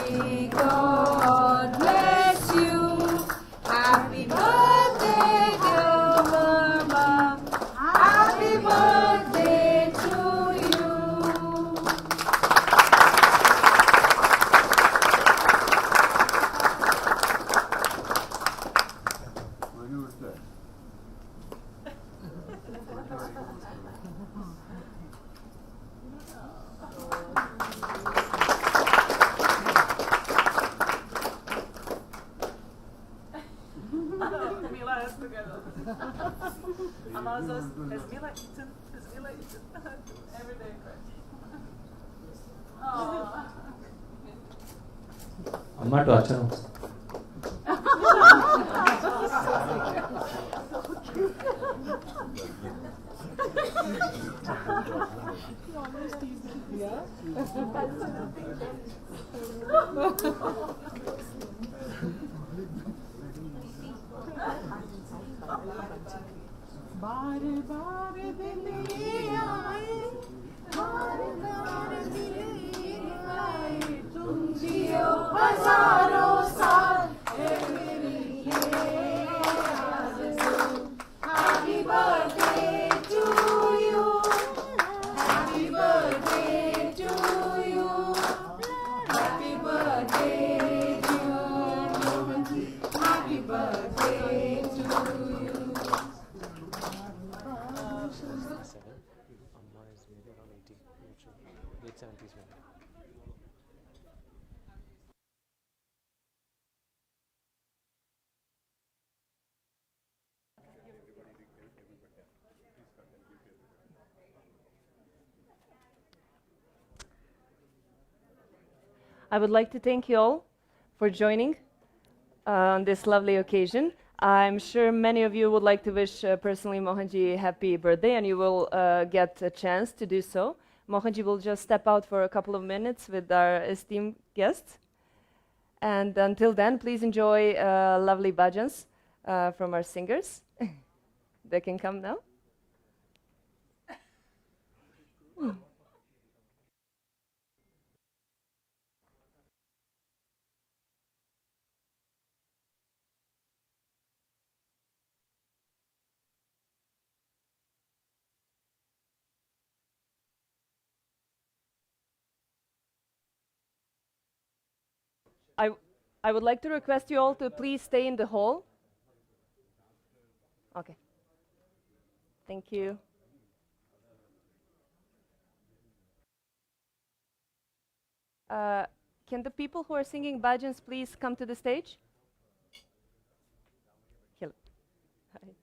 May God bless you. Happy birthday, dear Mama. Happy birthday to you. Mila has together. Allows us, has Mila eaten? Has Mila eaten? Every day. Amma to Achana. बार बार दिल ये आए, बार बार दिल ये आए, तुम जियो हजारों साल, है मेरी ये आरज़ू। Happy birthday to you, happy birthday to you, happy birthday to you, happy birthday to you. Amma is maybe around 80, late 70s maybe. I would like to thank you all for joining on this lovely occasion. I'm sure many of you would like to wish personally Mohanji happy birthday, and you will get a chance to do so. Mohanji will just step out for a couple of minutes with our esteemed guests. And until then, please enjoy lovely bhajans from our singers. They can come now. I would like to request you all to please stay in the hall. Okay. Thank you. Can the people who are singing bhajans please come to the stage? Hello. Hi.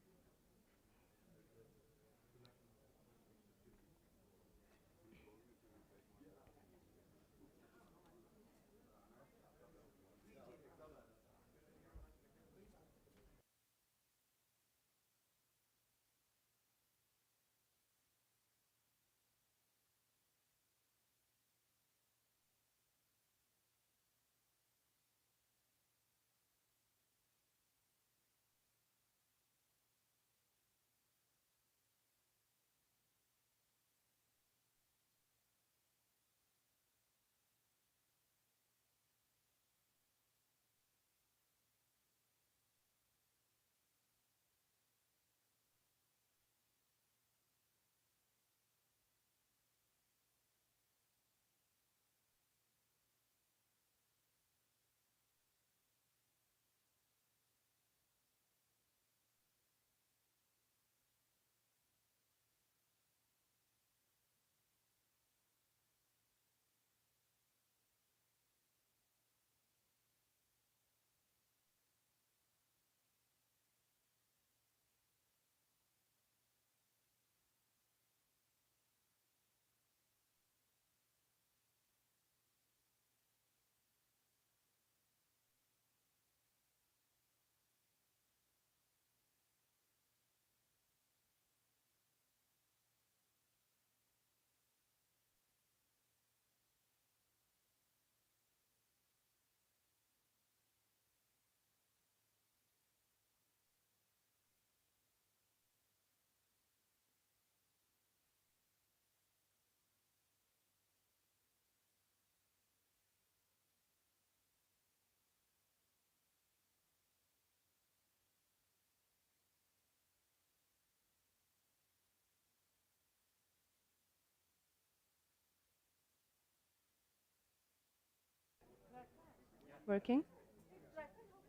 Working?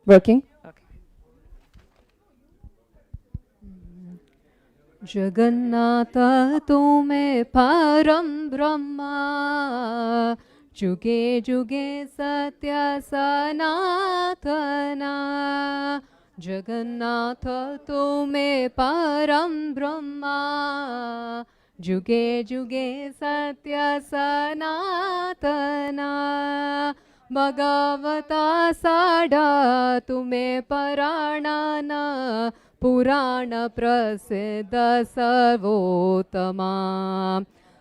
Working? Okay. Jagannath तुम्हें परम ब्रह्मा जुगे जुगे सत्य सनातना जगन्नाथ तुम्हें परम ब्रह्मा जुगे जुगे सत्य सनातना भगवता साडा तुम्हें पराणाना पुराण प्रसिद्ध सर्वोत्तमा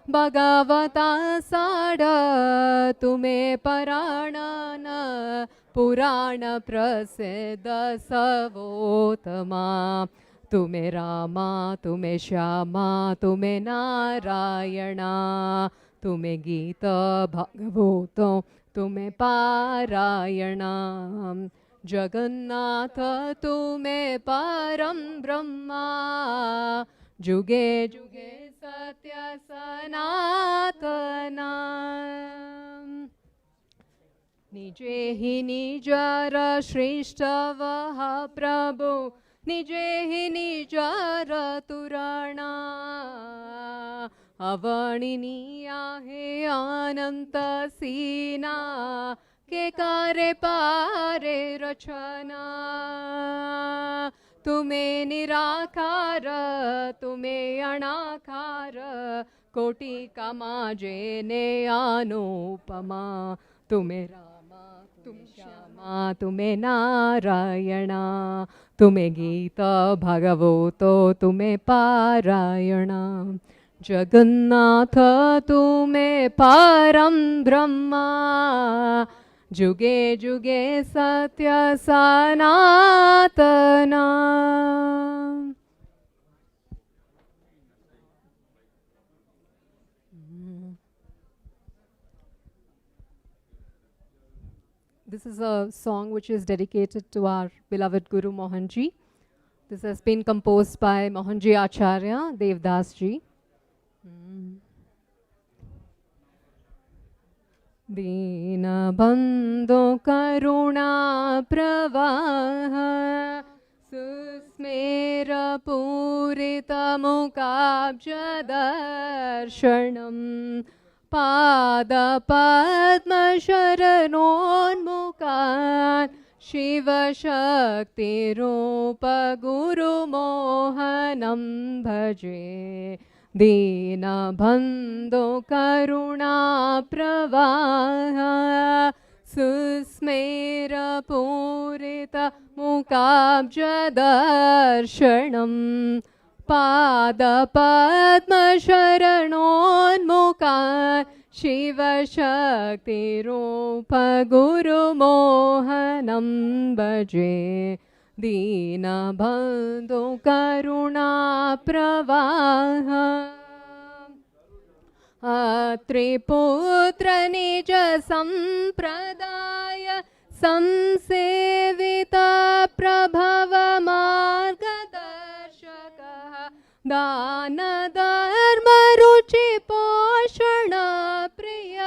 भगवता साड तुम्हें पराणान पुराण प्रसिद्ध सर्वोत्तमा तुम्हें रामा तुम्हें श्यामा तुम्हें नारायणा तुम्हें गीत भागवत तुम्हें पारायणा जगन्नाथ तुम्हें परम ब्रह्मा जुगे जुगे सत्य सनातना निजे ही निजर श्रेष्ठ वह प्रभु निजे ही निजर तुरणा अवर्णनीया हे अनंत सीना के करे पारे रचना तुम्हें निराकार तुम्हें अनाकार कोटि का माजे ने अनुपमा तुम्हें रामा तुम्हें श्यामा तुम्हें नारायणा तुम्हें गीत भागवतो तुम्हें पारायणा जगन्नाथ तुम्हें परम ब्रह्मा जुगे जुगे सत्य सनातना This is a song which is dedicated to our beloved Guru Mohanji. This has been composed by Mohanji Acharya Devdas ji. दीनबन्धो करुणा प्रवाह सुस्मेर पूरितमुखाब्जदर्शनम् पादपद्मशरणोन्मुखान् शिवशक्तिरूपगुरुमोहनं भजे दीनबन्धो करुणा प्रवाह सुस्मेर पूरितमुखाब्जदर्शनम् पादपद्मशरणोन्मुखान् शिवशक्तिरूपगुरुमोहनं भजे दीनबन्धो करुणा प्रवाह अत्रिपुत्र निज संप्रदाय संसेवित प्रभव मार्गदर्शकः दान धर्म रुचि पोषण प्रिय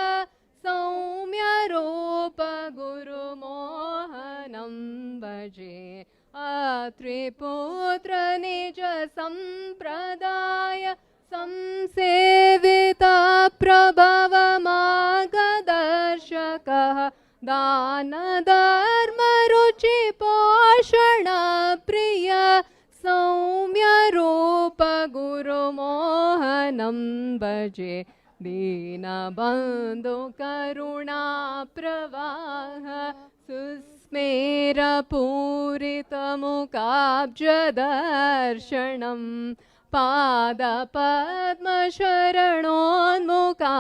सौम्य रूप गुरुमोहनं भजे अत्रिपुत्र निज संप्रदाय संसेवित प्रभव मार्गदर्शकः दान धर्म रुचि पोषण प्रिय सौम्य रूप गुरुमोहनं भजे दीनबन्धो करुणा प्रवाह सुस्मेर पूरितमुखाब्जदर्शनम् पादपद्मशरणोन्मुखा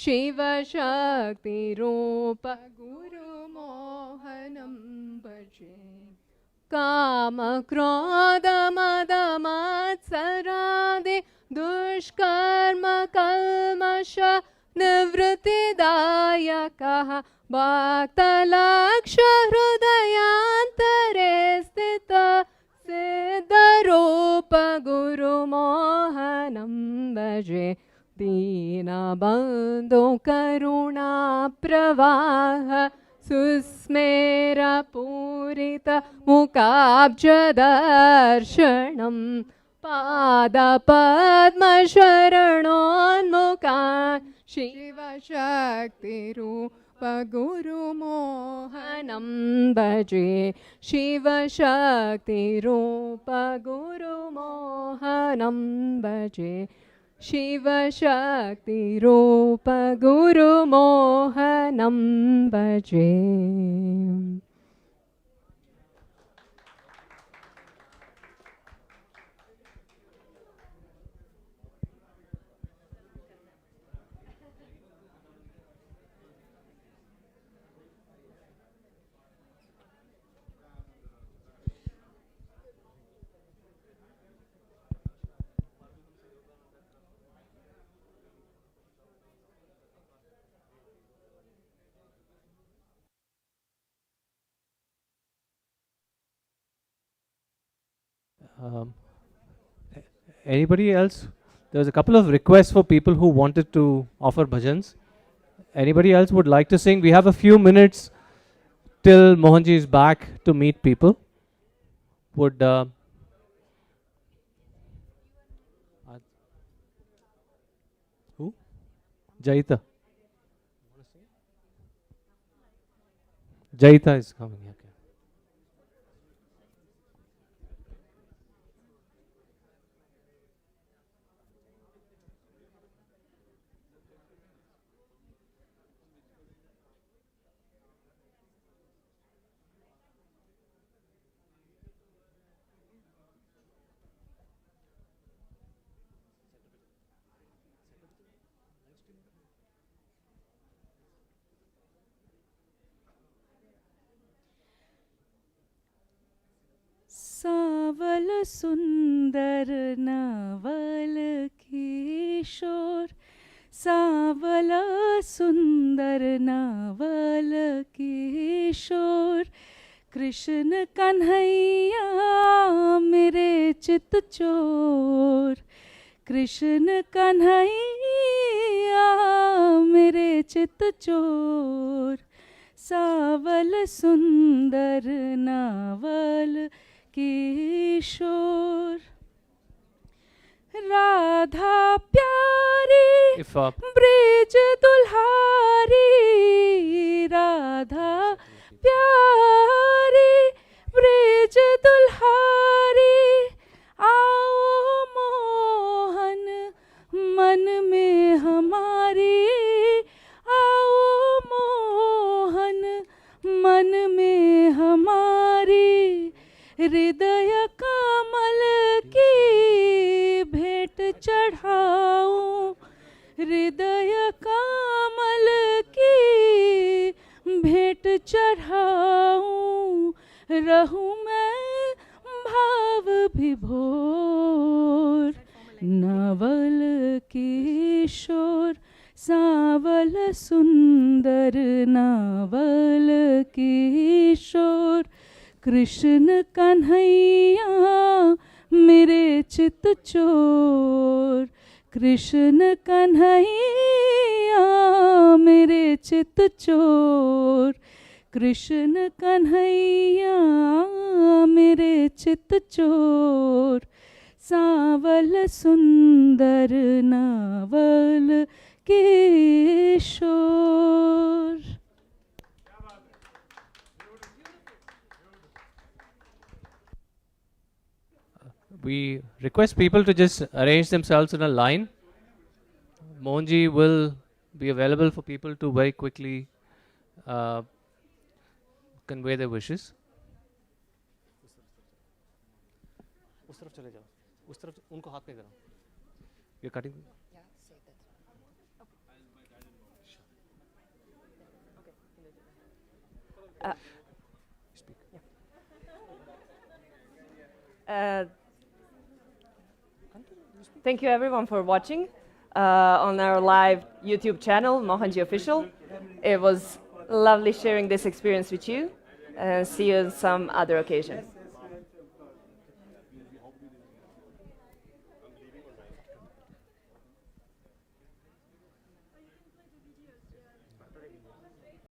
शिवशक्तिरूप गुरुमोहनं भजे काम क्रोध मद मत्सरादि दुष्कर्म कल्मष निवृत्तिदायकः भक्तलक्ष हृदयान्तरे स्थित सिद्धरूप गुरुमोहनं भजे दीनबन्धो करुणा प्रवाह सुस्मेरपूरितमुकाब्जदर्शनं पादपद्मशरणोन्मुखान् शिवशक्तिरूपगुरुमोहनं भजे शिवशक्तिरूपगुरुमोहनं भजे शिवशक्तिरूपगुरुमोहनं भजे. Anybody else? There's a couple of requests for people who wanted to offer bhajans. Anybody else would like to sing? We have a few minutes till Mohanji is back to meet people. Would who? Jaita. Jaita is coming. Okay. सावल सुंदर नवल किशोर सावल सुंदर नवल किशोर कृष्ण कन्हैया मेरे चित चोर कृष्ण कन्हैया मेरे चित चोर सावल सुंदर नवल किशोर राधा प्यारी ब्रिज दुल्हारी राधा प्यारी ब्रिज दुल्हारी आओ मोहन मन में हमारी आओ मोहन मन में हमारी हृदय कमल की भेंट चढ़ाऊं हृदय कमल की भेंट चढ़ाऊं रहूं मैं भाव विभोर नवल किशोर सावल सुंदर नवल किशोर कृष्ण कन्हैया मेरे चित चोर कृष्ण कन्हैया मेरे चित चोर कृष्ण कन्हैया मेरे चित चोर सावल सुंदर Naval Kishore. We request people to just arrange themselves in a line. Mohanji will be available for people to very quickly convey their wishes. उस तरफ चले जाओ, उस तरफ उनको हाथ में कराओ. You're cutting. Thank you everyone for watching on our live YouTube channel, Mohanji Official. It was lovely sharing this experience with you. See you on some other occasion.